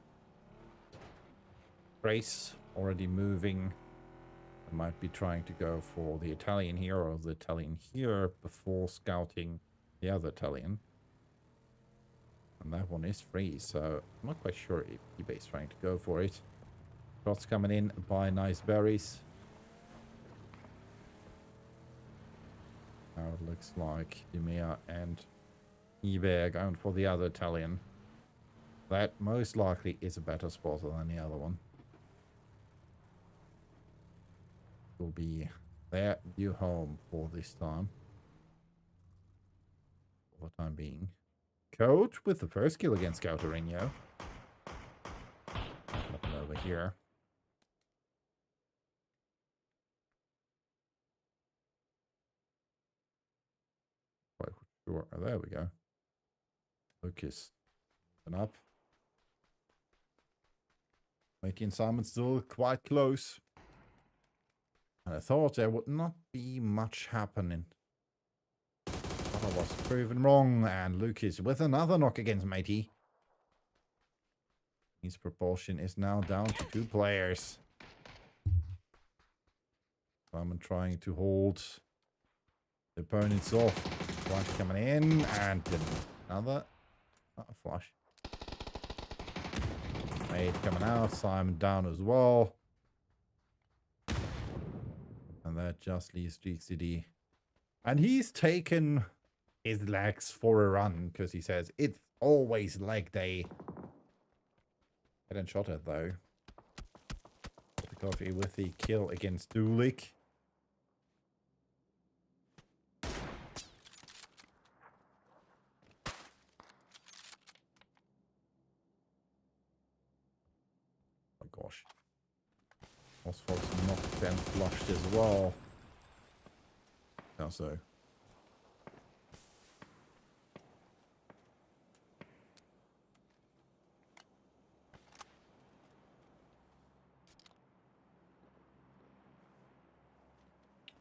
Race already moving. I might be trying to go for the Italian here or the Italian here before scouting the other Italian. And that one is free, so I'm not quite sure if eBay's trying to go for it. Shots coming in, buy nice berries. Now it looks like Dimea and eBay are going for the other Italian. That most likely is a better spotter than the other one. Will be their new home for this time. For the time being. Coach with the first kill against Gautarino. Nothing over here. Quite sure. Oh, there we go. Lucas. And up. Matey and Simon still quite close. And I thought there would not be much happening. But I was proven wrong. And Lucas with another knock against Matey. His proportion is now down to 2 players. Simon trying to hold the opponents off. Flash coming in. And another flash. Mate coming out. Simon down as well. And that just leaves GCD. And he's taken his legs for a run because he says it's always leg day. Hadn't shot it though. The coffee with the kill against Dulik. Oh gosh. Most folks knocked and flushed as well. How so?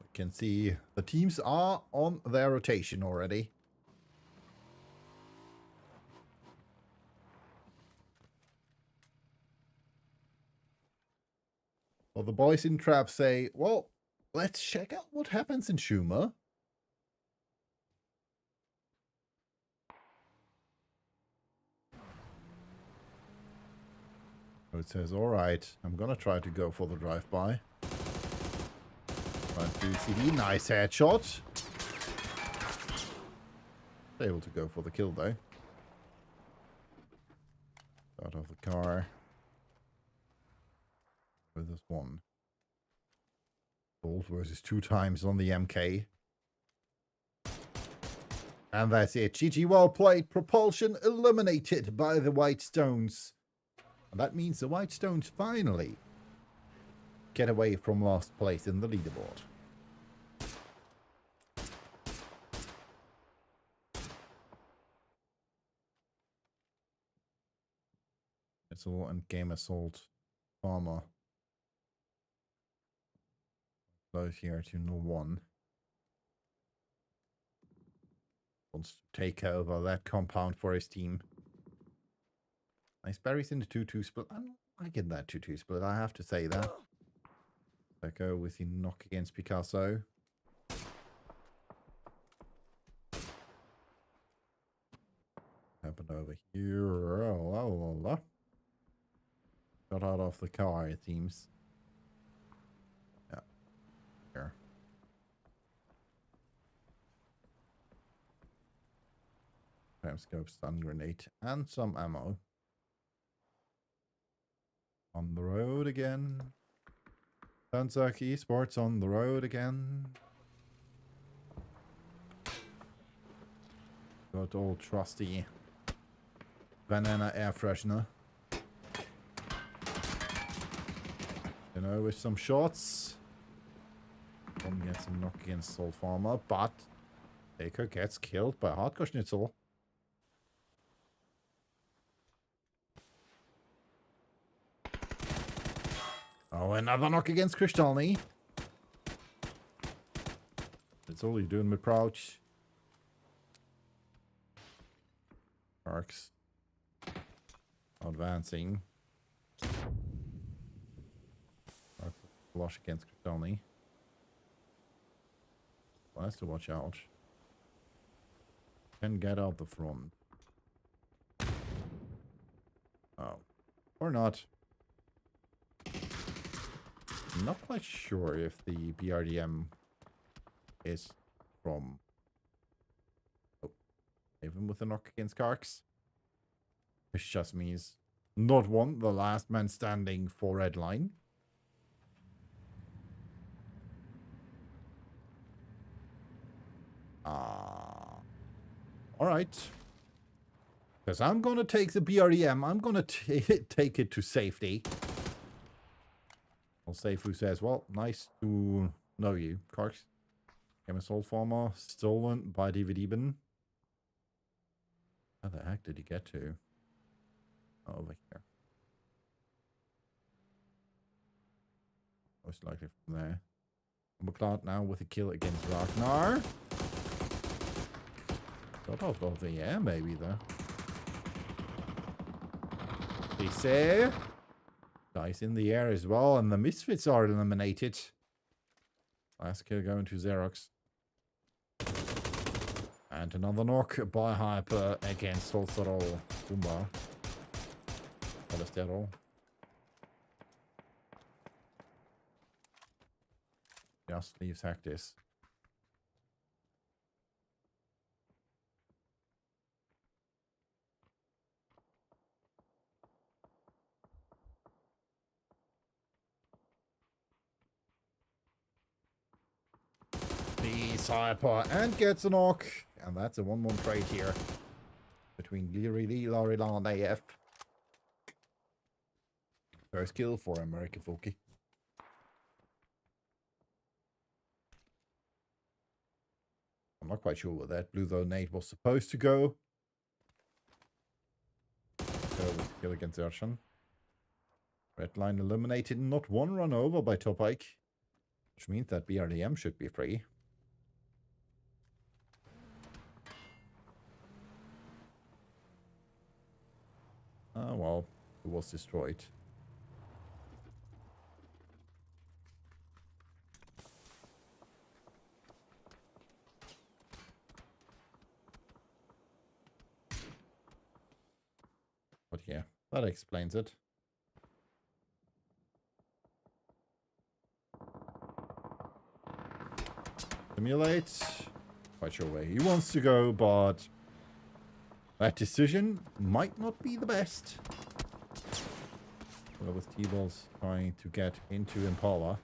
We can see the teams are on their rotation already. Well, the boys in Trap say, well, let's check out what happens in Schumer. So it says, all right, I'm going to try to go for the drive-by. Trying to CD, nice headshot. Able to go for the kill, though. Out of the car. With this one. Bolt versus 2 times on the MK. And that's it. GG, well played. Propulsion eliminated by the White Stones. And that means the White Stones finally get away from last place in the leaderboard. Missile and Game Assault Farmer. Close here to no 1. Wants to take over that compound for his team. Nice berries in the 2-2 split. I'm liking that 2-2 split, I have to say that. Echo with the knock against Picasso. Happened over here. Oh, la, la, la. Got out of the car, it seems. Yeah. Here. Scope, stun grenade, and some ammo. On the road again. Tanzak Esports on the road again. Good old trusty banana air freshener. You know, with some shots. One gets a knock against Soul Farmer, but Baker gets killed by Hardcore Schnitzel. Oh, another knock against Kristalny. That's all you're doing with Crouch. Sharks advancing. Flush against Kristalny. Well, has to watch out. Can get out the front. Oh. Or not. I'm not quite sure if the BRDM is from... Oh. Even with a knock against Karks. Which just means not one, the last man standing for red line. Alright. Because I'm going to take the BRDM. I'm going to take it to safety. Well, Seifu says, well, nice to know you, Karks. Soul Farmer stolen by DVD bin. How the heck did he get to? Oh, over here. Most likely from there. McLeod now with a kill against Ragnar. Got off of the air, maybe, though. Dice. Dice in the air as well, and the Misfits are eliminated. Last kill going to Xerox. And another knock by Hyper against Solsterol Pumba. Cholesterol. Just leaves Hectis. He's Hyper and gets a knock. And that's a 1-1 trade here. Between Leary Lee, Laurila, and AF. First kill for America Folky. I'm not quite sure where that blue donate was supposed to go. So, kill against Urshan. Red line eliminated. Not one run over by Topike. Which means that BRDM should be free. Oh, well. It was destroyed. But yeah, that explains it. Simulate. Quite sure where he wants to go, but that decision might not be the best. Well, with T-Balls trying to get into Impala.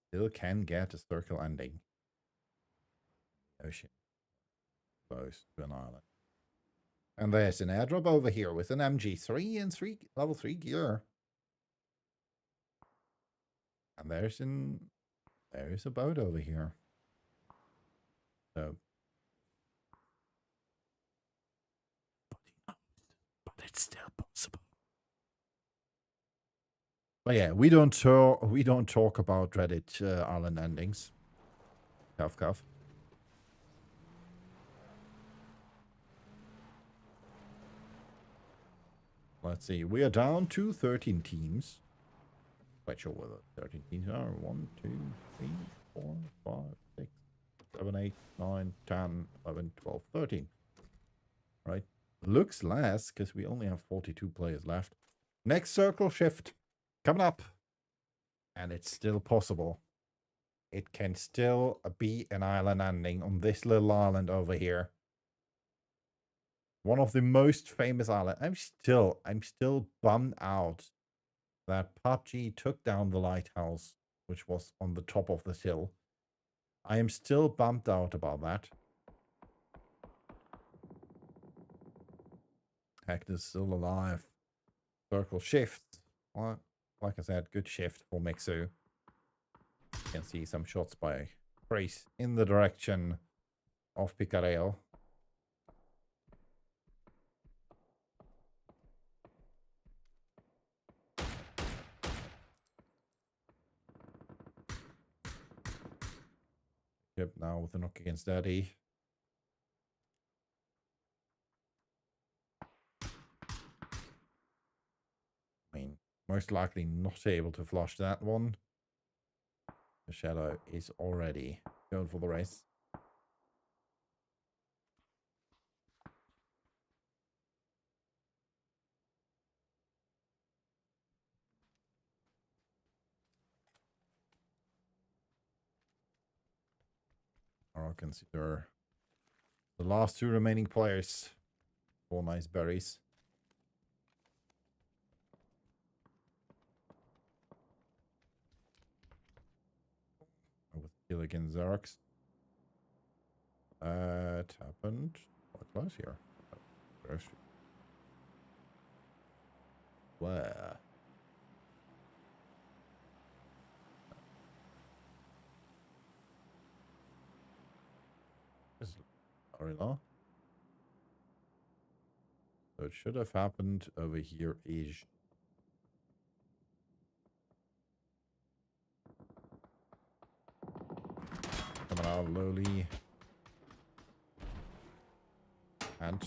Still can get a circle ending. Ocean. Close to an island. And there's an airdrop over here with an MG3 and level 3 gear. And there's a boat over here. So, but it's still possible. But yeah, we don't talk about Reddit island endings. Cuff cuff. Let's see. We are down to 13 teams. Quite sure what the 13 teams are. 1, 2, 3, 4, 5, 6, 7, 8, 9, 10, 11, 12, 13. Right. Looks less because we only have 42 players left. Next circle shift coming up. And it's still possible. It can still be an island ending on this little island over here. One of the most famous islands. I'm still bummed out that PUBG took down the lighthouse, which was on the top of this hill. I am still bummed out about that. Hector's still alive. Circle shifts. Well, like I said, good shift for Mixu. You can see some shots by Grace in the direction of Picareo. Yep, now with the knock against Daddy. I mean, most likely not able to flush that one. The Shadow is already going for the race. I'll consider the last two remaining players. 4 nice berries. With kill against Xerox. It happened quite close here. Where? Is Arila? So it should have happened over here-ish. Coming out lowly. And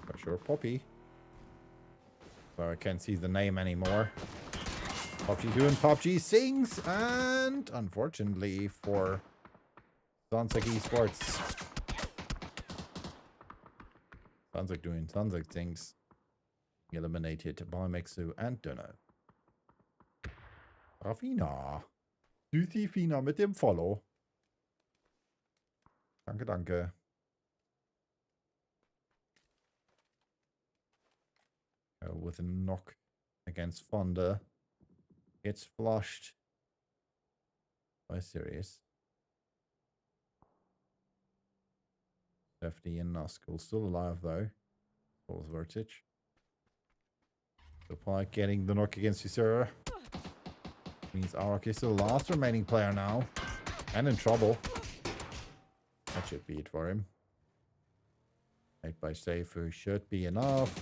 pressure Poppy. So I can't see the name anymore. PUBG doing PUBG sings, and unfortunately for Sanzek Esports, Sanzek doing Sanzek things, eliminated by Mixu and Dunno. Rafina. Süßi Fina mit dem Follow. Danke, danke. With a knock against Fonda. Gets flushed by Sirius. FD and Nuskul still alive though. Falls Vertige. Supply getting the knock against Ysera. Means Arak is the last remaining player now. And in trouble. That should be it for him. 8 by Seifu should be enough.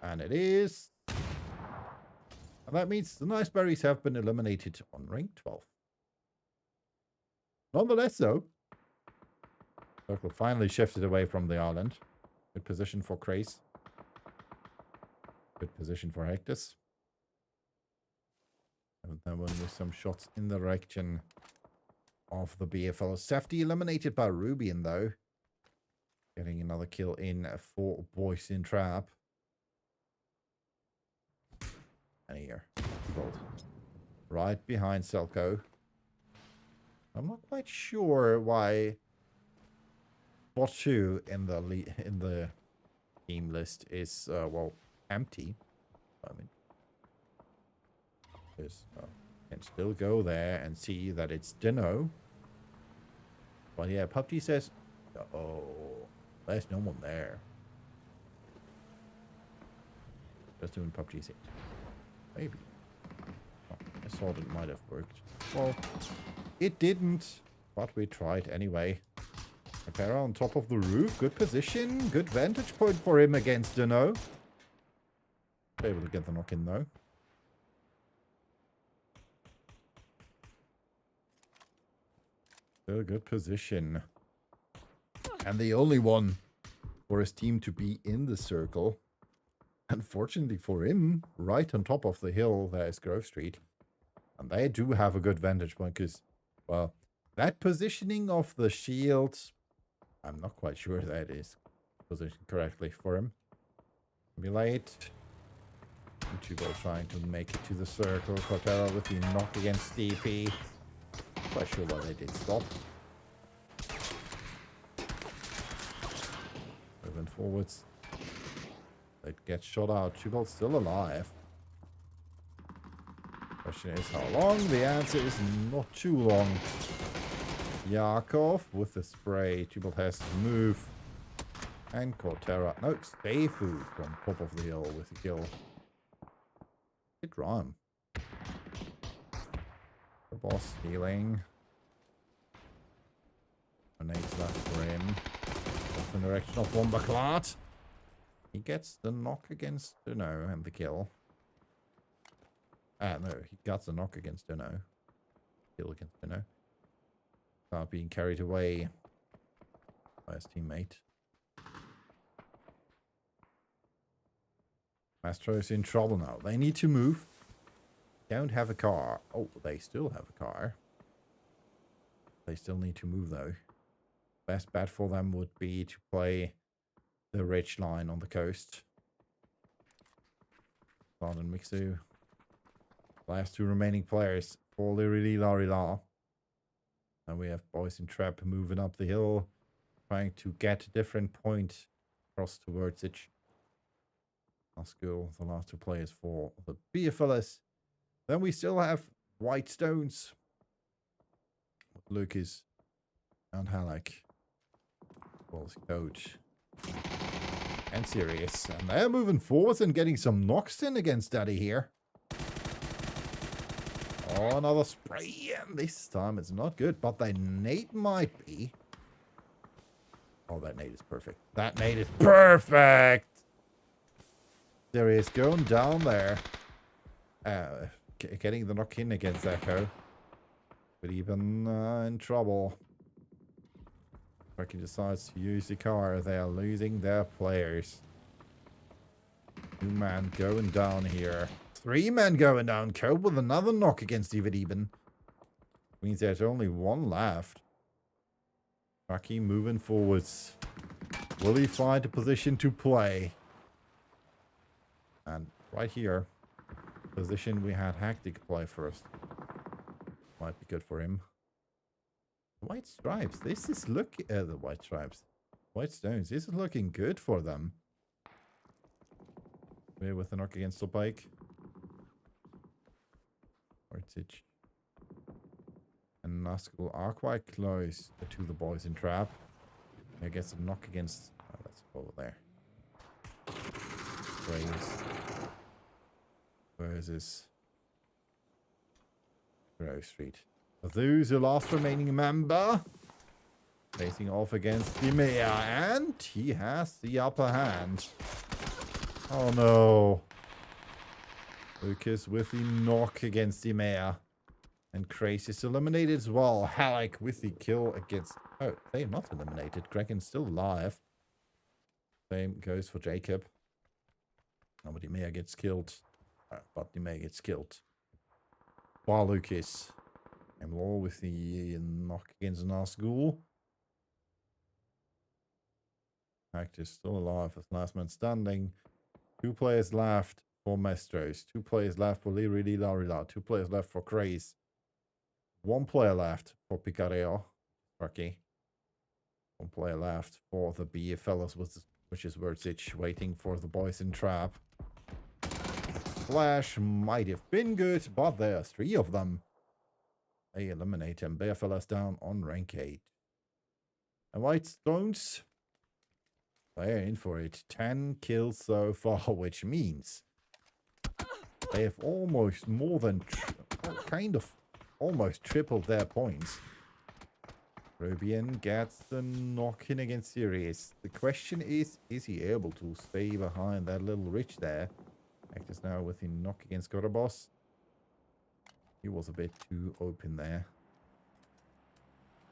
And it is. And that means the nice berries have been eliminated on rank 12. Nonetheless, though, Circle finally shifted away from the island. Good position for Krace. Good position for Hectus. And that one with some shots in the direction of the BFL. Safety eliminated by Rubian, though. Getting another kill in for Boys in Trap. And here, right behind Selko. I'm not quite sure why bot 2 in the team list is well empty. I mean, can still go there and see that it's Dino. But yeah, PUBG says, oh, there's no one there. Just doing PUBG say. Maybe. Oh, I thought it might have worked. Well, it didn't, but we tried anyway. Capera on top of the roof. Good position. Good vantage point for him against Dino. Able to get the knock in though. Still good position. And the only one for his team to be in the circle. Unfortunately for him, right on top of the hill, there is Grove Street. And they do have a good vantage point because, well, that positioning of the shields, I'm not quite sure that is positioned correctly for him. Be late. Uchibo trying to make it to the circle. Cortera with the knock against DP. Quite sure why they did stop. Moving forwards. It gets shot out. Chubal's still alive. Question is how long? The answer is not too long. Yakov with the spray. Tubal has to move. And Cortera. No, stay food from top of the hill with the kill. Good run. The boss healing. Grenades left for him. Off in the direction of Womberclart. He gets the knock against Duno and the kill. No, he got the knock against Duno. Kill against Duno. Start being carried away by his teammate. Mastro's in trouble now. They need to move. Don't have a car. Oh, they still have a car. They still need to move though. Best bet for them would be to play the ridge line on the coast. Zard and Mixu. Last two remaining players for Lirili-Larila. And we have Boys in Trap moving up the hill, trying to get a different point across towards it. School, the last two players for the BFLS. Then we still have White Stones, Lucas and Halleck, well as coach, and Sirius. And they're moving forward and getting some knocks in against Daddy here. Oh, another spray, and this time it's not good, but that nade might be. Oh, that nade is perfect. That nade is perfect! Sirius going down there. Getting the knock in against Echo. But even in trouble. Rocky decides to use the car. They are losing their players. 2 man going down here. 3 men going down. Cope with another knock against Even. Means there's only 1 left. Rocky moving forwards. Will he find a position to play? And right here, position we had Hectic play first. Might be good for him. White Stripes. This is the White Stripes. White Stones. This is looking good for them. We're with a knock against the bike. Ortich and Nazgul are quite close to the Boys in Trap. I guess a knock against. Oh, let's go over there. Versus Grove Street. Who's the last remaining member? Facing off against the mayor, and he has the upper hand. Oh no. Lucas with the knock against the mayor. And Crazy is eliminated as well. Halleck with the kill against. Oh, they're not eliminated. Kraken's still alive. Same goes for Jacob. Oh, but the mayor gets killed. But the mayor gets killed. While Lucas. And Law with the knock against Nazgul. Act is still alive as last man standing. 2 players left for Mestros. 2 players left for Lirili-Larila. 2 players left for Craze. 1 player left for Picareo. Rocky. 1 player left for the BFLs, which is Vertich, waiting for the Boys in Trap. Flash might have been good, but there's 3 of them. They eliminate him. BFLs down on rank 8. And White Stones, they're in for it. 10 kills so far, which means they have almost almost tripled their points. Rubian gets the knock in against Sirius. The question is he able to stay behind that little ridge there? Actors now with the knock against Gorabos. He was a bit too open there.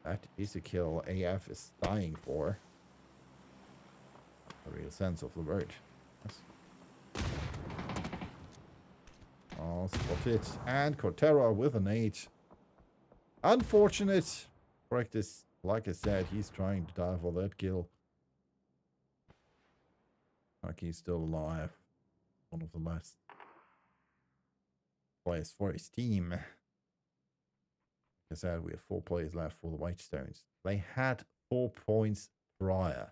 That is a kill AF is dying for. A real sense of the word. Yes. Oh, spotted. And Cortera with an 8. Unfortunate. Practice, like I said, he's trying to die for that kill. Like he's still alive. One of the last players for his team. Like I said, we have 4 players left for the White Stones. They had 4 points prior.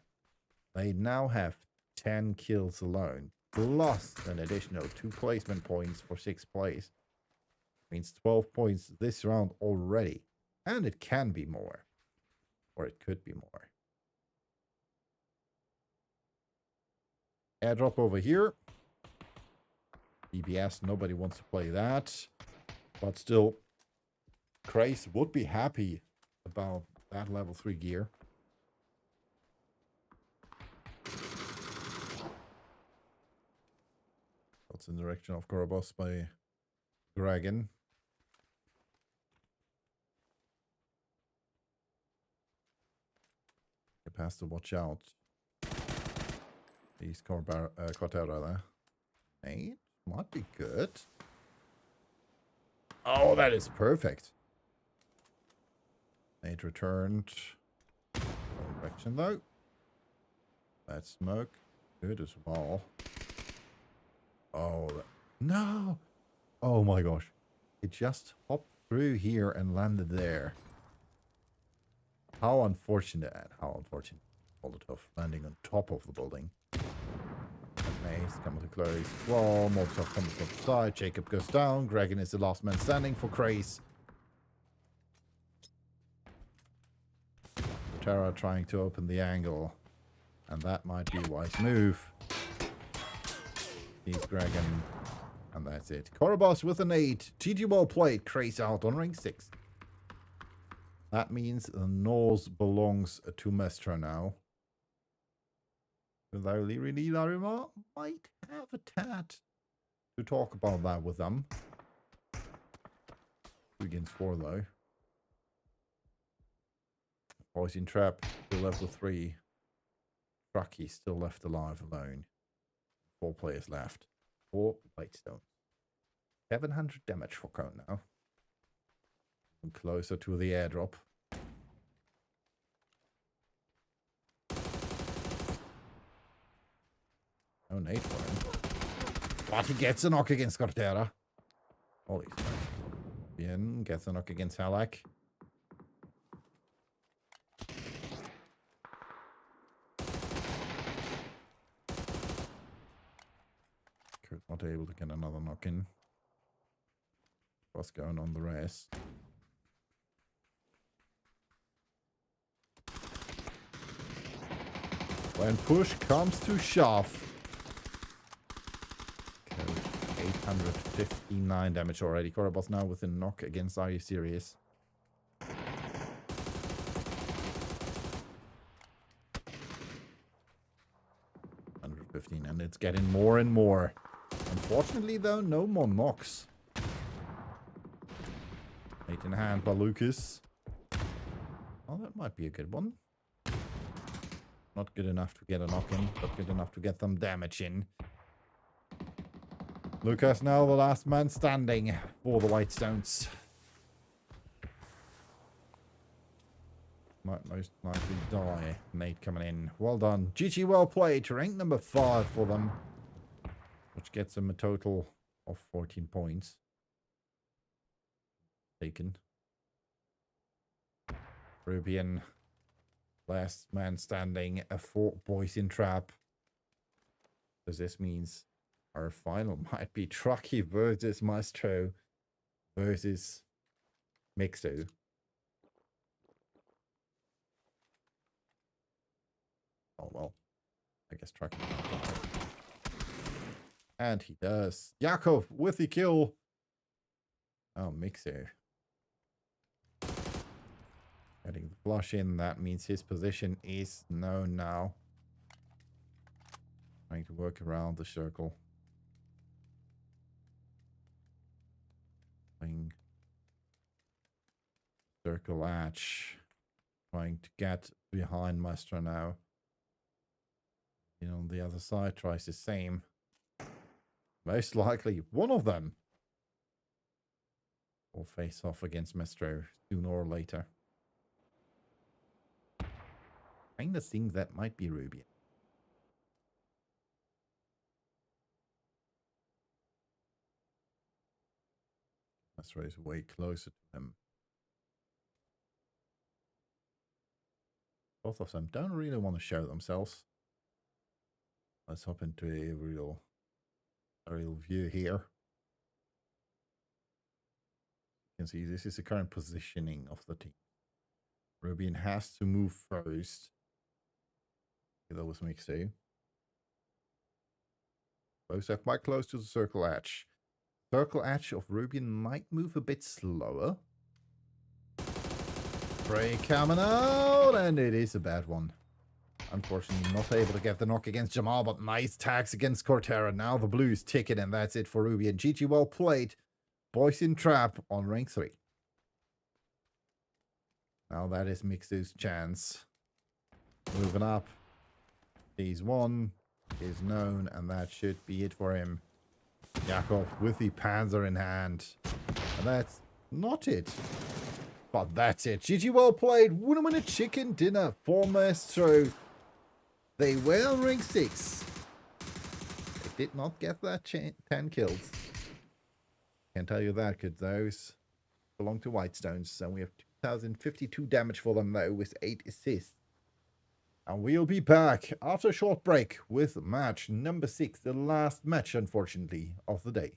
They now have 10 kills alone, plus an additional 2 placement points for 6 plays. Means 12 points this round already. And it can be more. Or it could be more. Airdrop over here. DBS, nobody wants to play that. But still, Craze would be happy about that level 3 gear. That's in the direction of Korobos by Dragon. He has to watch out. He's caught out there. Hey, might be good. Oh, that is perfect. Nate returned. Wrong direction though. That smoke. Good as well. Oh, no. Oh my gosh. It just hopped through here and landed there. How unfortunate. How unfortunate. Molotov landing on top of the building. Mace coming to close. Wall. Molotov comes from the side. Jacob goes down. Dragon is the last man standing for Craze. Terra trying to open the angle. And that might be a wise move. He's Dragon. And that's it. Korobos with an 8. GG well played. Craze out on ring 6. That means the Norse belongs to Mestra now. Though really Larima might have a tad to talk about that with them. 2 against 4 though. Poison Trap still level 3. Trucky still left alive alone. 4 players left. 4 Whitestone. 700 damage for Cone now. And closer to the airdrop. No nade for him. But he gets a knock against Cortera. Holy smokes. Bien gets a knock against Halak. Kurt not able to get another knock in. What's going on the rest? When push comes to shove. 859 damage already. Korobos now with a knock against Are You Serious? 115, and it's getting more and more. Unfortunately, though, no more knocks. 8 in hand by Lucas. Oh, that might be a good one. Not good enough to get a knock in, but good enough to get some damage in. Lucas now the last man standing for the Whitestones. Might most likely die. Nate coming in. Well done. GG well played. Rank number 5 for them. Which gets them a total of 14 points. Taken. Rubian. Last man standing. A 4 boys in trap. So this means our final might be Trucky versus Maestro versus Mixo. Oh well. I guess Trucky. And he does. Yakov with the kill. Oh, Mixo. Getting the flush in. That means his position is known now. Trying to work around the circle. Playing circle edge. Trying to get behind Maestro now. You know, on the other side tries the same. Most likely one of them will face off against Maestro sooner or later. Kinda think that might be Rubian. Maestro is way closer to him. Both of them don't really want to show themselves. Let's hop into a real view here. can see, this is the current positioning of the team. Rubin has to move first. That was mixed too. Both are quite close to the circle edge. Circle edge of Rubin might move a bit slower. Spray coming out, and it is a bad one. Unfortunately, not able to get the knock against Jamal, but nice tags against Cortera. Now the blue is ticking, and that's it for Rubin. GG, well played. Boys in trap on rank 3. Now that is Mixu's chance. Moving up. He's one. Is known, and that should be it for him. Yakov with the Panzer in hand. And that's not it. But that's it. GG, well played. Win a chicken dinner for Maestro. They were on rank 6. They did not get that 10 kills. Can't tell you that, because those belong to Whitestones. And we have 2,052 damage for them, though, with 8 assists. And we'll be back after a short break with match number 6, the last match, unfortunately, of the day.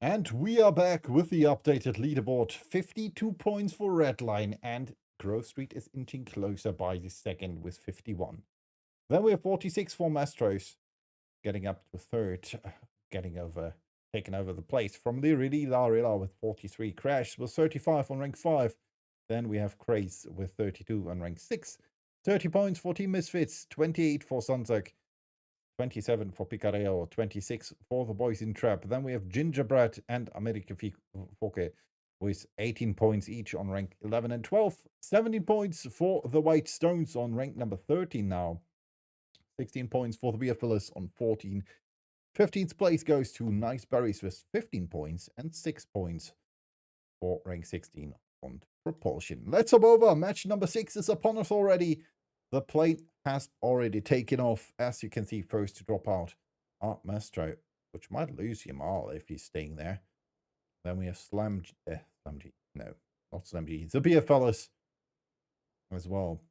And we are back with the updated leaderboard. 52 points for Redline, and Grove Street is inching closer by the second with 51. Then we have 46 for Mastros, getting up to third, taking over the place from Lirili Larilla with 43. Crash with 35 on rank 5. Then we have Craze with 32 on rank 6. 30 points for Team Misfits, 28 for Sunzak, 27 for Picareo, 26 for the Boys in Trap. Then we have Gingerbread and America Foke with 18 points each on rank 11 and 12. 17 points for the White Stones on rank number 13 now. 16 points for the BFLS on 14. 15th place goes to Nice Berries with 15 points and 6 points for rank 16 on Propulsion. Let's hop over. Match number 6 is upon us already. The plane has already taken off. As you can see, first to drop out are Mastro, which might lose Yamal if he's staying there. Then we have Slam G. No, not Slam G. The BFLS as well.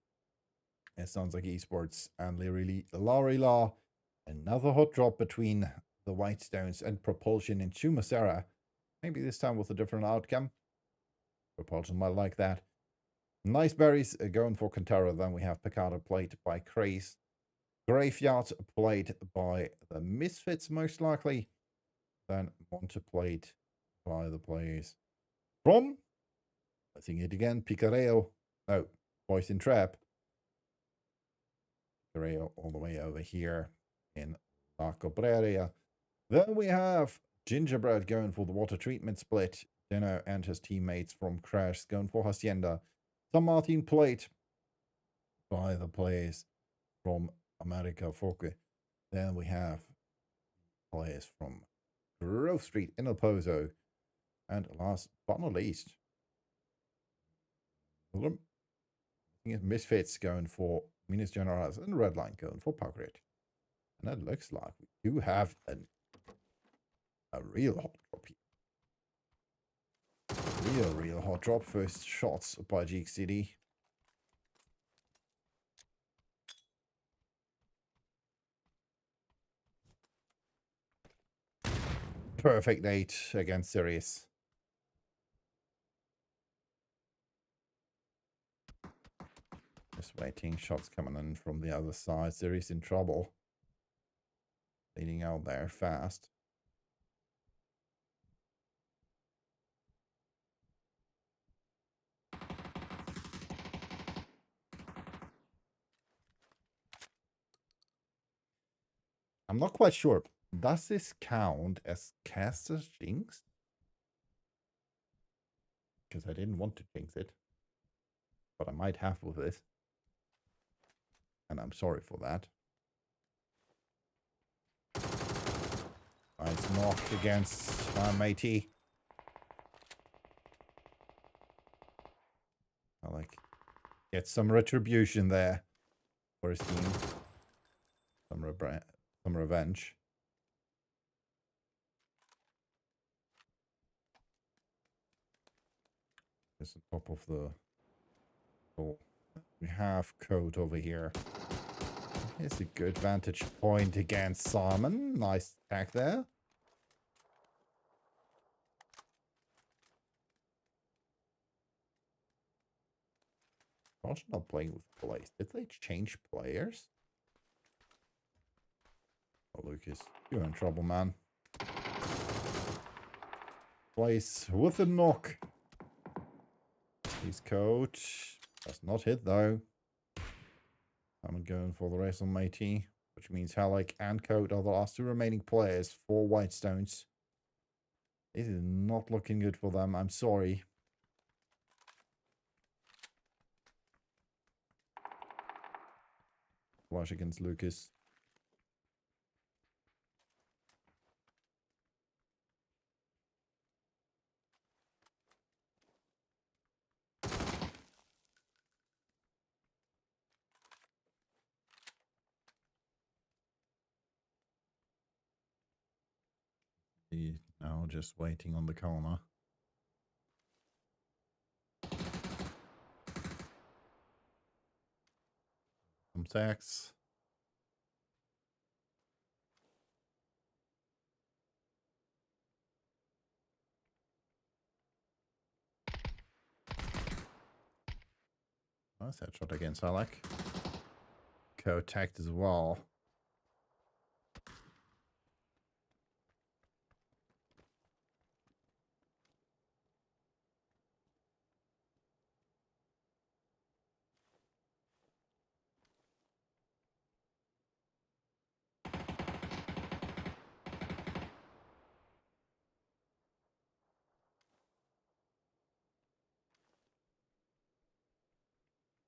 It sounds like esports and Larila. Another hot drop between the Whitestones and Propulsion in Chumasera. Maybe this time with a different outcome. Propulsion might like that. Nice Berries going for Kantara. Then we have Picardo played by Craze. Graveyard played by the Misfits, most likely. Then Monte played by the players from, I think it again, Picareo. No, Boys in Trap. Picareo all the way over here in La Cabrera. Then we have Gingerbread going for the water treatment split. Dino and his teammates from Crash going for Hacienda. San Martin played by the players from America Foke. Then we have players from Grove Street in El Pozo. And last but not least, Misfits going for Minas Generales and Redline going for Pugrid. And it looks like we do have a real hot drop here. Real hot drop. First shots by Geek City. Perfect 8 against Sirius. Just waiting. Shots coming in from the other side. Sirius in trouble. Leading out there fast. I'm not quite sure. Does this count as caster's jinx? Because I didn't want to jinx it. But I might have with this. And I'm sorry for that. It's knocked against matey. I like get some retribution there for his team. Some revenge. Just on top of the... Oh, we have Code over here. Here's a good vantage point against Simon. Nice attack there. Not playing with players. Did they change players? Oh, Lucas, you're in trouble, man. Place with a knock. His coach does not hit though. I'm going for the race on matey, which means Halleck and Code are the last two remaining players for Whitestones. This is not looking good for them. I'm sorry. Flash against Lucas. Now just waiting on the corner. Some sacks. Nice headshot against Alec. Co-attacked as well.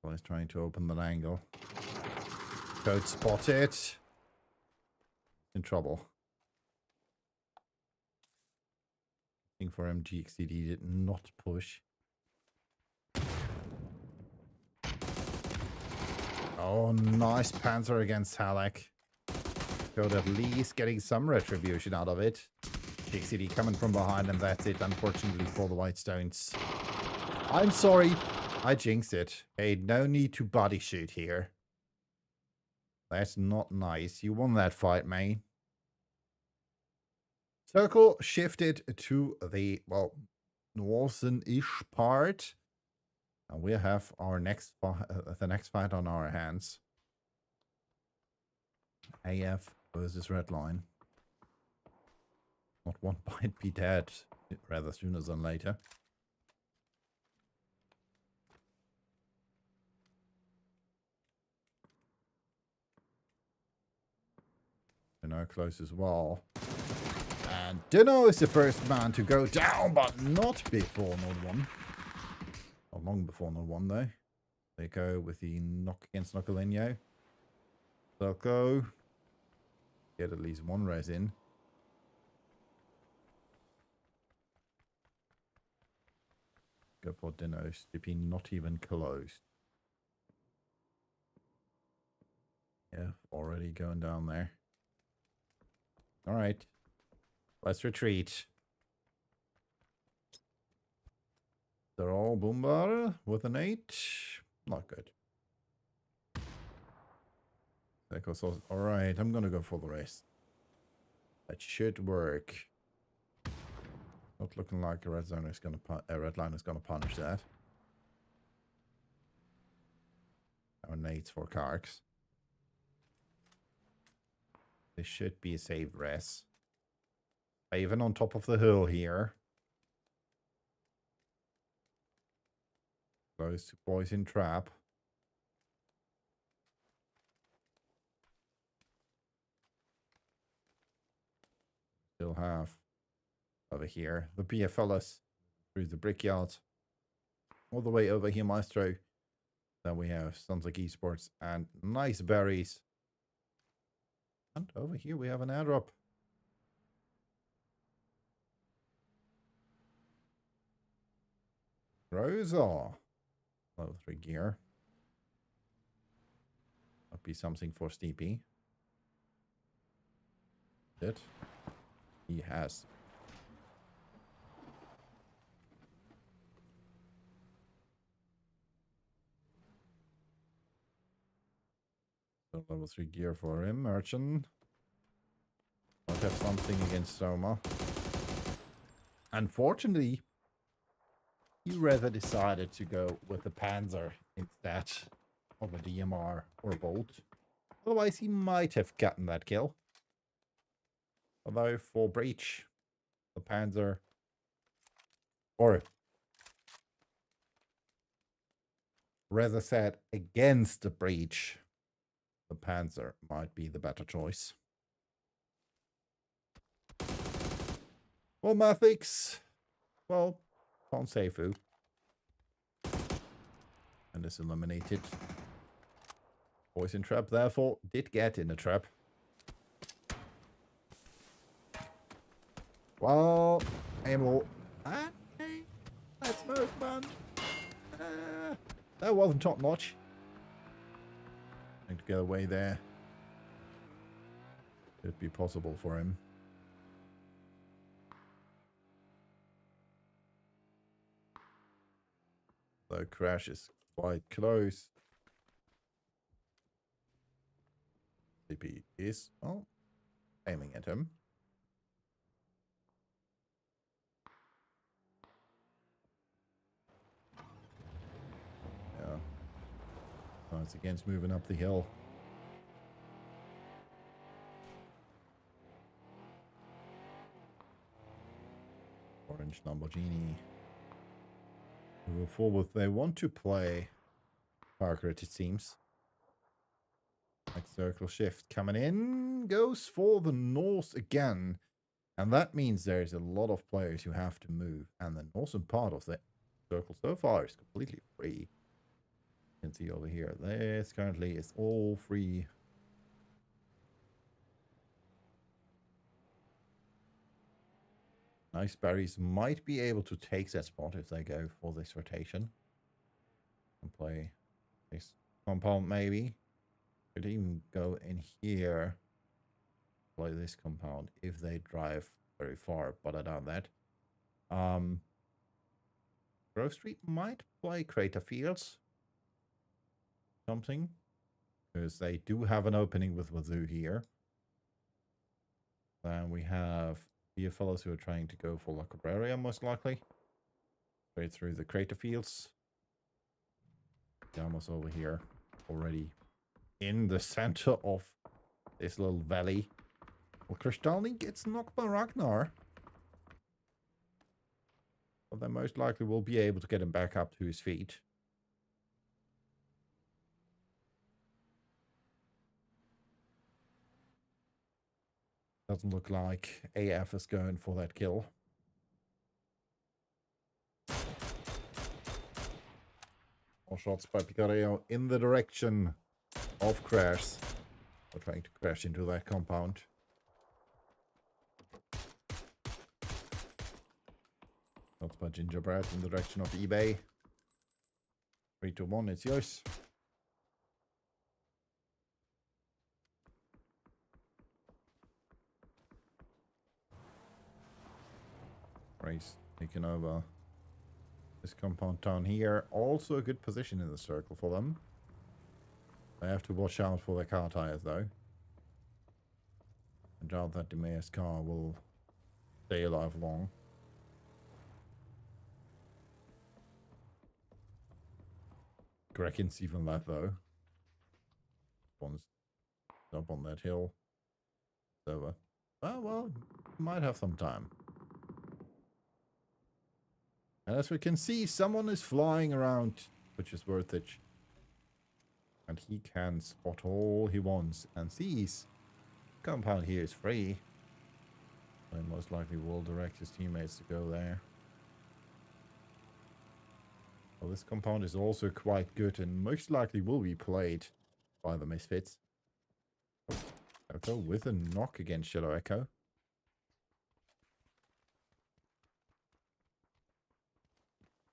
Well, he's trying to open that angle. Code spotted. In trouble. Looking for him, GXCD did not push. Oh, nice Panzer against Halleck. Code at least getting some retribution out of it. GXCD coming from behind, and that's it, unfortunately, for the Whitestones. I'm sorry. I jinxed it. Hey, no need to body shoot here. That's not nice. You won that fight, man. Circle shifted to the, well, northern-ish part. And we have our next the next fight on our hands. AF versus Redline. Not one might be dead rather sooner than later. Dino close as well. And Dino is the first man to go down, but not before Node 1. Not long before Node 1 though. They go with the knock against Nocolinho. Circo. Get at least one res in. Go for Dino. Stippy not even close. Yeah, already going down there. Alright. Let's retreat. They're all Boombar with an 8. Not good. Alright, I'm gonna go for the rest. That should work. Not looking like a red zone is gonna red line is gonna punish that. Our nades for Karks. This should be a safe res. Even on top of the hill here. Close to poison trap. Still have over here the BFLS through the brickyard. All the way over here, Maestro. Then we have Sons like Esports and nice berries. And over here we have an airdrop. Rosa. Level 3 gear. Might be something for Steepy. It. He has. So level 3 gear for him, Merchant. Might have something against Soma. Unfortunately, he rather decided to go with the Panzer instead of a DMR or a Bolt. Otherwise, he might have gotten that kill. Although for Breach, the Panzer, or rather said against the Breach, the Panzer might be the better choice. Well, Mathix, well, found Seifu. And is eliminated. Poison trap, therefore, did get in the trap. Well, ammo. That's smoke, man. That wasn't top notch. Trying to get away there. It'd be possible for him. Though Crash is quite close. CP is, oh, aiming at him. Yeah. Once again, it's moving up the hill. Orange Lamborghini. Moving forward, they want to play Parker, it seems. Like circle shift coming in. Goes for the north again. And that means there's a lot of players who have to move. And the northern part of the circle so far is completely free. You can see over here. This currently is all free. Nice berries might be able to take that spot if they go for this rotation. And play this compound maybe. Could even go in here. Play this compound if they drive very far, but I doubt that. Grove Street might play Crater Fields. Something. Because they do have an opening with Wazoo here. Then we have here fellows who are trying to go for La Cabrera, most likely. Straight through the Crater Fields. Almost over here. Already in the center of this little valley. Well, Kristalny gets knocked by Ragnar. But they most likely will be able to get him back up to his feet. Doesn't look like AF is going for that kill. More shots by Picareo in the direction of Crash. We're trying to crash into that compound. Shots by Gingerbread in the direction of eBay. 3 to 1, it's yours. Race taking over this compound down here. Also a good position in the circle for them. They have to watch out for their car tires though. I doubt that the mayor's car will stay alive long. Grekin's even that though. One's up on that hill. It's over. Oh well, might have some time. And as we can see, someone is flying around, which is worth it. And he can spot all he wants and sees. Compound here is free. So he most likely will direct his teammates to go there. Well, this compound is also quite good and most likely will be played by the Misfits. Echo with a knock against Shadow Echo.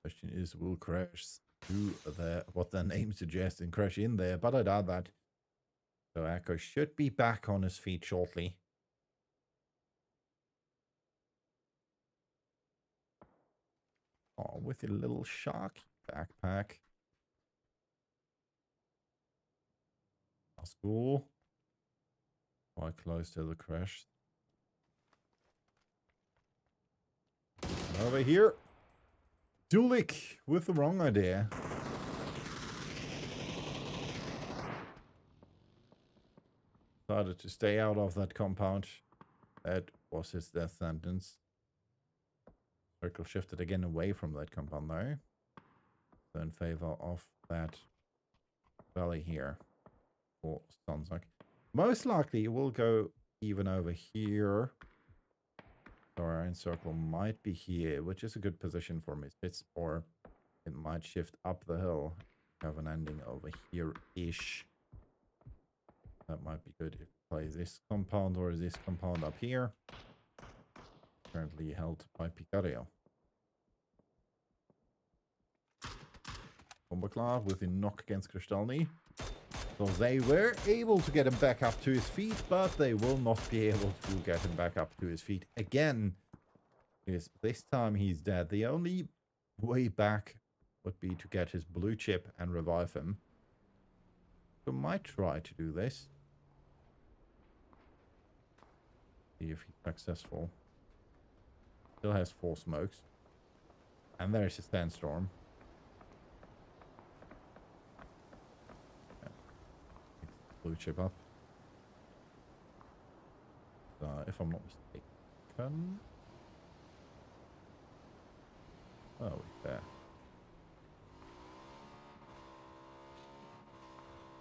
Question is, will Crash do what their name suggests and crash in there? But I doubt that. So Echo should be back on his feet shortly. Oh, with a little shark backpack. That's cool. Quite close to the crash. Over here. Dulik with the wrong idea. Decided to stay out of that compound. That was his death sentence. Circle shifted again away from that compound though. So in favor of that valley here for Sunsuck. Most likely it will go even over here. So our iron circle might be here, which is a good position for Misfits, or it might shift up the hill. Have an ending over here-ish. That might be good if we play this compound or this compound up here. Currently held by Picario. Bombaclav with a knock against Kristalny. So they were able to get him back up to his feet, but they will not be able to get him back up to his feet again. Because this time he's dead. The only way back would be to get his blue chip and revive him. So might try to do this. See if he's successful. Still has 4 smokes. And there's a sandstorm. blue chip up. If I'm not mistaken. Oh, there.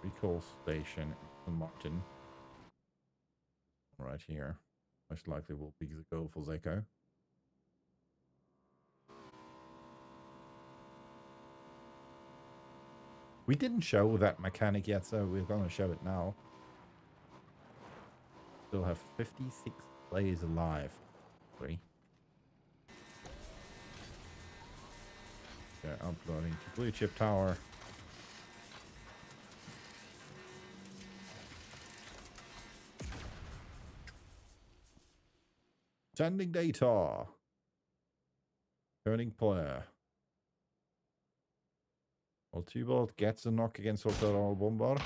Recall station in Martin. Right here. Most likely will be the goal for Zeko. We didn't show that mechanic yet, so we're going to show it now. Still have 56 players alive. 3. They're uploading to Blue Chip Tower. Sending data. Turning player. Well, Tybalt gets a knock against Hotel Bomber.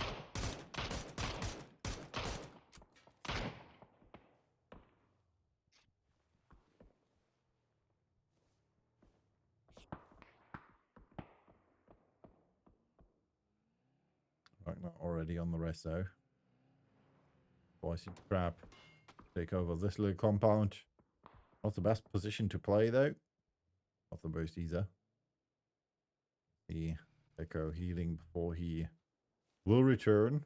Ragnar already on the rest though. Boys in trap. Take over this little compound. Not the best position to play though. Not the most either. The Echo healing before he will return.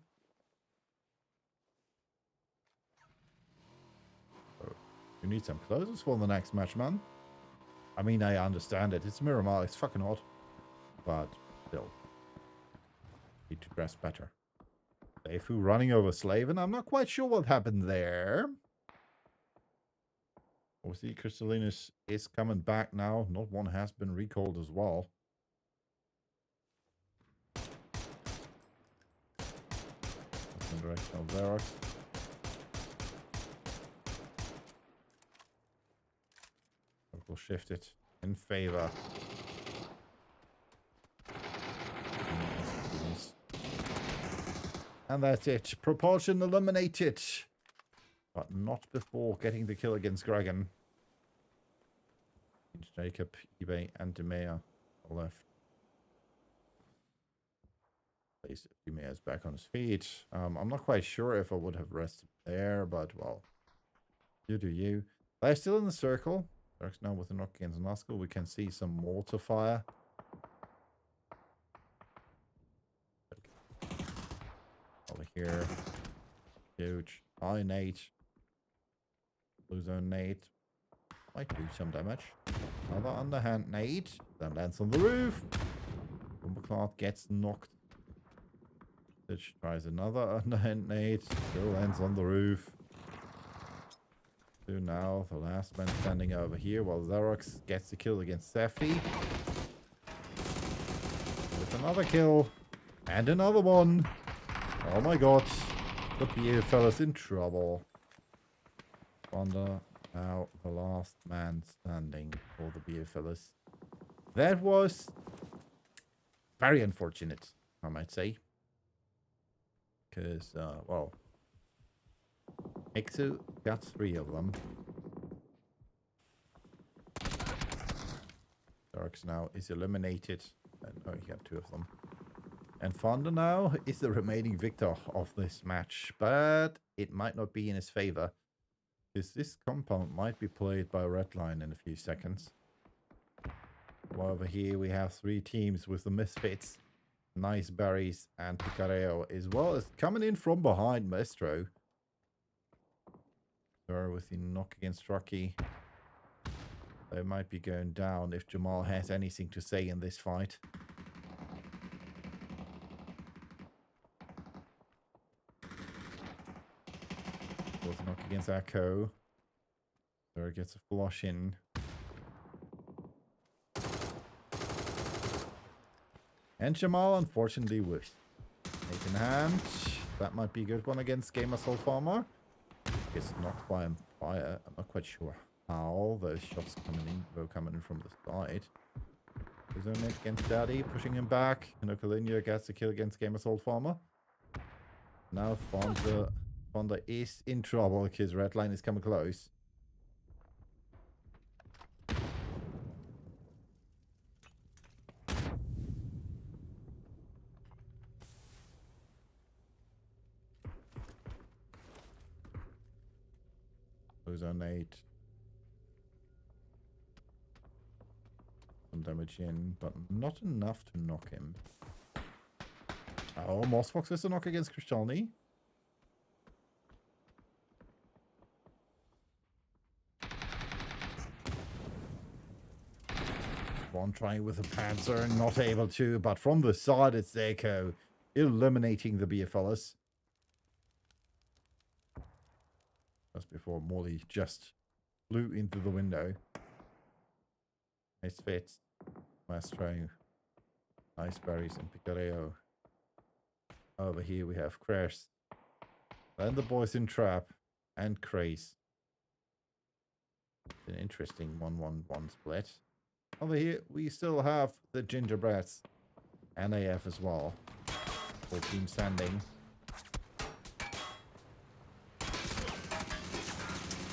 So you need some closes for the next match, man. I mean, I understand it. It's Miramar. It's fucking hot. But still. Need to dress better. Seifu running over Slaven. I'm not quite sure what happened there. Obviously, Crystallinus is coming back now. Not one has been recalled as well. That's in the direction of Xerox. We'll shift it in favor. And that's it. Propulsion eliminated. But not before getting the kill against Dragon. Jacob, eBay, and Demea are left. Demea is back on his feet. I'm not quite sure if I would have rested there, but well, you do you. They're still in the circle. Dark's now with a knock against Nazgul. We can see some mortar fire. Over here. Huge. High nade. Blue zone nade. Might do some damage. Another underhand nade. Then lands on the roof. Bombercloud gets knocked. Stitch tries another underhand nade. Still lands on the roof. So now the last man standing over here while Xerox gets the kill against Sephi. With another kill. And another one. Oh my god. The beer fella's in trouble. Wonder now the last man standing for the beer fellas. That was very unfortunate, I might say. Because, well, Exo got 3 of them. Darks now is eliminated. And, oh, you have 2 of them. And Fonda now is the remaining victor of this match. But it might not be in his favor. Because this compound might be played by Redline in a few seconds. Well, over here we have 3 teams with the Misfits, Nice Berries, and Picareo, as well as coming in from behind Maestro. Or with the knock against Rocky. They might be going down if Jamal has anything to say in this fight. With a knock against Echo. There gets a flush in. And Jamal unfortunately with Snake in hand. That might be a good one against Gamer Soul Farmer. Gets knocked by a fire. I'm not quite sure how those shots coming in from the side. Zone against Daddy, pushing him back. And Okalinia gets the kill against Gamer Soul Farmer. Now Fonda is in trouble because Redline is coming close. Ozone 8. Some damage in, but not enough to knock him. Oh, Mossfox is a knock against Kristalny. One trying with a Panzer, not able to, but from the side it's Zeko eliminating the BFLs. Just before Morley just flew into the window. Nice fit. Maestro. Nice berries and Picareo. Over here we have Crash. Then the boys in Trap and Craze. An interesting 1-1-1 split. Over here we still have the Gingerbrats and AF as well. Full team standing.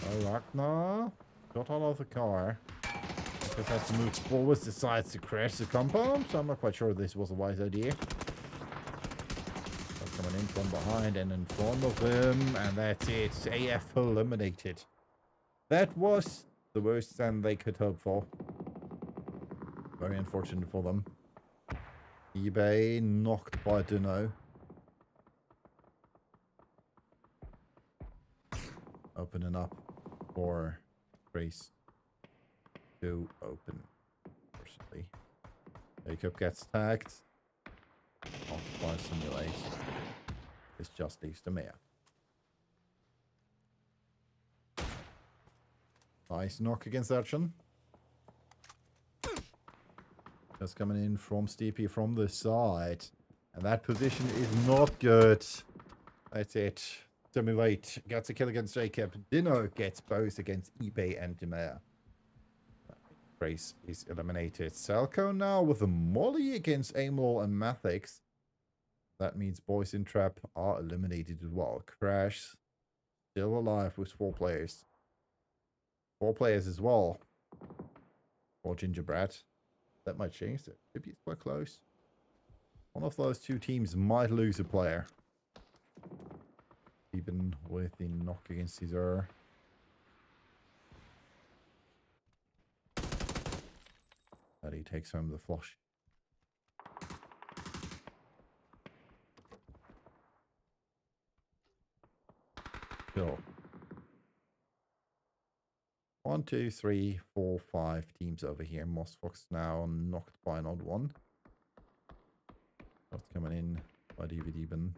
Oh, Ragnar got out of the car. Just has to move forward, decides to crash the compound, so I'm not quite sure this was a wise idea. That's coming in from behind and in front of him, and that's it. AF eliminated. That was the worst than they could hope for. Very unfortunate for them. eBay knocked by Duno. Opening up for Grace to open. Unfortunately. Jacob gets tagged. Knocked by Simulate. This just leaves the mayor. Nice knock against Archon. Just coming in from Steepy from the side. And that position is not good. That's it. Simulate gets a kill against Jacob. Dino gets both against eBay and Demare. Grace is eliminated. Salco now with a molly against Amol and Mathix. That means Boys in Trap are eliminated as well. Crash still alive with 4 players. 4 players as well. For Gingerbread. That might change it. Maybe it's quite close. One of those 2 teams might lose a player. Even with the knock against Caesar. That he takes home the flush. Still. 1, 2, 3, 4, 5 teams over here. Mossfox now knocked by an odd one. What's coming in by DVD bin.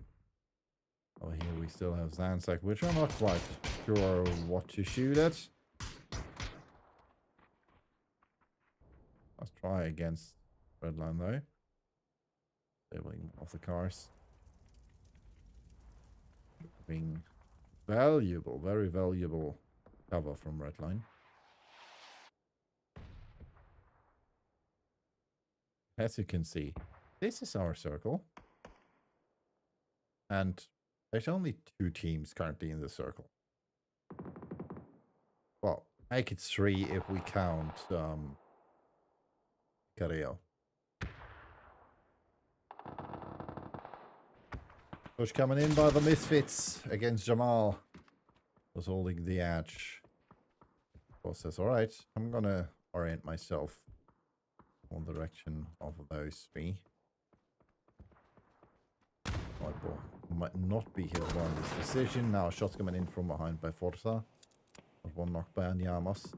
Oh, here we still have Zansack, which I'm not quite sure what to shoot at. Let's try against Redline though. Disabling off the cars. Being valuable, very valuable cover from Redline. As you can see, this is our circle. And there's only 2 teams currently in the circle. Well, make it 3 if we count Carrillo. Push coming in by the Misfits against Jamal. Was holding the edge. Boss says, alright, I'm gonna orient myself on the direction of those 3. Might not be his wildest decision. Now shots coming in from behind by Forza. One knocked by Anyamos.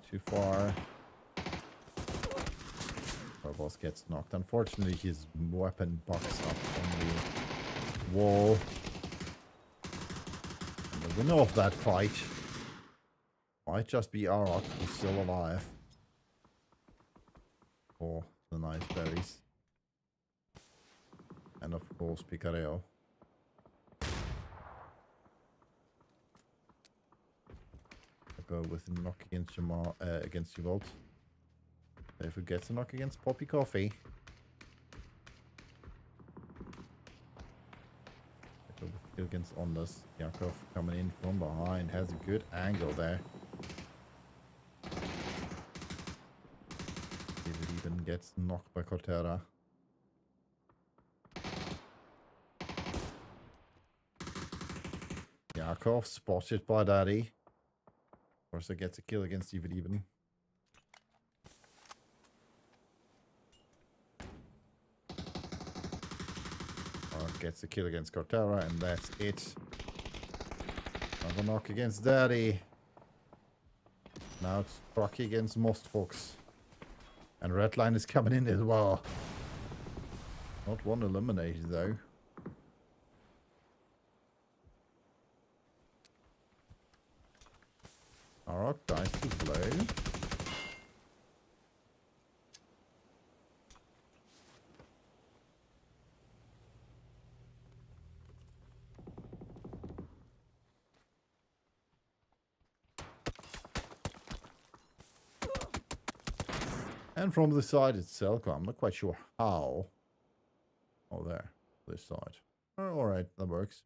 Too far. Our boss gets knocked. Unfortunately, his weapon bucks up on the wall. And the winner of that fight might just be Arak, who's still alive. For the nice berries. And of course, Picareo. Go with a knock against Jamal, against Uvolt. If it gets a knock against Poppy Coffee. Go with kill against Ondas. Yakov coming in from behind, has a good angle there. If it even gets knocked by Cortera. Yakov spotted by Daddy. Also gets a kill against even. Gets a kill against Cortara, and that's it. Another knock against Daddy. Now it's Rocky against Mostfox. And Redline is coming in as well. Not one eliminated though. Alright, dice to blow. And from the side it's Selko. I'm not quite sure how. Oh, there. This side. Oh, alright, that works.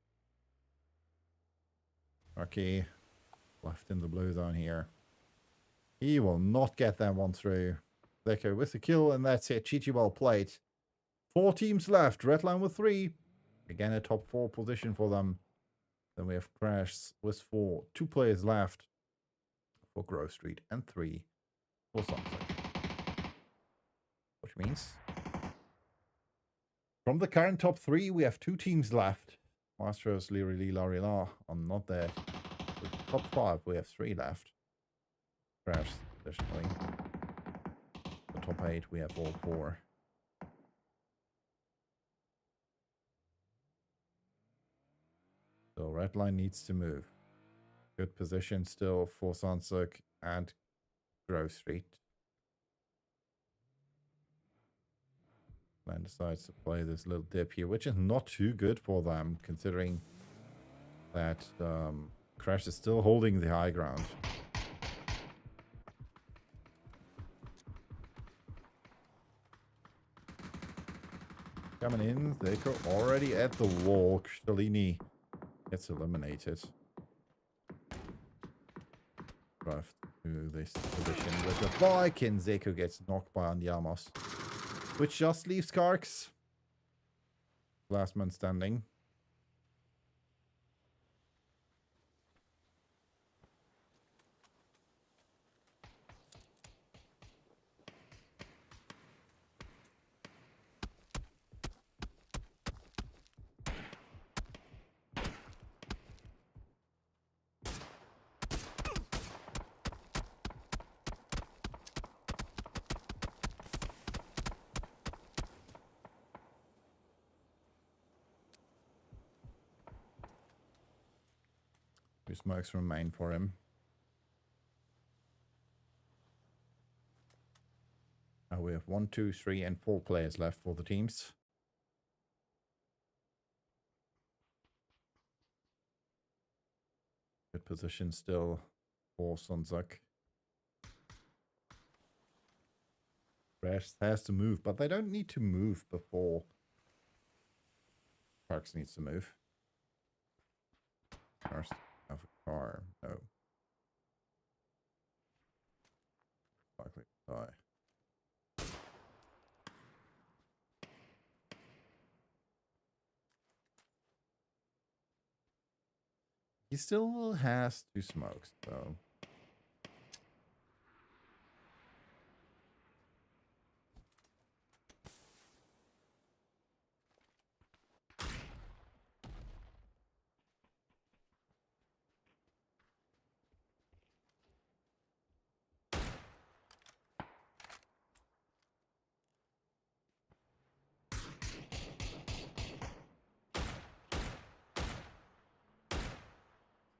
Okay. Left in the blue zone here. He will not get that one through. Zeko with the kill, and that's it. Chichi well played. 4 teams left. Redline with 3. Again, a top 4 position for them. Then we have Crash with 4. 2 players left for Grove Street and 3 for something. Which means from the current top 3, we have 2 teams left. Masters, Liri, Lari, La are not there. With the top 5, we have 3 left. Crash, additionally. The top 8, we have all 4. So Redline needs to move. Good position still for Sunsuk and Grove Street. Plan decides to play this little dip here, which is not too good for them, considering that Crash is still holding the high ground. Coming in, Zeko already at the wall. Stalini gets eliminated. Drive to this position with the bike, and Zeko gets knocked by Andiamos. Which just leaves Karks. Last man standing. Two smokes remain for him. Now we have 1, 2, 3, and 4 players left for the teams. Good position still for Sunzak. Crash has to move, but they don't need to move before Parks needs to move. First, have a car. No. Likely to die. He still has 2 smokes, though.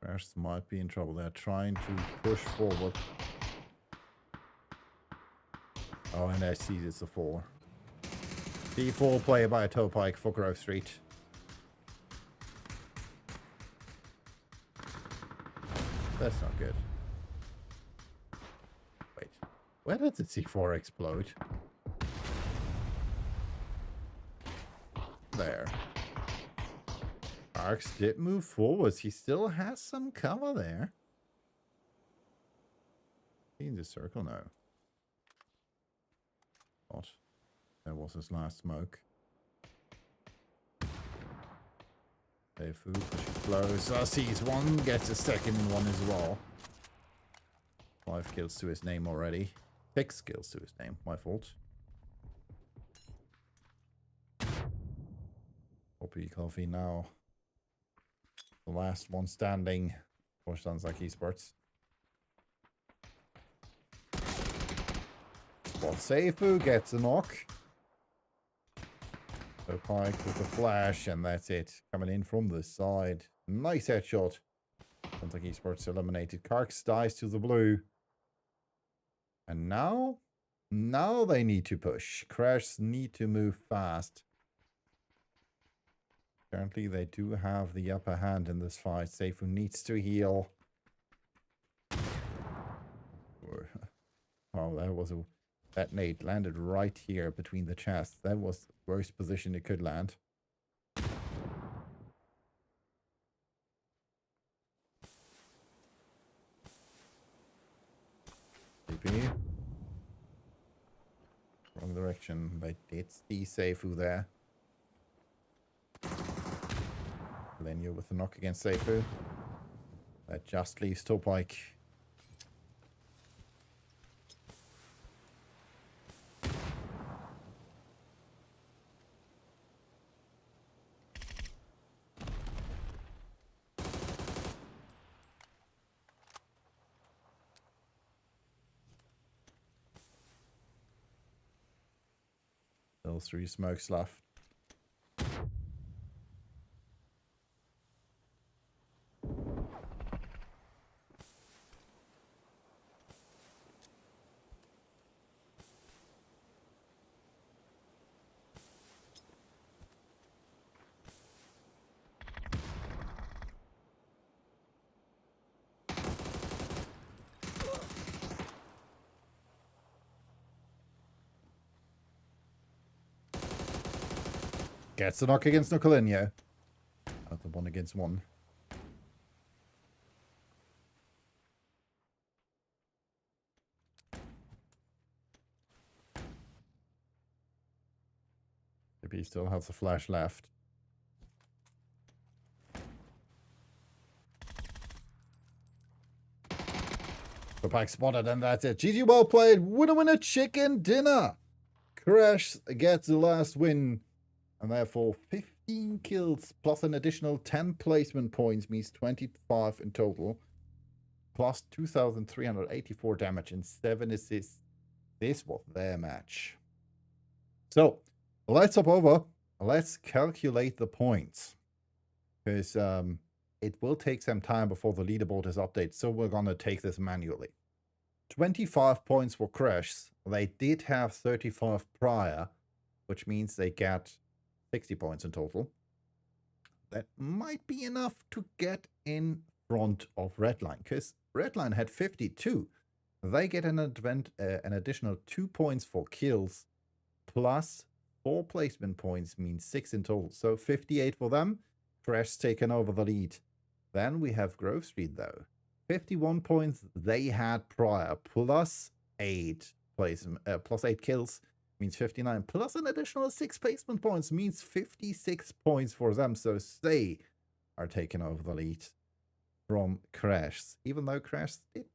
Crash might be in trouble. They're trying to push forward. Oh, and I see it's a 4. D4 play by a toe pike for Grove Street. That's not good. Wait, where did the C4 explode? There. Arx did move forwards. He still has some cover there. In the circle now. What? That was his last smoke. Seifu pushes closer, sees one, gets a second one as well. 5 kills to his name already. 6 kills to his name, my fault. Poppy Coffee now. The last one standing for Sunsack Esports. Spot Seifu gets a knock. So Pike with the flash, and that's it. Coming in from the side. Nice headshot. Sunsack Esports eliminated. Karks dies to the blue. And now they need to push. Crash need to move fast. Currently, they do have the upper hand in this fight. Seifu needs to heal. Oh, that nade landed right here between the chests. That was the worst position it could land. TP. Wrong direction. They did see Seifu there. Lenyo with the knock against Seifu. That just leaves Topike. Still 3 smokes left. Gets the knock against Nocolinho. Out the 1-against-1. Maybe he still has the flash left. The pack spotted, and that's it. GG, well played. Winner, chicken dinner. Crash gets the last win. And therefore, 15 kills plus an additional 10 placement points means 25 in total. Plus 2,384 damage and 7 assists. This was their match. So, let's hop over. Let's calculate the points. Because it will take some time before the leaderboard is updated. So we're going to take this manually. 25 points for Crash. They did have 35 prior, which means they get 60 points in total. That might be enough to get in front of Redline, because Redline had 52. They get an additional 2 points for kills, plus 4 placement points, means 6 in total. So 58 for them. Crash taken over the lead. Then we have Grove Street, though. 51 points they had prior, plus 8 kills. Means 59, plus an additional 6 placement points, means 56 points for them. So they are taking over the lead from Crash. Even though Crash did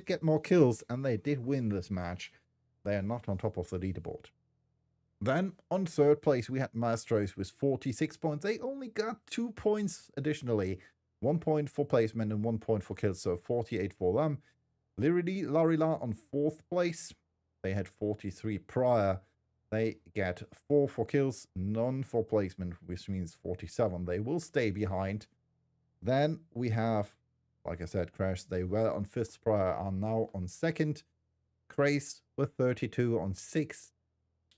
get more kills and they did win this match, they are not on top of the leaderboard. Then on third place, we had Maestros with 46 points. They only got 2 points additionally. 1 point for placement and 1 point for kills, so 48 for them. Larila on fourth place. They had 43 prior. They get 4 for kills, none for placement, which means 47. They will stay behind. Then we have, like I said, Crash. They were on 5th prior, are now on 2nd. Craze with 32 on 6th.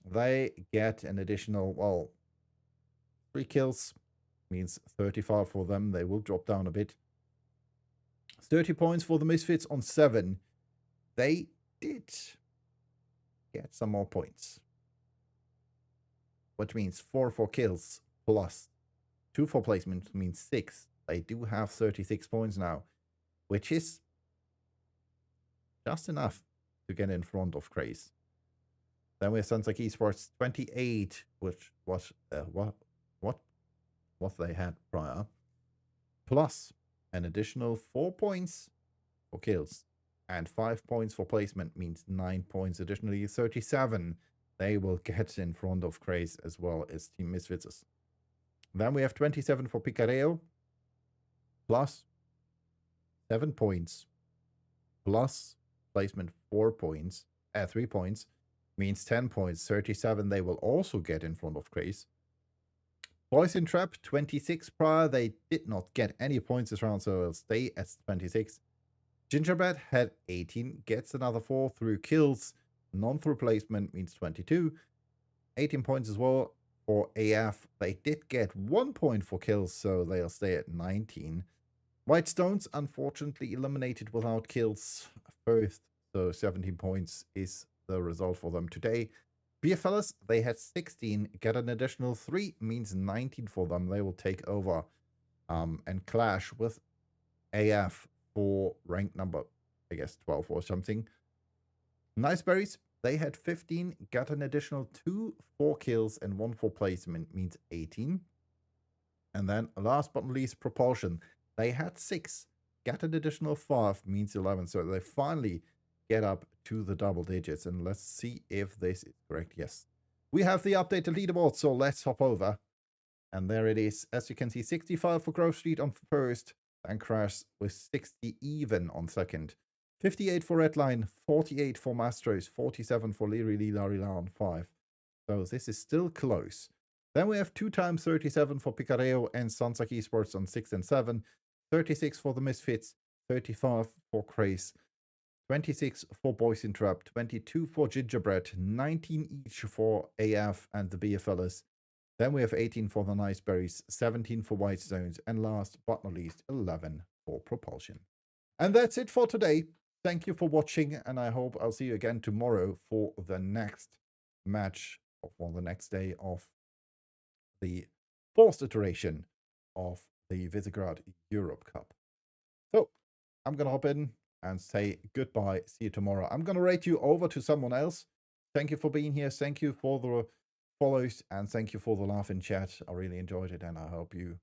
They get an additional, 3 kills, means 35 for them. They will drop down a bit. 30 points for the Misfits on 7. They did get some more points, which means 4 for kills plus 2 for placement means 6. They do have 36 points now, which is just enough to get in front of Craze. Then we have Sunsack Esports 28, which was what what they had prior, plus an additional 4 points for kills and 5 points for placement, means 9 points additionally, 37 they will get in front of Craze as well as Team Misfits. Then we have 27 for Picareo, plus 7 points, plus placement 4 points, 3 points, means 10 points, 37 they will also get in front of Craze. Boys in Trap, 26 prior, they did not get any points this round, so they'll stay at 26. Gingerbread had 18, gets another 4 through kills, none through placement, means 22. 18 points as well for AF. They did get 1 point for kills, so they'll stay at 19. White Stones, unfortunately, eliminated without kills first, so 17 points is the result for them today. Beer Fellas, they had 16, get an additional 3, means 19 for them. They will take over and clash with AF for rank number, I guess, 12 or something. Nice Berries, they had 15, got an additional 2 for kills and 1 for placement, means 18. And then last but not least, Propulsion, they had 6, got an additional 5, means 11. So they finally get up to the double digits. And let's see if this is correct. Yes, we have the updated leaderboard, so let's hop over. And there it is. As you can see, 65 for Grove Street on first, and Crash with 60 even on second. 58 for Redline, 48 for Mastros, 47 for Liri Larila on 5. So this is still close. Then we have 2 times 37 for Picareo and Sunsuck Esports on 6 and 7. 36 for the Misfits, 35 for Craze, 26 for Boys in Trap, 22 for Gingerbread, 19 each for AF and the Beer Fellas. Then we have 18 for the Nice Berries, 17 for White Stones, and last but not least, 11 for Propulsion. And that's it for today. Thank you for watching, and I hope I'll see you again tomorrow for the next match, or the next day of the 4th iteration of the Visegrad Europe Cup. So I'm going to hop in and say goodbye. See you tomorrow. I'm going to rate you over to someone else. Thank you for being here. Thank you for the follows, and thank you for the laugh in chat. I really enjoyed it, and I hope you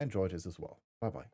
enjoyed this as well. Bye-bye.